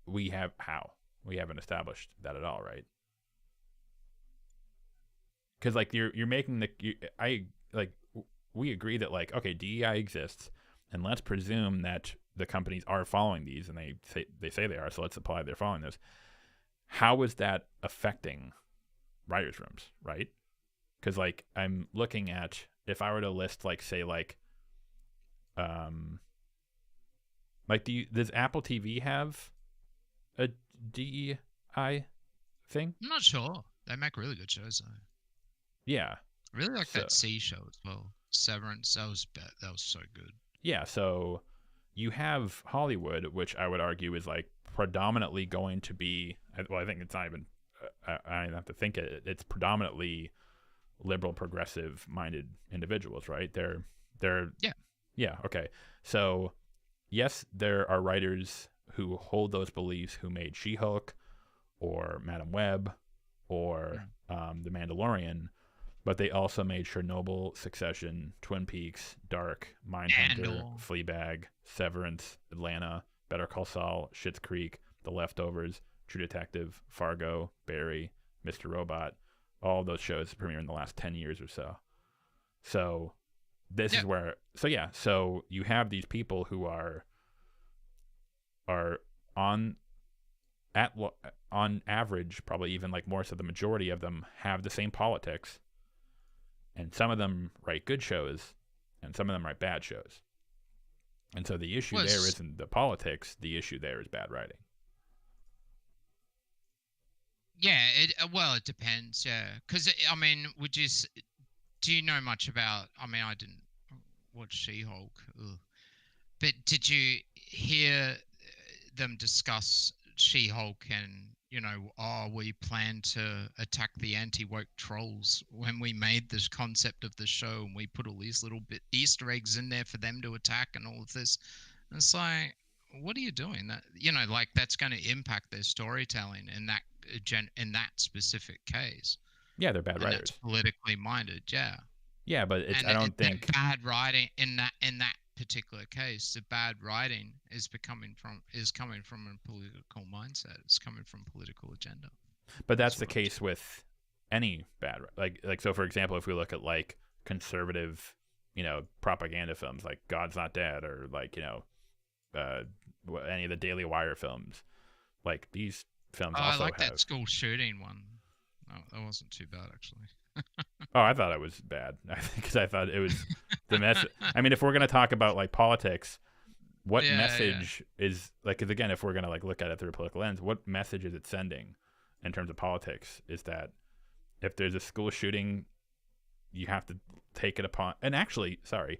we haven't established that at all, right? Because like you're making we agree that like, okay, DEI exists, and let's presume that the companies are following these, and they say they are, so let's apply they're following this. How is that affecting writers' rooms, right? Because like I'm looking at, if I were to list like say like does Apple TV have a DEI thing? I'm not sure. They make really good shows though. Yeah. I really like that C show as well. Severance, that was so good. Yeah, so you have Hollywood, which I would argue is like predominantly going to be, well, I think it's not even, I don't even have to think it. It's predominantly liberal, progressive-minded individuals, right? They're Yeah. yeah, okay. So yes, there are writers who hold those beliefs who made She-Hulk or Madam Web or Mm. The Mandalorian, but they also made Chernobyl, Succession, Twin Peaks, Dark, Mindhunter, Andor. Fleabag, Severance, Atlanta, Better Call Saul, Schitt's Creek, The Leftovers, True Detective, Fargo, Barry, Mr. Robot. All of those shows premiered in the last 10 years or so. So this is Yeah. where, so yeah, so you have these people who are on at on average, probably even like more so the majority of them have the same politics, and some of them write good shows and some of them write bad shows. And so the issue there Was isn't the politics, the issue there is bad writing. Yeah. It depends. Yeah. Because I mean, do you know much about? I mean, I didn't watch She-Hulk, but did you hear them discuss She-Hulk and we plan to attack the anti-woke trolls when we made this concept of the show and we put all these little bit Easter eggs in there for them to attack and all of this. And it's like, what are you doing? That like that's going to impact their storytelling in that specific case, Yeah, they're bad and that's writers. politically minded. Yeah. Yeah, but it's And I don't that think bad writing in that particular case, the bad writing is coming from a political mindset. It's coming from political agenda. but that's That's the what I'm case with any bad like so for example, if we look at like conservative, propaganda films like God's Not Dead or like, uh any of the Daily Wire films, like these films I also like that have. school shooting one. No, that wasn't too bad actually. Oh, I thought it was bad. I think because I thought it was the mess. I mean, if we're gonna talk about like politics, what Yeah, yeah. message is like? Because again, if we're gonna like look at it through a political lens, what message is it sending in terms of politics? Is that if there's a school shooting, you have to take it upon. And actually, sorry,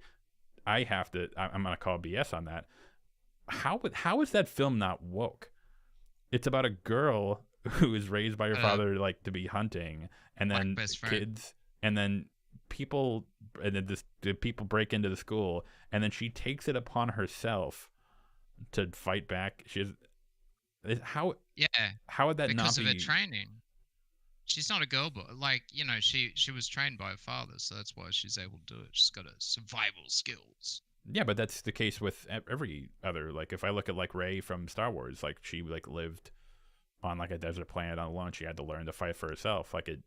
I have to. I'm gonna call BS on that. How is that film not woke? It's about a girl who is raised by her Uh, father like to be hunting, and Black then best friend. kids, and then people, and then the people break into the school, and then she takes it upon herself to fight back. Yeah, How would that not because of her be? training. She's not a girl, but she was trained by her father, so that's why she's able to do it. She's got a survival skills. Yeah, but that's the case with every other. Like if I look at like Rey from Star Wars, like she like lived on like a desert planet on alone. She had to learn to fight for herself. Like it.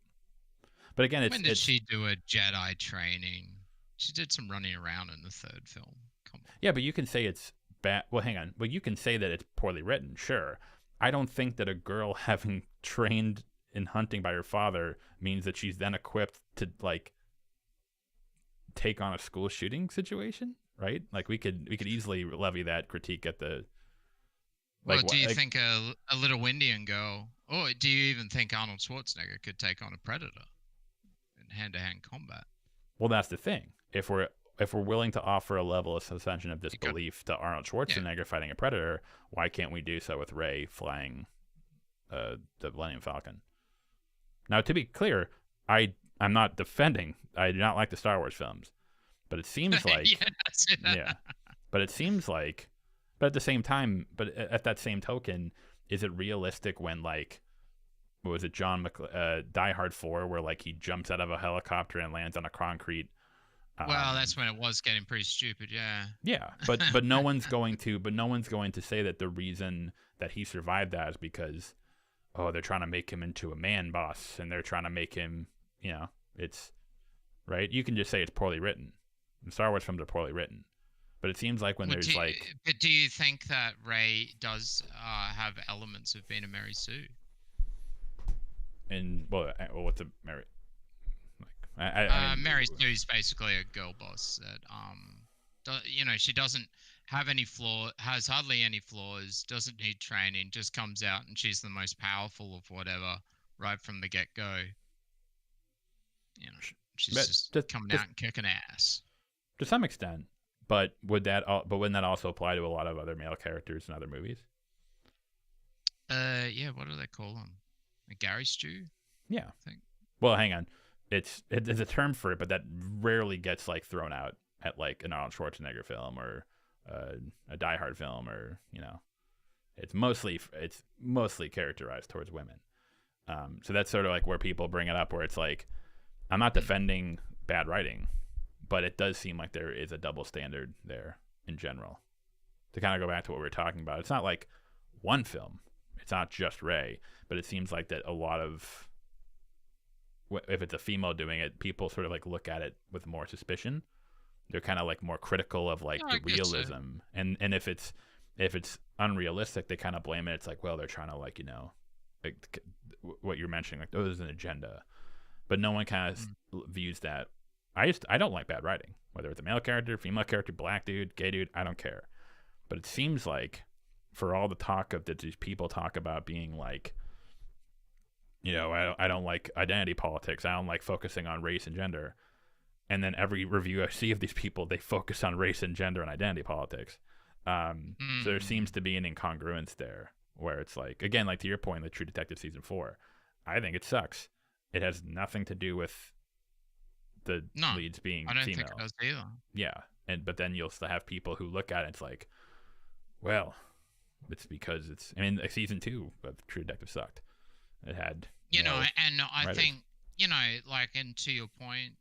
But again, When did it's she do a Jedi training? She did some running around in the third film. Come on. yeah, but you can say it's bad. Well, hang on. Well, you can say that it's poorly written. Sure. I don't think that a girl having trained in hunting by her father means that she's then equipped to like take on a school shooting situation, right? Like we could easily levy that critique at the Well, like do what you like think a little Indian girl, or do you even think Arnold Schwarzenegger could take on a predator in hand-to-hand combat? well that's the thing. If we're willing to offer a level of suspension of You got, disbelief to Arnold yeah. Schwarzenegger fighting a predator, why can't we do so with Rey flying the Millennium Falcon? Now, to be clear, I'm not defending. I do not like the Star Wars films, but it seems like Yeah, that's it. yeah, but it seems like, but at the same time, but at that same token, is it realistic when like what was it Die Hard 4 where like he jumps out of a helicopter and lands on a concrete Well, um that's when it was getting pretty stupid. Yeah. yeah, but no one's going to say that the reason that he survived that is because oh, they're trying to make him into a man boss and they're trying to make him, it's right. You can just say it's poorly written. And Star Wars films are poorly written, but it seems like when Would there's you, like, but do you think that Ray does have elements of being a Mary Sue? what's a merit? Like, I mean, Mary Sue's basically a girl boss that she doesn't have any flaw, has hardly any flaws, doesn't need training, just comes out and she's the most powerful of whatever right from the get go. She's but just coming out and kicking ass. to some extent. But wouldn't that also apply to a lot of other male characters in other movies? Yeah, what do they call them? A Gary Stew, Yeah. I think. Well, hang on. there's a term for it, but that rarely gets like thrown out at like an Arnold Schwarzenegger film or a Die Hard film, or it's mostly characterized towards women. So that's sort of like where people bring it up, where it's like, I'm not defending bad writing, but it does seem like there is a double standard there in general. To kind of go back to what we were talking about, it's not like one film. It's not just Ray, but it seems like that a lot of, if it's a female doing it, people sort of like look at it with more suspicion. They're kind of like more critical of like the realism, so. and if it's unrealistic, they kind of blame it. It's like, well, they're trying to like like what you're mentioning, like, oh, there's an agenda, but no one kind of views that. I don't like bad writing, whether it's a male character, female character, black dude, gay dude, I don't care. But it seems like for all the talk of that these people talk about being like, I don't like identity politics, I don't like focusing on race and gender, and then every review I see of these people, they focus on race and gender and identity politics. So there seems to be an incongruence there, where it's like, again, like to your point, like True Detective season 4, I think it sucks. It has nothing to do with the leads being female. I don't think it does either. Yeah, but then you'll still have people who look at it, it's like, well, it's because it's. I mean, season 2 of True Detective sucked. It had and I writers. Think like, and to your point,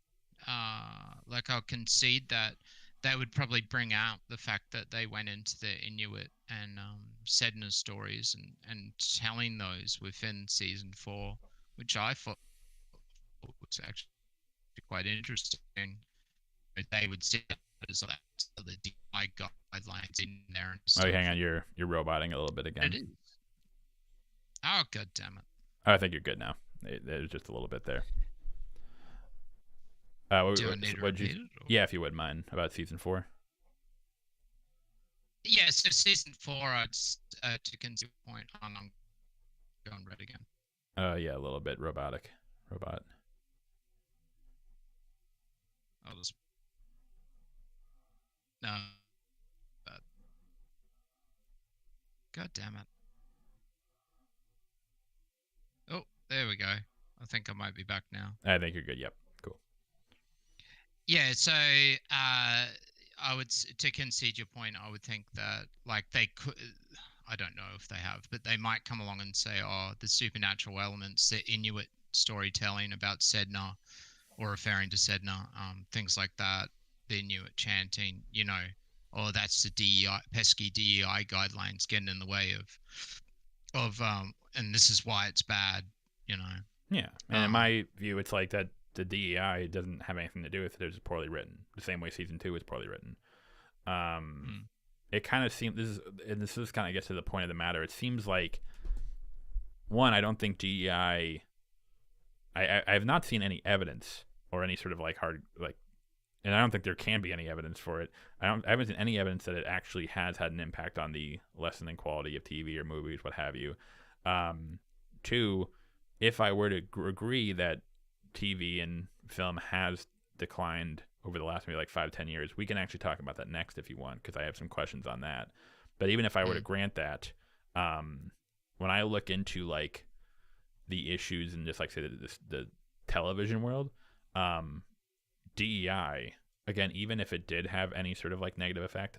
like I'll concede that they would probably bring out the fact that they went into the Inuit and Sedna stories and telling those within season 4, which I thought was actually quite interesting. They would see it as like the DEI guidelines in there. And stuff. Oh, hang on, you're roboting a little bit again. It is. Oh, god damn it! Oh, I think you're good now. There's just a little bit there. Do I need to repeat it? Or? Yeah, if you wouldn't mind, about season 4. Yeah, so season 4, to concede point on, I'm going red again. Yeah, a little bit robot. I'll just no. God damn it! Oh, there we go. I think I might be back now. I think you're good. Yep. Cool. Yeah, so I would, to concede your point, I would think that like they could, I don't know if they have, but they might come along and say, oh, the supernatural elements, the Inuit storytelling about Sedna, or referring to Sedna, things like that, the Inuit chanting, or that's the DEI, pesky DEI guidelines getting in the way of and this is why it's bad, Yeah, and in my view, it's like that. The DEI doesn't have anything to do with it. It's poorly written. The same way season 2 is poorly written. It kind of seems, this is kind of gets to the point of the matter. It seems like, one, I don't think DEI, I have not seen any evidence or any sort of like hard, like, and I don't think there can be any evidence for it. I haven't seen any evidence that it actually has had an impact on the lessening quality of TV or movies, what have you. 2, if I were to agree that TV and film has declined over the last maybe like 5-10 years, we can actually talk about that next if you want, because I have some questions on that. But even if I were to grant that, when I look into like the issues and just like say the television world, DEI, again, even if it did have any sort of like negative effect,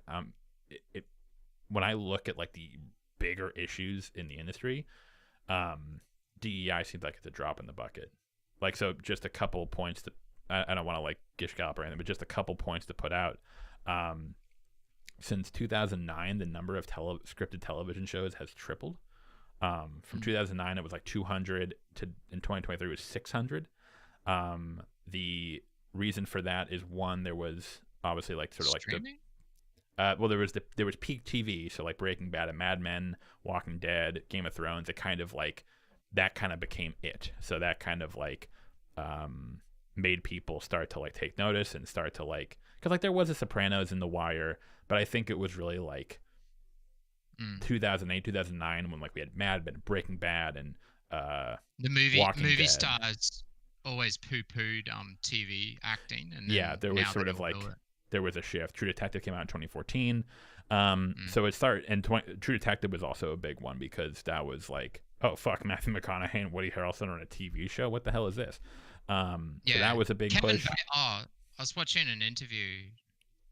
when I look at like the bigger issues in the industry, DEI seems like it's a drop in the bucket. Like, so just a couple points to, I don't want to like gish gallop or anything, but just a couple points to put out. Since 2009, the number of scripted television shows has tripled. From 2009, it was like 200 to in 2023 it was 600. The reason for that is, one, there was obviously like sort of streaming? Like well, there was peak TV, so like Breaking Bad and Mad Men, Walking Dead, Game of Thrones. It kind of like that kind of became it. So that kind of like made people start to like take notice and start to like, because like there was a Sopranos and The Wire, but I think it was really like 2008, 2009 when like we had Mad Men, Breaking Bad, and the movie Dead. Stars always poo-pooed TV acting, and yeah, there was sort of like there was a shift. True Detective came out in 2014. So it started, and True Detective was also a big one because that was like, oh fuck, Matthew McConaughey and Woody Harrelson on a TV show, what the hell is this? So that was a big Kevin push. I was watching an interview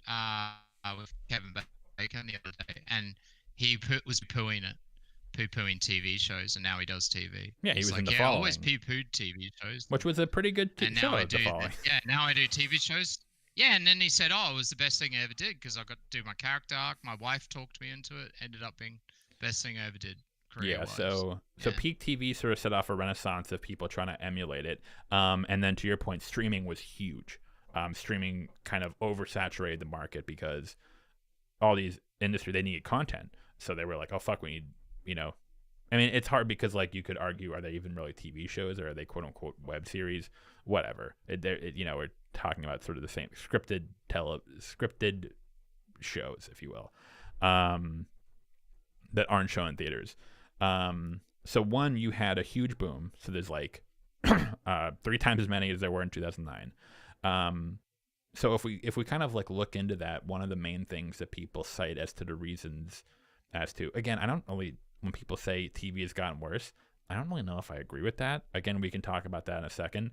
uh, with Kevin Bacon the other day, and he was poo-pooing TV shows, and now he does TV. Yeah, he He's was in like, The yeah, I always Following, poo-pooed TV shows, which was a pretty good and now I show, The do. Following. Yeah, now I do TV shows. Yeah, and then he said, "Oh, it was the best thing I ever did because I got to do my character arc. My wife talked me into it. Ended up being the best thing I ever did Yeah, career-wise." so Yeah. peak TV sort of set off a renaissance of people trying to emulate it. And then to your point, streaming was huge. Streaming kind of oversaturated the market because all these industry, they needed content. So they were like, oh fuck, we need, I mean, it's hard because like you could argue, are they even really TV shows or are they quote unquote web series? Whatever. We're talking about sort of the same scripted shows, if you will, that aren't shown in theaters. So one, you had a huge boom. So there's like 3 times as many as there were in 2009. So if we kind of like look into that, one of the main things that people cite as to the reasons as to, again, I don't really, when people say TV has gotten worse, I don't really know if I agree with that. Again, we can talk about that in a second.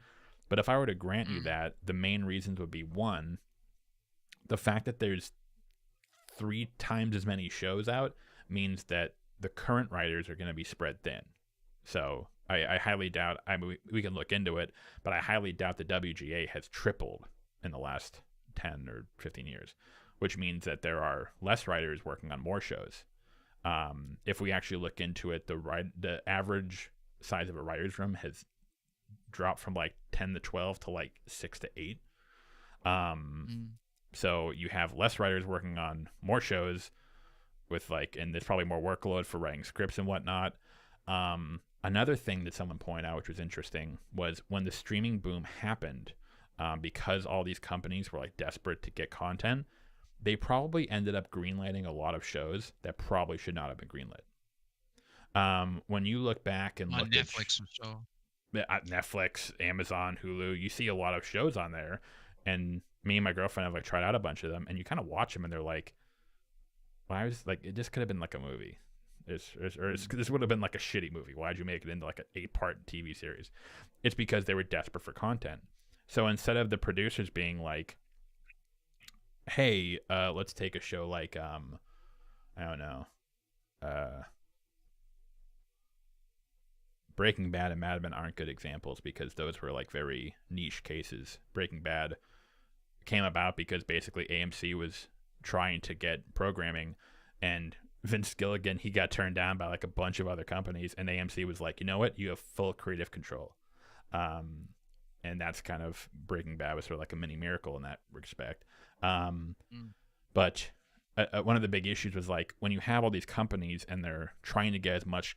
But if I were to grant you that, the main reasons would be, one, the fact that there's 3 times as many shows out means that the current writers are going to be spread thin. So I highly doubt, I mean, we can look into it, but I highly doubt the WGA has tripled in the last 10 or 15 years, which means that there are less writers working on more shows. If we actually look into it, the average size of a writer's room has dropped from like 10 to 12 to like 6 to 8. So you have less writers working on more shows with like, and there's probably more workload for writing scripts and whatnot. Another thing that someone pointed out, which was interesting, was when the streaming boom happened, because all these companies were like desperate to get content, they probably ended up greenlighting a lot of shows that probably should not have been greenlit. When you look back and look Netflix for sure. At Netflix, Amazon, Hulu, you see a lot of shows on there, and me and my girlfriend have like tried out a bunch of them, and you kind of watch them, and they're like, "Why was like it just could have been like a movie." This would have been like a shitty movie. Why'd you make it into like an 8-part TV series? It's because they were desperate for content. So instead of the producers being like, hey, let's take a show like, I don't know, Breaking Bad and Mad Men aren't good examples because those were like very niche cases. Breaking Bad came about because basically AMC was trying to get programming, and Vince Gilligan, he got turned down by like a bunch of other companies, and AMC was like, you know what, you have full creative control. And that's kind of, Breaking Bad was sort of like a mini miracle in that respect. But one of the big issues was like, when you have all these companies and they're trying to get as much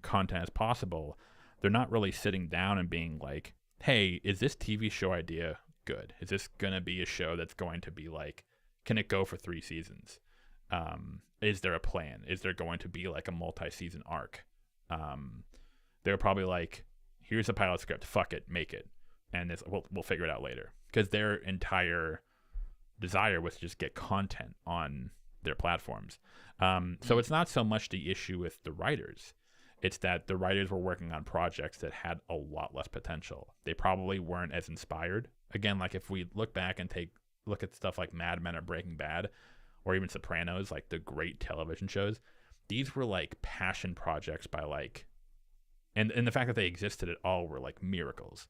content as possible, they're not really sitting down and being like, hey, is this TV show idea good? Is this going to be a show that's going to be like, can it go for 3 seasons? Is there a plan? Is there going to be like a multi-season arc? They're probably like, here's a pilot script, fuck it, make it, and we'll figure it out later, because their entire desire was to just get content on their platforms. So it's not so much the issue with the writers, it's that the writers were working on projects that had a lot less potential. They probably weren't as inspired. Again, like if we look back and look at stuff like Mad Men or Breaking Bad, or even Sopranos, like the great television shows, these were like passion projects by like, and the fact that they existed at all were like miracles.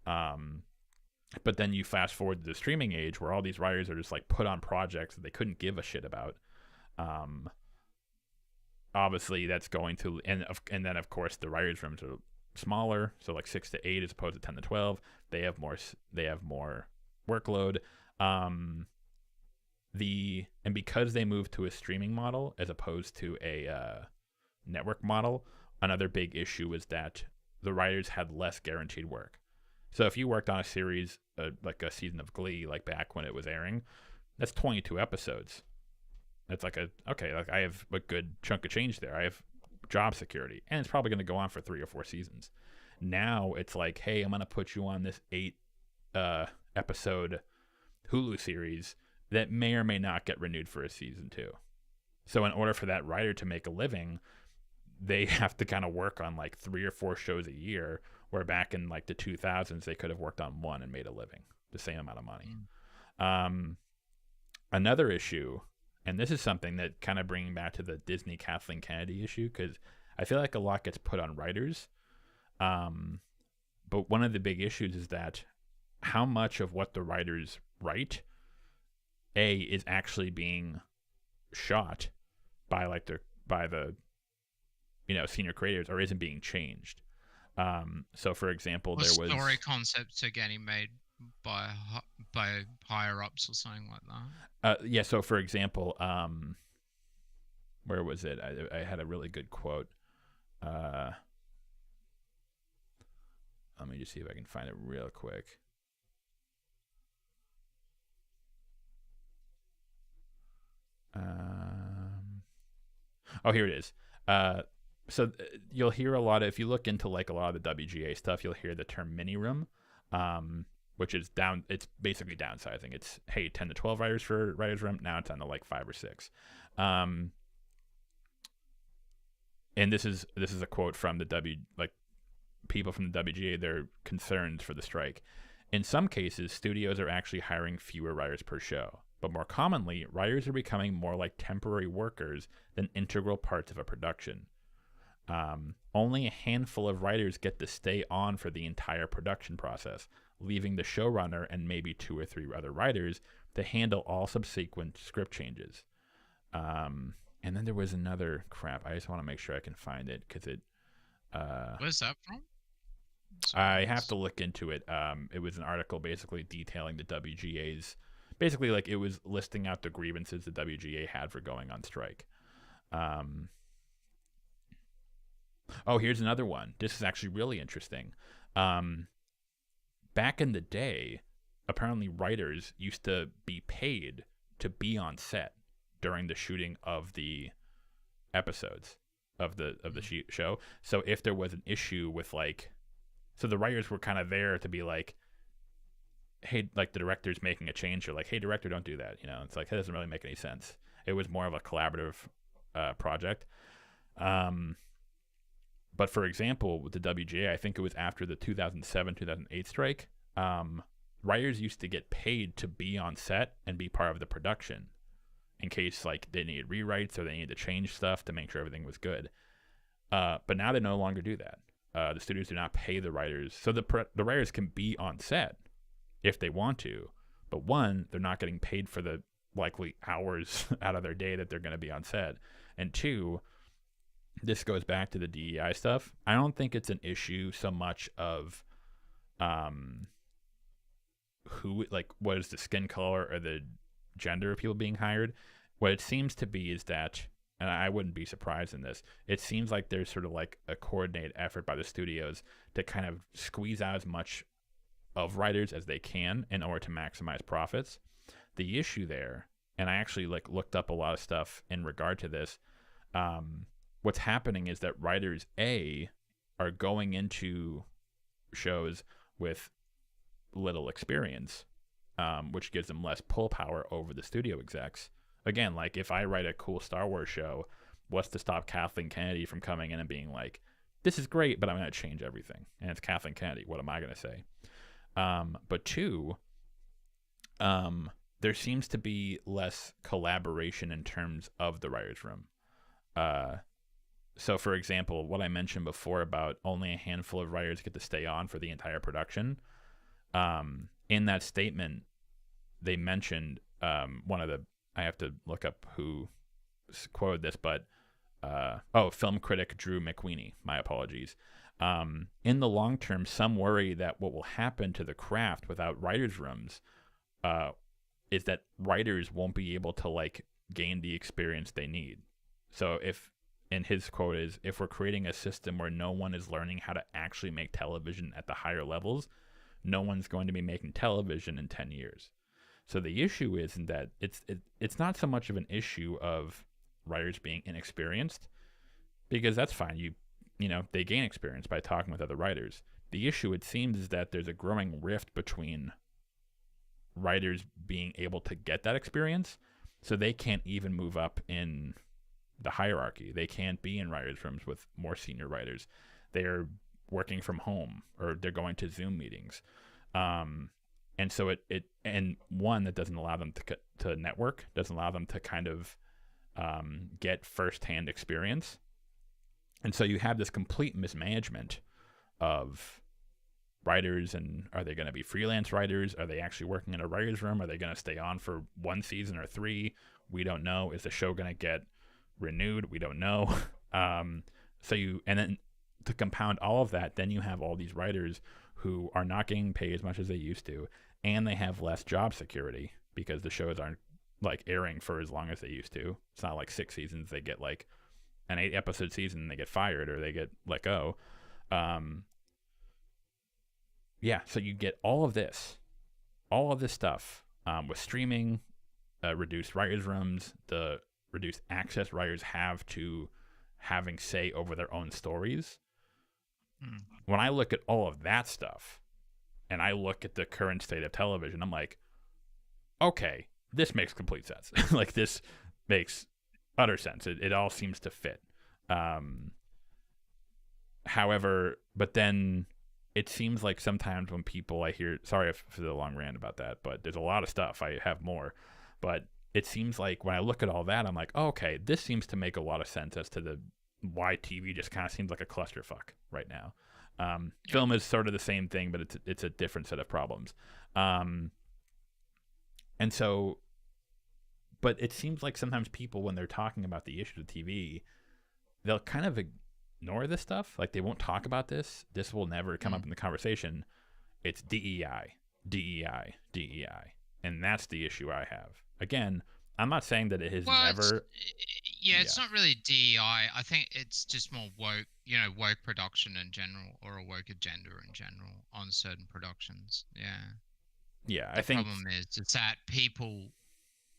But then you fast forward to the streaming age where all these writers are just like put on projects that they couldn't give a shit about. Obviously that's going to, and then of course the writers' rooms are smaller, so like 6 to 8 as opposed to 10 to 12. They have more workload. And because they moved to a streaming model as opposed to a network model, another big issue was that the writers had less guaranteed work. So if you worked on a series, like a season of Glee, like back when it was airing, that's 22 episodes. That's like I have a good chunk of change there. I have job security, and it's probably going to go on for 3 or 4 seasons. Now it's like, hey, I'm going to put you on this 8 episode Hulu series that may or may not get renewed for a season 2. So in order for that writer to make a living, they have to kind of work on like 3 or 4 shows a year, where back in like the 2000s they could have worked on one and made a living, the same amount of money. Another issue, and this is something that kind of bringing back to the Disney Kathleen Kennedy issue, because I feel like a lot gets put on writers. But one of the big issues is that how much of what the writers write, is actually being shot by the senior creators, or isn't being changed. So for example, there was story concepts are getting made by higher ups or something like that. Yeah. So for example, where was it? I had a really good quote. Let me just see if I can find it real quick. Here it is. So you'll hear a lot of, if you look into like a lot of the WGA stuff, you'll hear the term mini room, which is it's basically downsizing. It's, hey, 10 to 12 writers for writers room. Now it's down to like 5 or 6. And this is a quote from the people from the WGA. They're concerned for the strike. In some cases, studios are actually hiring fewer writers per show, but more commonly, writers are becoming more like temporary workers than integral parts of a production. Only a handful of writers get to stay on for the entire production process, leaving the showrunner and maybe 2 or 3 other writers to handle all subsequent script changes. And then there was another crap. I just want to make sure I can find it, because it. Where's that from? I have to look into it. It was an article basically detailing the WGA's. Basically, like, it was listing out the grievances the WGA had for going on strike. Here's another one. This is actually really interesting. Back in the day, apparently writers used to be paid to be on set during the shooting of the episodes of the show. So if there was an issue with so the writers were kind of there to be like, hey, like the director's making a change, or like, hey, director, don't do that. It's like, that doesn't really make any sense. It was more of a collaborative project. But for example, with the WGA, I think it was after the 2007-2008 strike, writers used to get paid to be on set and be part of the production in case like they needed rewrites or they needed to change stuff to make sure everything was good. But now they no longer do that. The studios do not pay the writers. So the writers can be on set if they want to, but one, they're not getting paid for the likely hours out of their day that they're going to be on set. And two, this goes back to the DEI stuff. I don't think it's an issue so much of what is the skin color or the gender of people being hired. What it seems to be is that, and I wouldn't be surprised in this, it seems like there's sort of like a coordinated effort by the studios to kind of squeeze out as much of writers as they can in order to maximize profits. The issue there, and I actually looked up a lot of stuff in regard to this, what's happening is that writers are going into shows with little experience, which gives them less pull power over the studio execs. Again, like if I write a cool Star Wars show, what's to stop Kathleen Kennedy from coming in and being like, this is great, but I'm going to change everything. And it's Kathleen Kennedy. What am I going to say? But two, there seems to be less collaboration in terms of the writer's room. So, for example, what I mentioned before about only a handful of writers get to stay on for the entire production, in that statement, they mentioned I have to look up who quoted this, but film critic Drew McWeeny. My apologies. In the long term, some worry that what will happen to the craft without writers' rooms is that writers won't be able to gain the experience they need. So and his quote is, if we're creating a system where no one is learning how to actually make television at the higher levels, no one's going to be making television in 10 years. So the issue isn't that it's not so much of an issue of writers being inexperienced, because that's fine. They gain experience by talking with other writers. The issue, it seems, is that there's a growing rift between writers being able to get that experience, so they can't even move up in the hierarchy. They can't be in writers' rooms with more senior writers. They're working from home, or they're going to Zoom meetings. And so and one, that doesn't allow them to network, doesn't allow them to kind of get firsthand experience. And so you have this complete mismanagement of writers, and are they going to be freelance writers? Are they actually working in a writer's room? Are they going to stay on for 1 season or 3? We don't know. Is the show going to get renewed? We don't know. And then to compound all of that, then you have all these writers who are not getting paid as much as they used to, and they have less job security because the shows aren't like airing for as long as they used to. It's not like 6 seasons. They get like an 8-episode season and they get fired or they get let go. So you get all of this stuff with streaming, reduced writers' rooms, the reduced access writers have to having say over their own stories. When I look at all of that stuff and I look at the current state of television, I'm like, okay, this makes complete sense. Like, this makes utter sense. It all seems to fit. However, but then it seems like sometimes when people I hear, sorry for the long rant about that, but there's a lot of stuff. I have more. But it seems like when I look at all that, I'm like, oh, okay, this seems to make a lot of sense as to why TV just kind of seems like a clusterfuck right now. Film is sort of the same thing, but it's a different set of problems. And so, but it seems like sometimes people, when they're talking about the issues of TV, they'll kind of ignore this stuff. Like, they won't talk about this. This will never come up in the conversation. It's DEI, DEI, DEI. And that's the issue I have. Again, I'm not saying that it has never... It's not really DEI. I think it's just more woke, woke production in general, or a woke agenda in general on certain productions. Yeah. I think... The problem is that people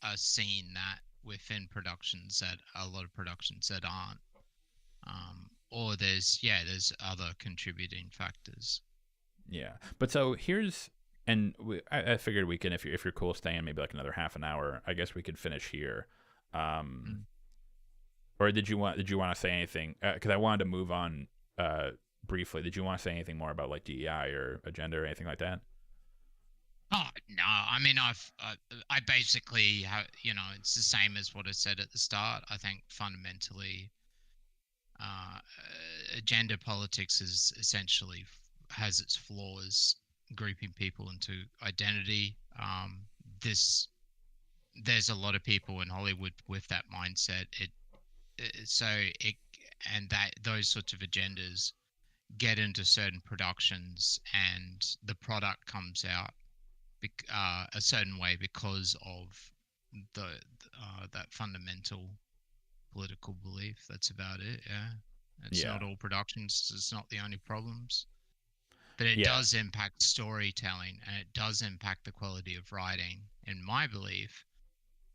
are seeing that within productions that a lot of productions that aren't. Or there's other contributing factors. Yeah. But so here's... And I figured we can, if you're cool staying maybe like another half an hour, I guess we could finish here. Or did you want to say anything? Because I wanted to move on briefly. Did you want to say anything more about like DEI or agenda or anything like that? Oh no, I mean I basically have, it's the same as what I said at the start. I think fundamentally, agenda politics is essentially has its flaws, grouping people into identity. There's a lot of people in Hollywood with that mindset. Those sorts of agendas get into certain productions, and the product comes out a certain way because of that fundamental political belief. That's about it. It's not all productions. It's not the only problems. But it does impact storytelling, and it does impact the quality of writing, in my belief,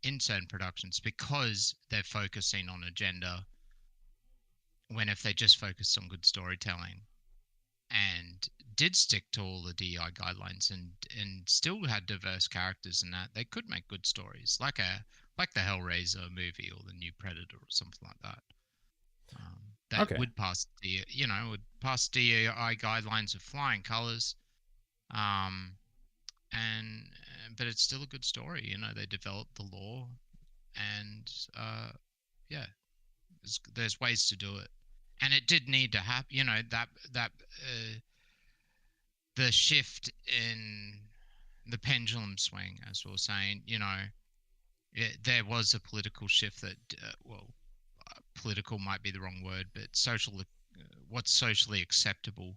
in certain productions, because they're focusing on agenda, when if they just focused on good storytelling and did stick to all the DEI guidelines and still had diverse characters in that, they could make good stories, like the Hellraiser movie or the new Predator or something like that. Would pass pass DEI guidelines of flying colors, but it's still a good story. They developed the law, and there's ways to do it, and it did need to happen. The shift in the pendulum swing, as we were saying, there was a political shift that, political might be the wrong word, but what's socially acceptable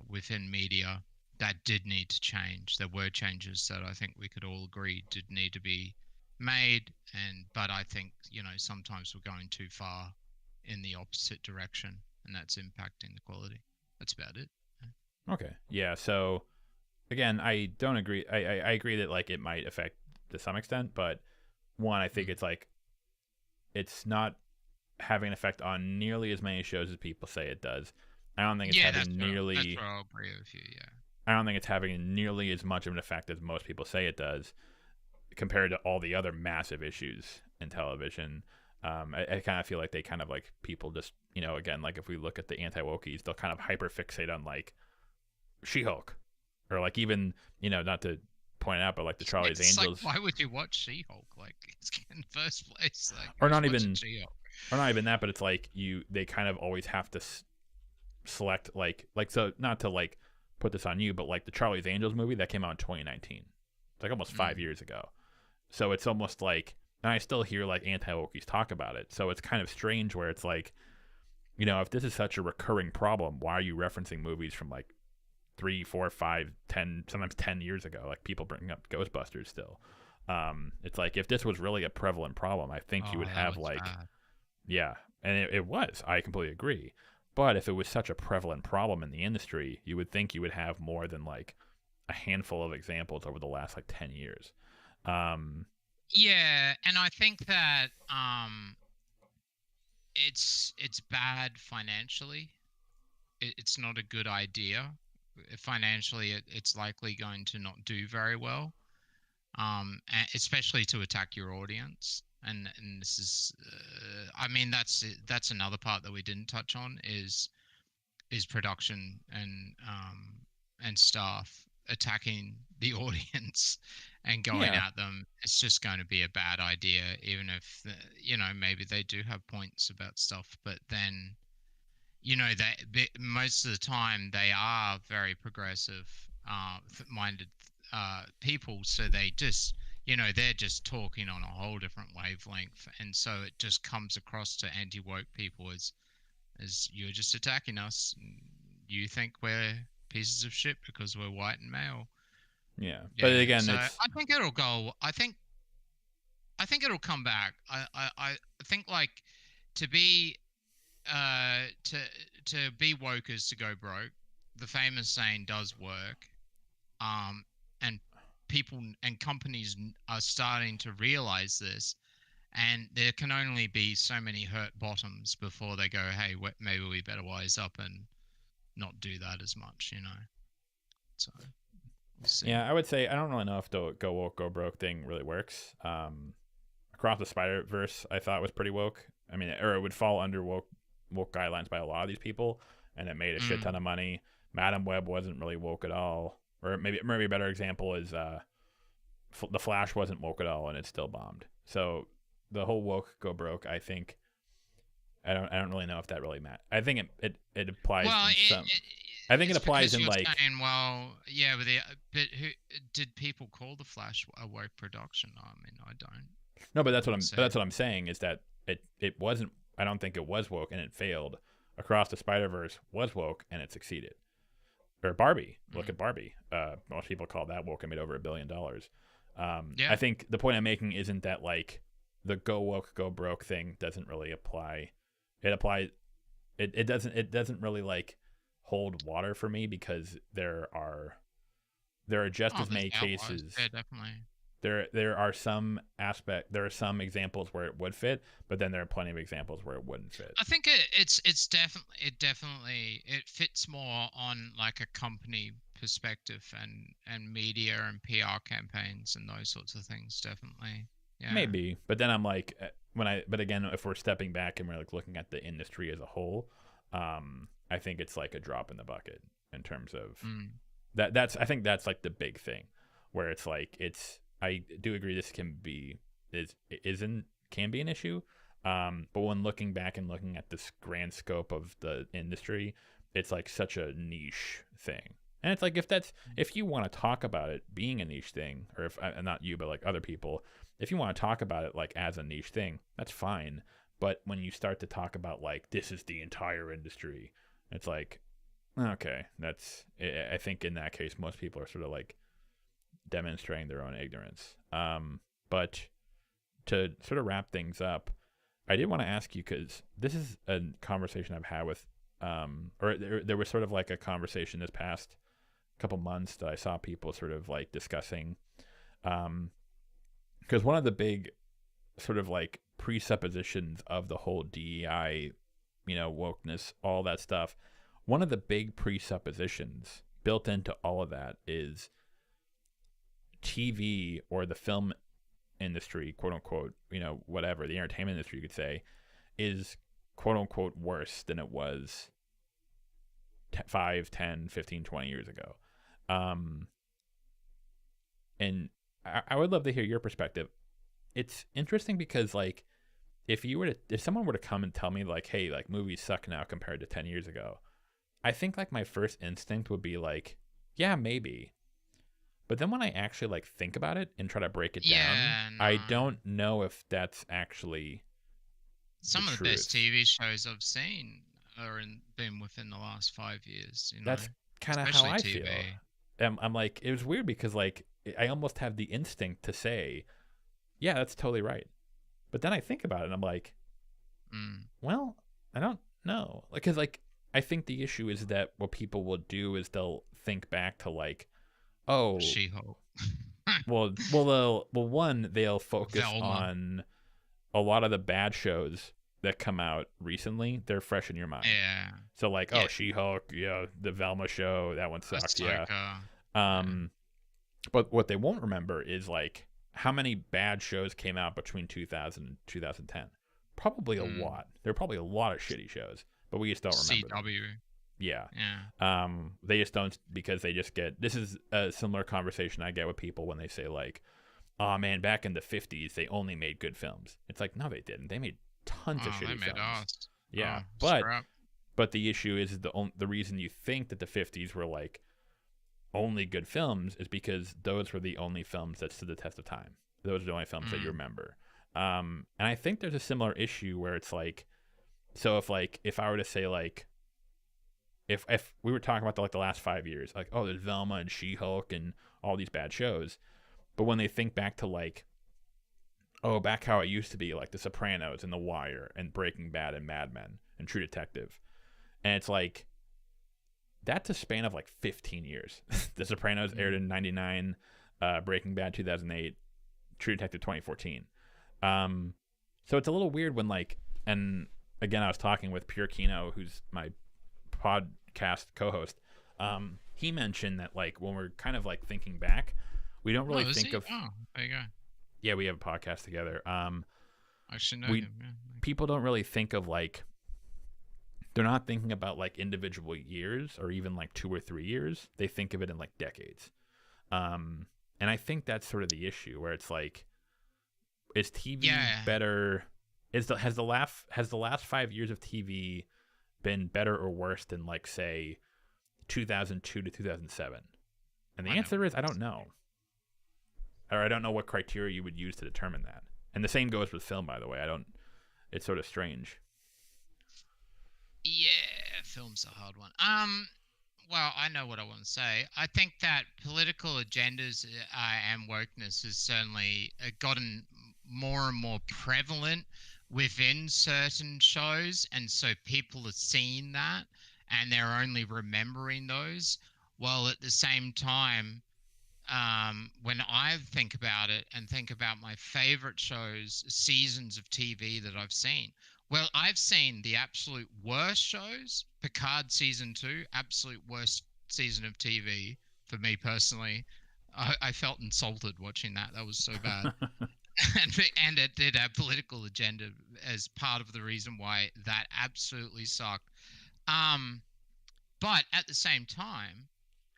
within media, that did need to change. There were changes that I think we could all agree did need to be made, but I think sometimes we're going too far in the opposite direction, and that's impacting the quality. That's about it. Okay. Yeah. So again, I don't agree. I agree that like it might affect to some extent, but one, I think it's like it's not having an effect on nearly as many shows as people say it does. I don't think it's having nearly. That's where I'll agree with you. Yeah. I don't think it's having nearly as much of an effect as most people say it does, compared to all the other massive issues in television. I kind of feel like they kind of like people just, again, like if we look at the anti-wokies, they'll kind of hyper fixate on like She-Hulk, or like even, not to point out, but like the Charlie's It's Angels, like, why would you watch She-Hulk? Like, in the first place, like, or who's not watching even, She-Hulk? or not even that, but it's like they kind of always have to select so not to like put this on you, but like the Charlie's Angels movie that came out in 2019, it's like almost 5 years ago. So it's almost like, and I still hear like anti-wokies talk about it. So it's kind of strange where it's like, if this is such a recurring problem, why are you referencing movies from like 3, 4, 5, 10, sometimes 10 years ago? Like people bringing up Ghostbusters still. It's like if this was really a prevalent problem, I think you would have like, bad. yeah, and it was. I completely agree. But if it was such a prevalent problem in the industry, you would think you would have more than like a handful of examples over the last like 10 years. Yeah, and I think that it's bad financially. It's not a good idea. Financially, it's likely going to not do very well, especially to attack your audience. And this is, I mean, that's another part that we didn't touch on is production and staff attacking the audience and going Yeah. at them. It's just going to be a bad idea, even if maybe they do have points about stuff, but then that most of the time they are very progressive minded people, so they just they're just talking on a whole different wavelength, and so it just comes across to anti-woke people as you're just attacking us. You think we're pieces of shit because we're white and male. Yeah. But Yeah, again, so it's, I think it'll go. I think it'll come back. I think like to be to be woke is to go broke. The famous saying does work. And people and companies are starting to realize this, and there can only be so many hurt bottoms before they go, hey, maybe we better wise up and not do that as much, So we'll see. yeah, I would say I don't really know if the go woke, go broke thing really works. Across the Spider-Verse, I thought was pretty woke. I mean, or it would fall under woke guidelines by a lot of these people, and it made a shit ton of money. Madam Web wasn't really woke at all, or maybe a better example is the Flash wasn't woke at all, and it still bombed. So the whole woke go broke, I think. I don't really know if that really matters. I think it applies. Well, I think it applies in you're like. saying, well, yeah, but who did people call the Flash a woke production? I mean, I don't. No, but that's what I'm saying is that it wasn't. I don't think it was woke and it failed. Across the Spider-Verse was woke and it succeeded. Or Barbie. Look at Barbie. Most people call that woke and made over $1 billion. Yeah. I think the point I'm making isn't that like the go woke, go broke thing doesn't really apply. It applies. It doesn't really like hold water for me because there are just as many cases. Yeah, definitely. There are some examples where it would fit, but then there are plenty of examples where it wouldn't fit. I think it definitely fits more on like a company perspective and media and PR campaigns and those sorts of things. Definitely, yeah. Maybe, but then I'm like, but again, if we're stepping back and we're like looking at the industry as a whole, I think it's like a drop in the bucket in terms of that. I think that's like the big thing, where it's like I do agree this can be an issue, but when looking back and looking at this grand scope of the industry, it's like such a niche thing. And it's like if you want to talk about it being a niche thing, or if not you but like other people, if you want to talk about it like as a niche thing, that's fine. But when you start to talk about like this is the entire industry, it's like, okay, I think in that case most people are sort of like demonstrating their own ignorance. But to sort of wrap things up, I did want to ask you, because this is a conversation I've had with, or there was sort of like a conversation this past couple months that I saw people sort of like discussing, because one of the big sort of like presuppositions of the whole DEI, wokeness, all that stuff, one of the big presuppositions built into all of that is TV or the film industry, quote unquote, whatever, the entertainment industry, you could say, is quote unquote worse than it was 5, 10, 15, 20 years ago. And I would love to hear your perspective. It's interesting because, like, if someone were to come and tell me, like, hey, like, movies suck now compared to 10 years ago, I think, like, my first instinct would be like, yeah, maybe. But then when I actually, like, think about it and try to break it down, no. I don't know if that's actually some the of the truth. best TV shows I've seen been within the last 5 years. That's kind of how I feel. I'm like, it was weird because, like, I almost have the instinct to say, yeah, that's totally right. But then I think about it and I'm like, well, I don't know. Because, like, I think the issue is that what people will do is they'll think back to, like, oh, She-Hulk. they'll focus Velma. on a lot of the bad shows that come out recently. They're fresh in your mind. Yeah. So, like, oh, She-Hulk, yeah, the Velma show, that one sucked. Ahsoka. Yeah. But what they won't remember is, like, how many bad shows came out between 2000 and 2010. Probably a lot. There are probably a lot of shitty shows, but we just don't remember CW. them. Yeah. They just don't, because they just get, this is a similar conversation I get with people when they say, like, oh man, back in the 50s they only made good films. It's like, no, they didn't. They made tons of shitty films. Yeah. But the issue is the reason you think that the 50s were, like, only good films is because those were the only films that stood the test of time. Those are the only films that you remember. And I think there's a similar issue where it's like, so if I were to say, like, if we were talking about the last 5 years, like, oh, there's Velma and She-Hulk and all these bad shows, but when they think back to, like, oh, back how it used to be, like The Sopranos and The Wire and Breaking Bad and Mad Men and True Detective, and it's like, that's a span of like 15 years. The Sopranos aired in 99, Breaking Bad 2008, True Detective 2014. So it's a little weird when, like, and again, I was talking with Pure Kino, who's my podcast co-host. He mentioned that, like, when we're kind of, like, thinking back, we don't really think of. Oh, there you go. Yeah, we have a podcast together. I should know him. Yeah. People don't really think of, like, they're not thinking about, like, individual years or even, like, 2 or 3 years. They think of it in, like, decades. And I think that's sort of the issue, where it's like, is TV better? Has the last 5 years of TV been better or worse than, like, say, 2002 to 2007? And the answer is, I don't know. Or I don't know what criteria you would use to determine that. And the same goes with film, by the way. It's sort of strange. Yeah, film's a hard one. Well, I know what I want to say. I think that political agendas and wokeness has certainly gotten more and more prevalent within certain shows, and so people are seeing that and they're only remembering those. While at the same time, when I think about it and think about my favorite shows, seasons of TV that I've seen, well, I've seen the absolute worst shows. Picard season 2, absolute worst season of TV for me personally. I felt insulted watching that. That was so bad. and it did have political agenda as part of the reason why that absolutely sucked. But at the same time,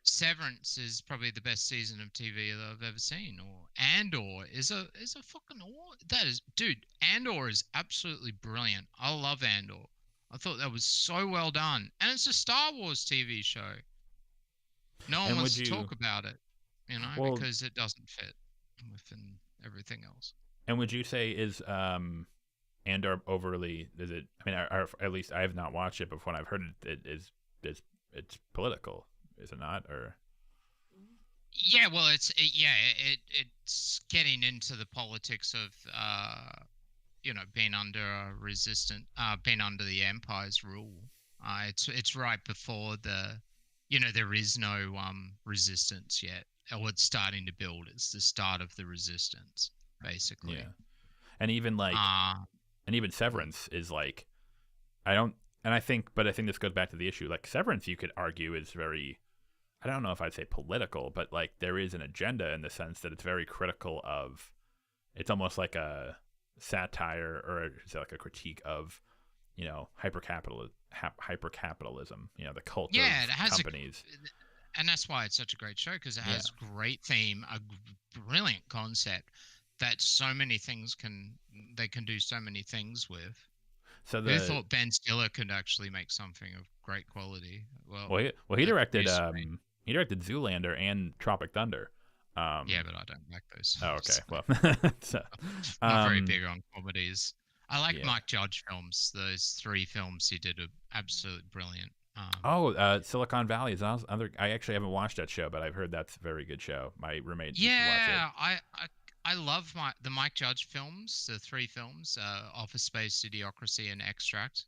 Severance is probably the best season of TV that I've ever seen. Or Andor is a fucking that is, dude. Andor is absolutely brilliant. I love Andor. I thought that was so well done, and it's a Star Wars TV show. No one wants to talk about it, because it doesn't fit within everything else. And would you say is Andor overly? Is it? I mean, or at least I have not watched it, but from what I've heard, it's political. Is it not? Or yeah, well, it's getting into the politics of being under being under the Empire's rule. It's right before there is no resistance yet. Or it's starting to build. It's the start of the resistance, basically. Yeah, and even Severance is like, I think this goes back to the issue. Like, Severance, you could argue, is very, I don't know if I'd say political, but, like, there is an agenda in the sense that it's very critical of it's almost like a satire, or is it like a critique of, hypercapitalism, the cult Yeah, it of has a, companies. and that's why it's such a great show, because it Yeah. has great theme, a brilliant concept that so many things they can do so many things with. So Who thought Ben Stiller could actually make something of great quality? Well, he the directed producer, right? he directed Zoolander and Tropic Thunder. Yeah, but I don't like those. Oh, okay. So, Well, so, not very big on comedies. I like yeah. Mike Judge films. Those 3 films he did are absolutely brilliant. Oh, Silicon Valley is another. I actually haven't watched that show, but I've heard that's a very good show. My roommate used to watch it. Yeah, I love the Mike Judge films, the 3 films, Office Space, Idiocracy, and Extract.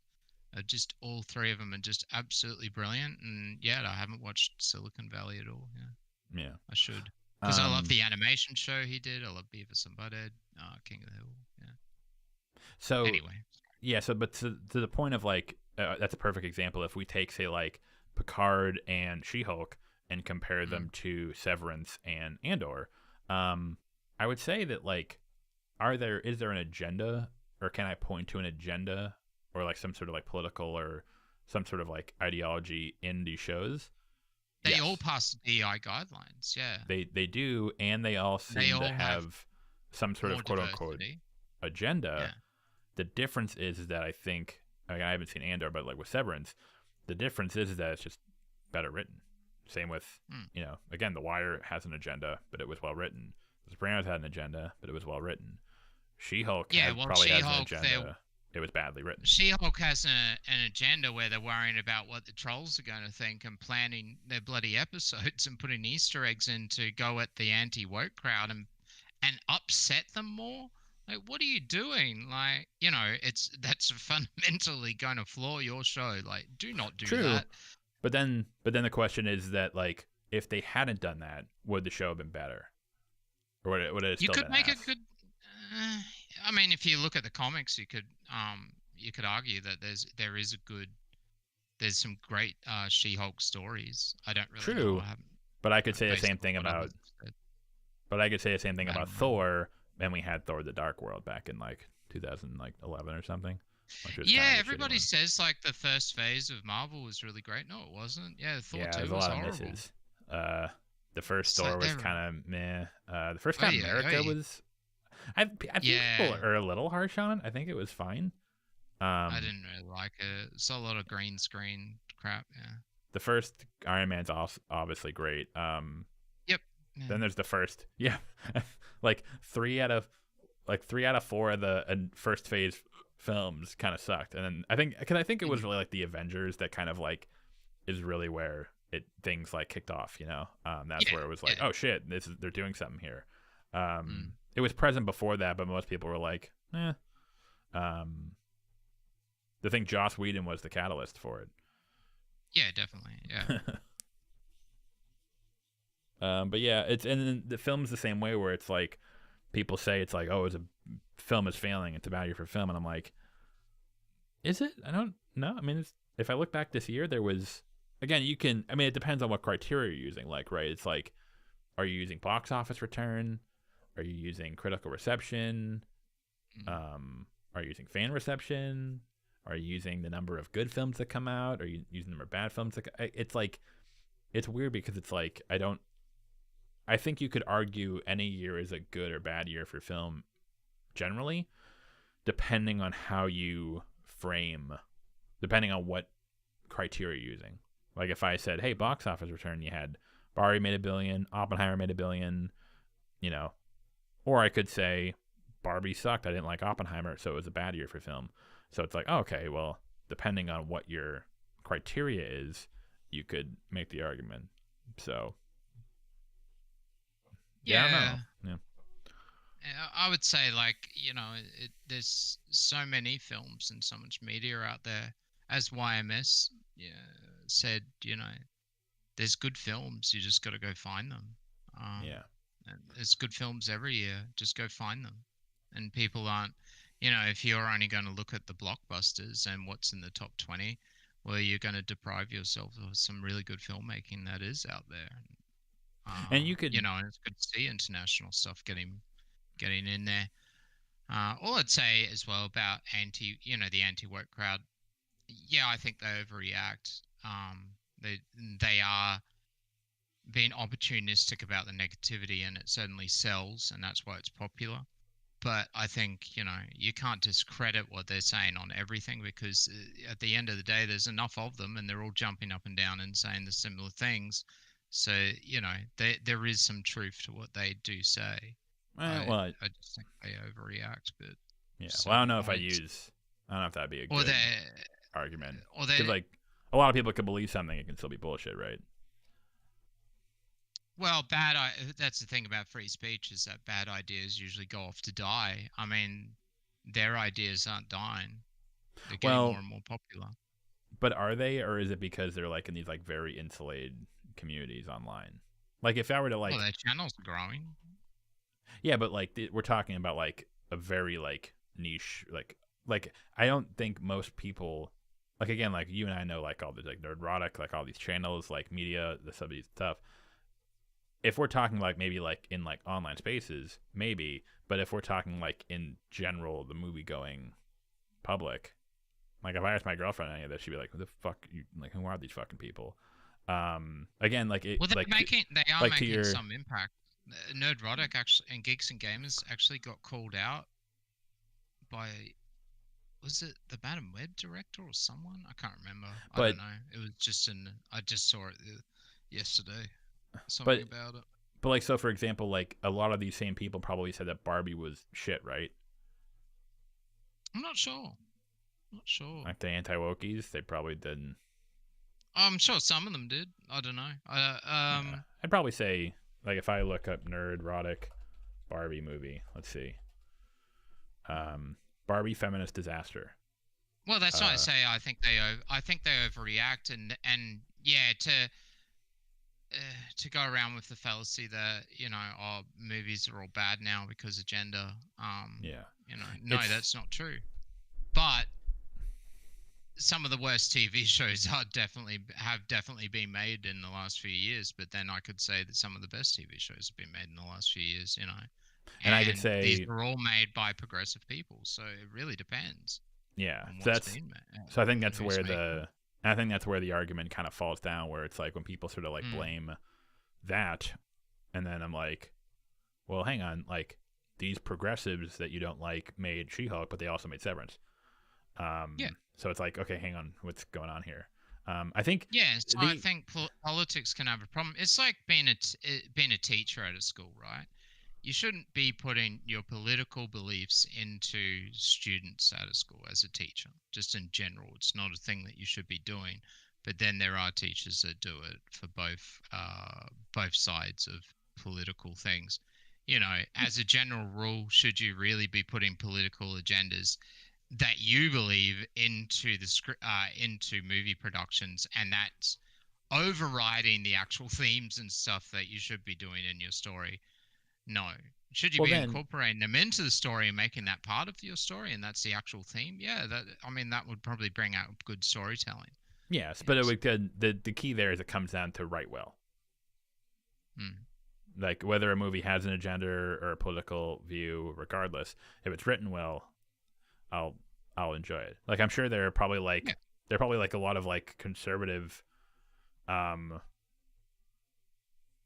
Just all 3 of them are just absolutely brilliant. And yeah, I haven't watched Silicon Valley at all. Yeah, Yeah. I should, because I love the animation show he did. I love Beavis and Butthead, King of the Hill. Yeah. So Anyway, yeah. So, but to the point of like, that's a perfect example. If we take, say, like Picard and She-Hulk and compare them to Severance and Andor, I would say that, like, is there an agenda, or can I point to an agenda, or like some sort of like political or some sort of like ideology in these shows? they Yes, all pass DEI guidelines. Yeah, they do, and they all they seem to all have have some sort more of quote unquote diversity. agenda. Yeah. The difference is that I think, I haven't seen Andor, but like with Severance, the difference is that it's just better written. Same with, again, The Wire has an agenda, but it was well written. The Sopranos had an agenda, but it was well written. She-Hulk Yeah, well, probably has an She-Hulk, agenda. It was badly written. She-Hulk has an agenda where they're worrying about what the trolls are going to think and planning their bloody episodes and putting Easter eggs in to go at the anti-woke crowd and upset them more. Like, what are you doing? Like, that's fundamentally going to flaw your show. Like, do not do True, that. but then the question is that, like, if they hadn't done that, would the show have been better, or would it have You still could been make a ass? good. I mean, if you look at the comics, you could argue that there's some great She-Hulk stories. I don't really know. True, I haven't but I could say the based same on thing what about others said. about Thor, and we had Thor: The Dark World back in like 2011 or something. Which was kind Yeah, of a shitty everybody one. says like the first phase of Marvel was really great. No, it wasn't. Yeah, Thor Yeah, 2 there's a was lot of horrible. misses. The first It's Thor like was they're kind of meh. The first oh Captain yeah, oh America yeah. was. I think people Yeah, are a little harsh on it. I think it was fine. I Um, didn't really like it. It's a lot of green screen crap. Yeah. the first Iron Man's obviously great. Yep. Yeah. Then there's the first, yeah, like 3 out of 4 of the first phase films kind of sucked, and then I think it was really like the Avengers that kind of like is really where things like kicked off. That's Yeah. where it was like, Yeah. oh shit, they're doing something here. Mm. It was present before that, but most people were like, eh. Um, the thing Joss Whedon was the catalyst for it. Yeah, definitely. Yeah. But yeah, and then the film's the same way, where it's like people say it's like, oh, film is failing, it's a bad year for film, and I'm like, is it? I don't know. I mean, if I look back this year, there was, again, it depends on what criteria you're using. Like, right, it's like, are you using box office return? Are you using critical reception? Are you using fan reception? Are you using the number of good films that come out? Are you using the number of bad films it's like, it's weird, because it's like, I think you could argue any year is a good or bad year for film generally, depending on how you depending on what criteria you're using. Like, if I said, hey, box office return, you had Barbie made $1 billion, Oppenheimer made $1 billion, or I could say Barbie sucked, I didn't like Oppenheimer, so it was a bad year for film. So it's like, oh, okay, well, depending on what your criteria is, you could make the argument. So yeah, I don't Yeah. know. Yeah. I would say, like, there's so many films and so much media out there. As YMS said, there's good films. You just got to go find them. Yeah. And there's good films every year. Just go find them. And people aren't, if you're only going to look at the blockbusters and what's in the top 20, well, you're going to deprive yourself of some really good filmmaking that is out there. And you could, and it's good to see international stuff getting getting in there. All I'd say as well about the anti-woke crowd, yeah, I think they overreact. They they are being opportunistic about the negativity, and it certainly sells, and that's why it's popular. But I think you can't discredit what they're saying on everything, because at the end of the day, there's enough of them, and they're all jumping up and down and saying the similar things. So there is some truth to what they do say. I just think they overreact, but yeah. Well, I don't certain know if points, I don't know if that'd be a or good they, argument. or Because they. like a lot of people could believe something, it can still be bullshit, right? Well, that's the thing about free speech, is that bad ideas usually go off to die. I mean, their ideas aren't dying; they're getting more Well, and more popular. but are they, or is it because they're like in these like very insulated communities online? Like if I were to Well, like, their channels are growing. yeah, but like we're talking about like a very like niche, like I don't think most people, like again, like you and I know like all the like nerdrotic, like all these channels, like media, the sub stuff. If we're talking like maybe like in like online spaces, maybe, but if we're talking like in general, the movie going public, like if I asked my girlfriend any of this, she'd be like, "Who the fuck? You like? Who are these fucking people?" Again, like it, Well, they are like to making your, some impact. Nerdrotic actually and Geeks and Gamers actually got called out by, was it the Madam Web director or someone? I can't remember. I but don't know. It was just I just saw it yesterday. Something but about it. but like so for example, like a lot of these same people probably said that Barbie was shit, right? I'm not sure. Not sure. Like the anti-wokies, they probably didn't. I'm sure some of them did. I don't know. Yeah, I'd probably say like if I look up nerdrotic Barbie movie, let's see, Barbie feminist disaster. Well, that's why I say I think they overreact, and yeah, to go around with the fallacy that movies are all bad now because of gender. Yeah, No, that's not true. But some of the worst TV shows have definitely been made in the last few years. But then I could say that some of the best TV shows have been made in the last few years. and I could And these say are all made by progressive people, so it really depends yeah. on So what's that's being made so I think and that's who's where making it. the argument kind of falls down, where it's like when people sort of like Mm, blame that, and then I'm like, well, hang on, like these progressives that you don't like made She-Hulk, but they also made Severance. yeah. So it's like, okay, hang on, what's going on here? I think Yeah, so I the think politics can have a problem. It's like being a teacher at a school, right? You shouldn't be putting your political beliefs into students at a school as a teacher. Just in general, it's not a thing that you should be doing. But then there are teachers that do it for both sides of political things. As a general rule, should you really be putting political agendas that you believe into the script, into movie productions, and that's overriding the actual themes and stuff that you should be doing in your story? No. Should you well be then incorporating them into the story and making that part of your story, and that's the actual theme? Yeah, that would probably bring out good storytelling. yes, but it Yes. would the key there is it comes down to write well. Mm. Like whether a movie has an agenda or a political view, regardless, if it's written well, I'll I'll enjoy it. Like I'm sure Yeah. there are probably like a lot of like conservative um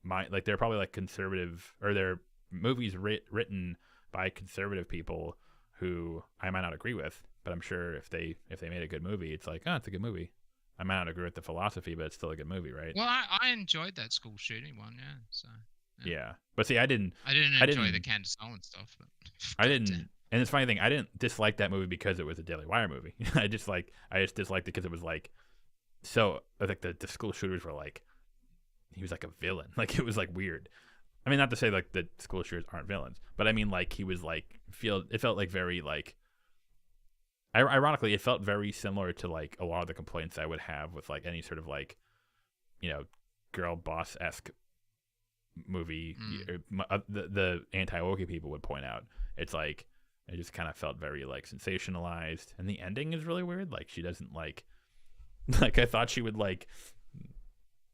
like they're probably like conservative or they're movies written by conservative people who I might not agree with, but I'm sure if they made a good movie, it's like, oh, it's a good movie. I might not agree with the philosophy, but it's still a good movie, right? Well, I enjoyed that school shooting one. Yeah. So yeah. Yeah. But see, I didn't I enjoy the didn't Candace Owens stuff, but I God damn. didn't and it's funny thing, I didn't dislike that movie because it was a Daily Wire movie. I just disliked it because it was like so like the school shooters were like he was like a villain. Like it was like weird. I mean, not to say like the school shooters aren't villains, but I mean like he was like it felt like very like ironically it felt very similar to like a lot of the complaints I would have with like any sort of like you know girl boss esque movie. Mm. The anti-woke people would point out it's like it just kind of felt very like sensationalized, and the ending is really weird. Like she doesn't like like I thought she would like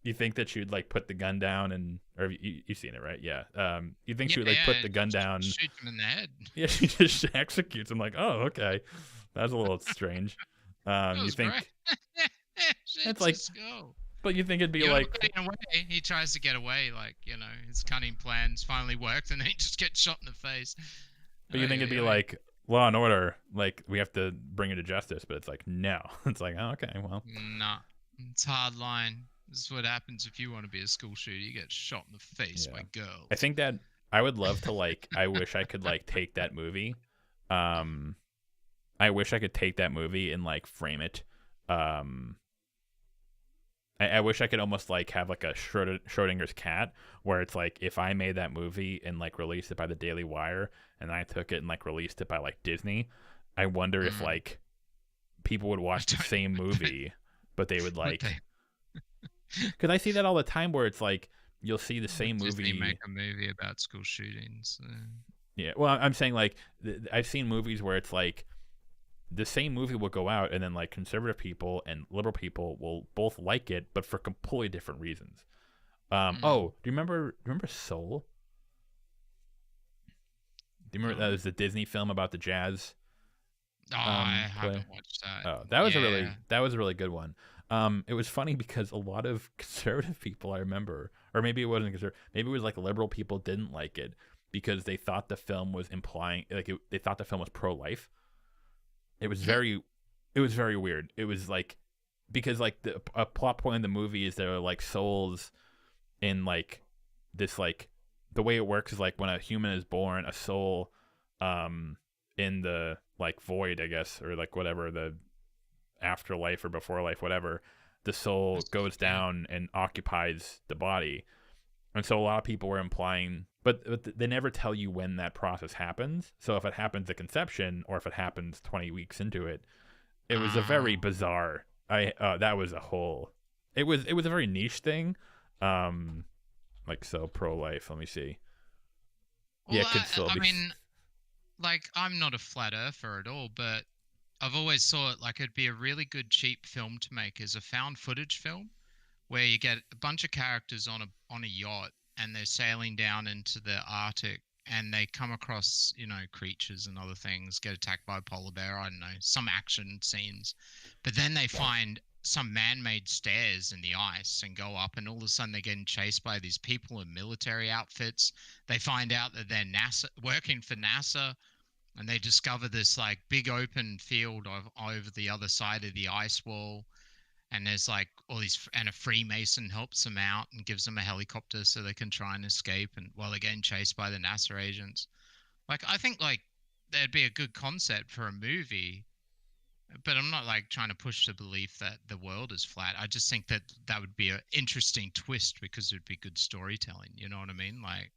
You think that she'd like put the gun down or you've seen it, right? Yeah. You think she would like Yeah, put the gun down? shoot him in the head. Yeah, she just executes him. Like, oh, okay, that's a little strange. That You was great. think it's Shoots like, his skull. but you think it'd be You're like, getting away. He tries to get away, like, his cunning plans finally worked, and then he just gets shot in the face. but you think it'd be like Law and Order, like we have to bring her to justice, but it's like no, it's like oh, okay, well, Nah, it's hard line. This is what happens if you want to be a school shooter. You get shot in the face by girls. I think that I would love to like. I wish I could like take that movie. I wish I could take that movie and like frame it. I wish I could almost like have like a Schrodinger's cat where it's like if I made that movie and like released it by the Daily Wire and I took it and like released it by like Disney, I wonder if like people would watch the same movie, but they would like. Because I see that all the time where it's like you'll see the same movie. Disney make a movie about school shootings. Yeah, well, I'm saying like I've seen movies where it's like the same movie will go out and then like conservative people and liberal people will both like it, but for completely different reasons. Oh, do you remember Soul? Do you remember that was the Disney film about the jazz? Oh, I haven't watched that. Oh, that was a really good one. It was funny because a lot of conservative people I remember, or maybe it wasn't conservative, maybe it was like liberal people didn't like it because they thought the film was implying they thought the film was pro-life. It was very weird. It was like because like a plot point in the movie is there are like souls in like this like the way it works is like when a human is born, a soul in the like void, I guess, or like whatever the afterlife or before life, whatever, the soul goes down and occupies the body. And so a lot of people were implying, but they never tell you when that process happens. So if it happens at conception or if it happens 20 weeks into it, it was a very bizarre. That was a whole. It was a very niche thing, like so pro-life. Let me see. Well, yeah, it could still be. I mean, like I'm not a flat earther at all, but I've always thought like it'd be a really good cheap film to make as a found footage film, where you get a bunch of characters on a yacht and they're sailing down into the Arctic and they come across, creatures and other things, get attacked by a polar bear, I don't know, some action scenes. But then they find some man-made stairs in the ice and go up, and all of a sudden they're getting chased by these people in military outfits. They find out that they're working for NASA, and they discover this like big open field over the other side of the ice wall. And there's like all these, and a Freemason helps them out and gives them a helicopter so they can try and escape, and while they're getting chased by the NASA agents. Like, I think like that'd be a good concept for a movie, but I'm not like trying to push the belief that the world is flat. I just think that would be an interesting twist because it would be good storytelling. You know what I mean? Like,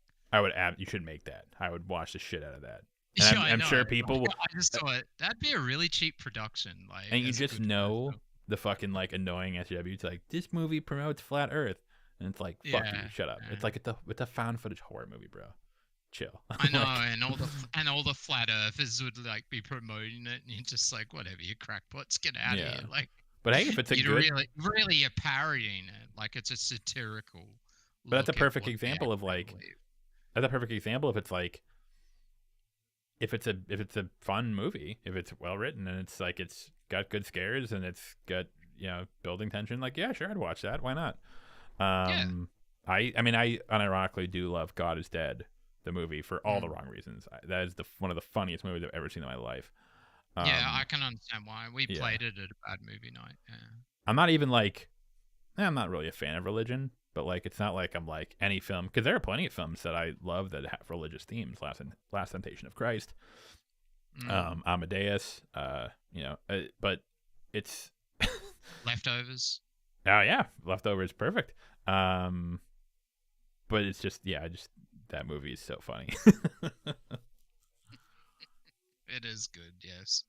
You should make that. I would watch the shit out of that. And yeah, I'm sure people will. I just thought that'd be a really cheap production. Like, and you just know the fucking like annoying SJW. It's like this movie promotes flat Earth, and it's like fuck you, shut up. Yeah. It's like it's a found footage horror movie, bro. Chill. I know, and all the flat earthers would like be promoting it, and you're just like, whatever, you crackpots, get out of here. Like, but hey, if it's a good, really you're parodying it, like it's a satirical. But that's a perfect example of like, that's a perfect example if it's like, if it's a fun movie, if it's well written and it's like it's got good scares and it's got building tension, like yeah, sure, I'd watch that. Why not? I mean I unironically do love God Is Dead, the movie, for all the wrong reasons. That is one of the funniest movies I've ever seen in my life. I can understand why. We played it at a bad movie night. Yeah. I'm not even like, I'm not really a fan of religion, but like it's not like I'm like any film, because there are plenty of films that I love that have religious themes. Last Temptation of Christ, Amadeus, but it's Leftovers. Oh yeah, Leftovers, perfect. But it's just that movie is so funny. It is good, yes.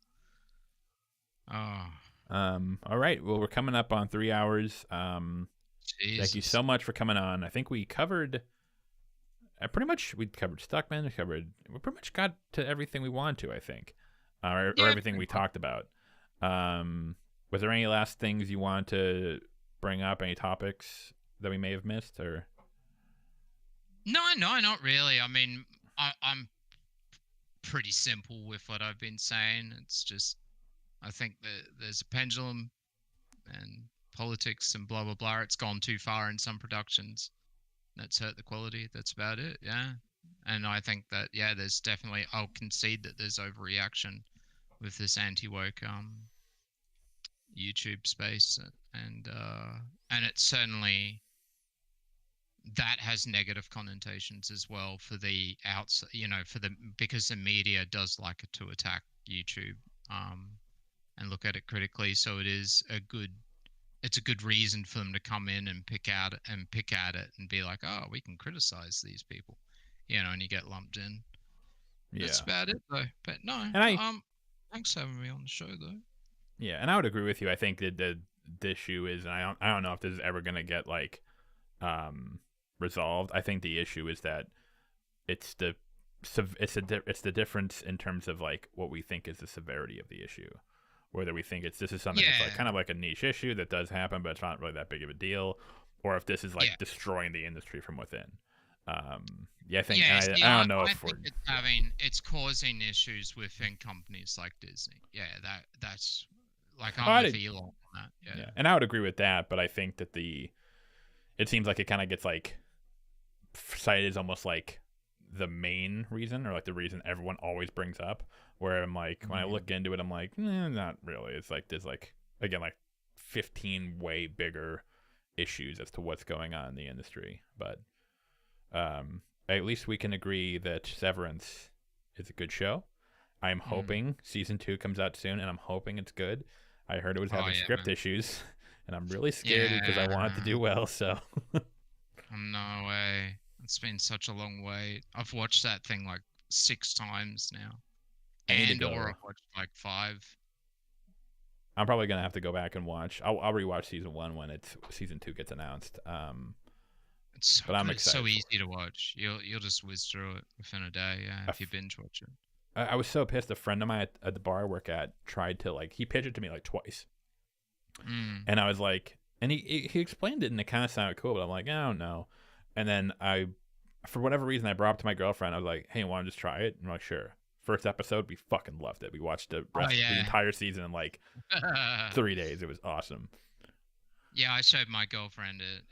Oh. All right. Well, we're coming up on 3 hours. Thank you so much for coming on. I think we covered we covered Stuckman. We pretty much got to everything we wanted to, I think, or everything we talked about. Was there any last things you want to bring up? Any topics? that we may have missed, or? No, not really. I mean, I'm pretty simple with what I've been saying. It's just I think that there's a pendulum and politics and blah blah blah. It's gone too far in some productions. That's hurt the quality. That's about it. Yeah. And I think that there's definitely I'll concede that there's overreaction with this anti-woke YouTube space, and it's certainly that has negative connotations as well for the outside, because the media does like it to attack YouTube and look at it critically. So it's a good reason for them to come in and pick at it and be like, oh, we can criticize these people, and you get lumped in. Yeah. That's about it though. But no, and thanks for having me on the show though. Yeah, and I would agree with you. I think that the issue is, and I don't know if this is ever going to get resolved. I think the issue is that it's the difference in terms of like what we think is the severity of the issue. Whether we think this is something that's like kind of like a niche issue that does happen, but it's not really that big of a deal, or if this is like destroying the industry from within. I think I don't know if it's causing issues within companies like Disney. Yeah, that's like I'm with Elon on that. Yeah, and I would agree with that, but I think that it seems like it kind of gets like cited as almost like the main reason, or like the reason everyone always brings up. Where I'm like, when I look into it, I'm like, not really. It's like there's like, again, like 15 way bigger issues as to what's going on in the industry. But at least we can agree that Severance is a good show. I'm hoping season 2 comes out soon, and I'm hoping it's good. I heard it was having script issues, and I'm really scared because I want it to do well. So no way. It's been such a long wait. I've watched that thing like 6 times now. Or I've watched like 5. I'm probably gonna have to go back and watch. I'll rewatch season 1 when season 2 gets announced. But I'm excited. It's so easy to watch. You'll just whiz through it within a day. Yeah, if you binge watch it. I was so pissed. A friend of mine at the bar I work at tried to he pitched it to me like twice, and I was like, and he explained it and it kind of sounded cool, but I'm like, I don't know. And then for whatever reason, I brought up to my girlfriend. I was like, hey, want to just try it? And I'm like, sure. First episode, we fucking loved it. We watched the entire season in like 3 days. It was awesome. Yeah, I showed my girlfriend it.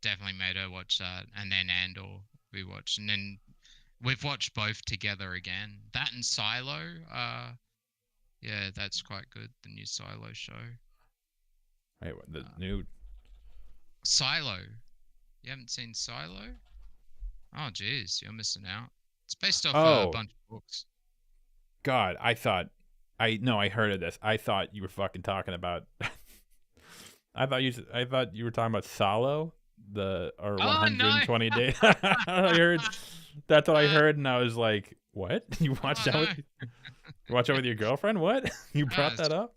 Definitely made her watch that, and then Andor we watched, and then we've watched both together again. That and Silo. Yeah, that's quite good. The new Silo show. Wait, the new Silo? You haven't seen Silo? Oh, jeez, you're missing out. It's based off a bunch of books. God, I heard of this. I thought you were fucking talking about. I thought you were talking about Salo, 120 days. I heard that's what I heard, and I was like, "What? You watched that? You watch that with your girlfriend? What? You brought that up?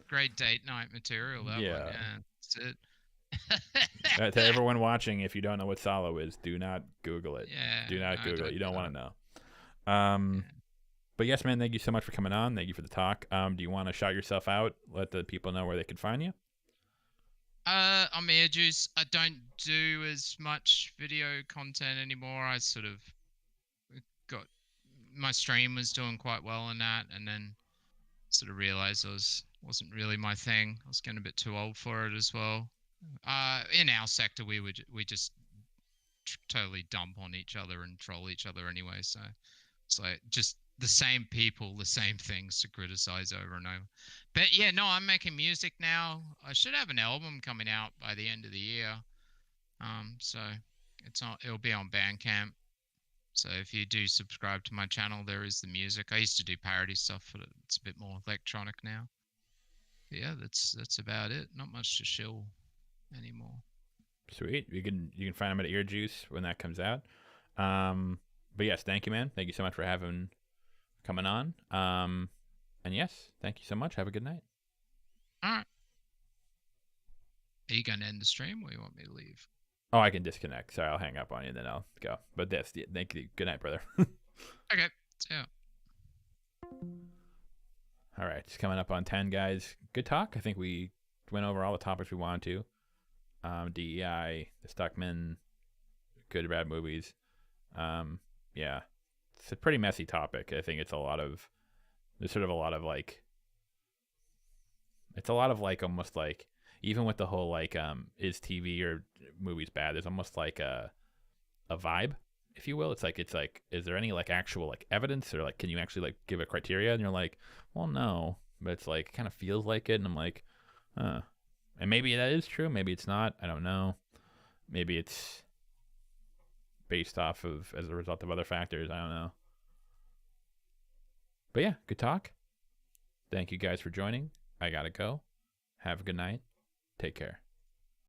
Great date night material. That one. Yeah, that's it. To everyone watching, if you don't know what Salo is, do not Google it. Yeah, do not Google it. You don't want to know. But yes, man, thank you so much for coming on. Thank you for the talk. Do you want to shout yourself out? Let the people know where they can find you. I'm Air Juice. I don't do as much video content anymore. I sort of got my stream was doing quite well in that, and then sort of realized wasn't really my thing. I was getting a bit too old for it as well. In our sector, we just totally dump on each other and troll each other anyway. So it's like just the same people, the same things to criticize over and over. But yeah, no, I'm making music now. I should have an album coming out by the end of the year. So it'll be on Bandcamp. So if you do subscribe to my channel, there is the music. I used to do parody stuff, but it's a bit more electronic now. But yeah, that's about it. Not much to shill anymore. Sweet. You can find them at Ear Juice when that comes out. But yes, thank you, man. Thank you so much for coming on. And yes, thank you so much. Have a good night. All right. Are you going to end the stream, or you want me to leave? Oh, I can disconnect. Sorry, I'll hang up on you and then I'll go. But thank you. Good night, brother. Okay. See ya. All right. It's coming up on 10, guys. Good talk. I think we went over all the topics we wanted to. DEI, the Stuckman, good or bad movies. Yeah, it's a pretty messy topic. I think there's sort of a lot of like, it's a lot of like almost like, even with the whole like, is TV or movies bad? There's almost like a vibe, if you will. It's like, is there any like actual like evidence, or like, can you actually like give a criteria? And you're like, well, no, but it's like, kind of feels like it. And I'm like, huh. And maybe that is true. Maybe it's not. I don't know. Maybe it's based off of as a result of other factors. I don't know. But yeah, good talk. Thank you guys for joining. I gotta go. Have a good night. Take care.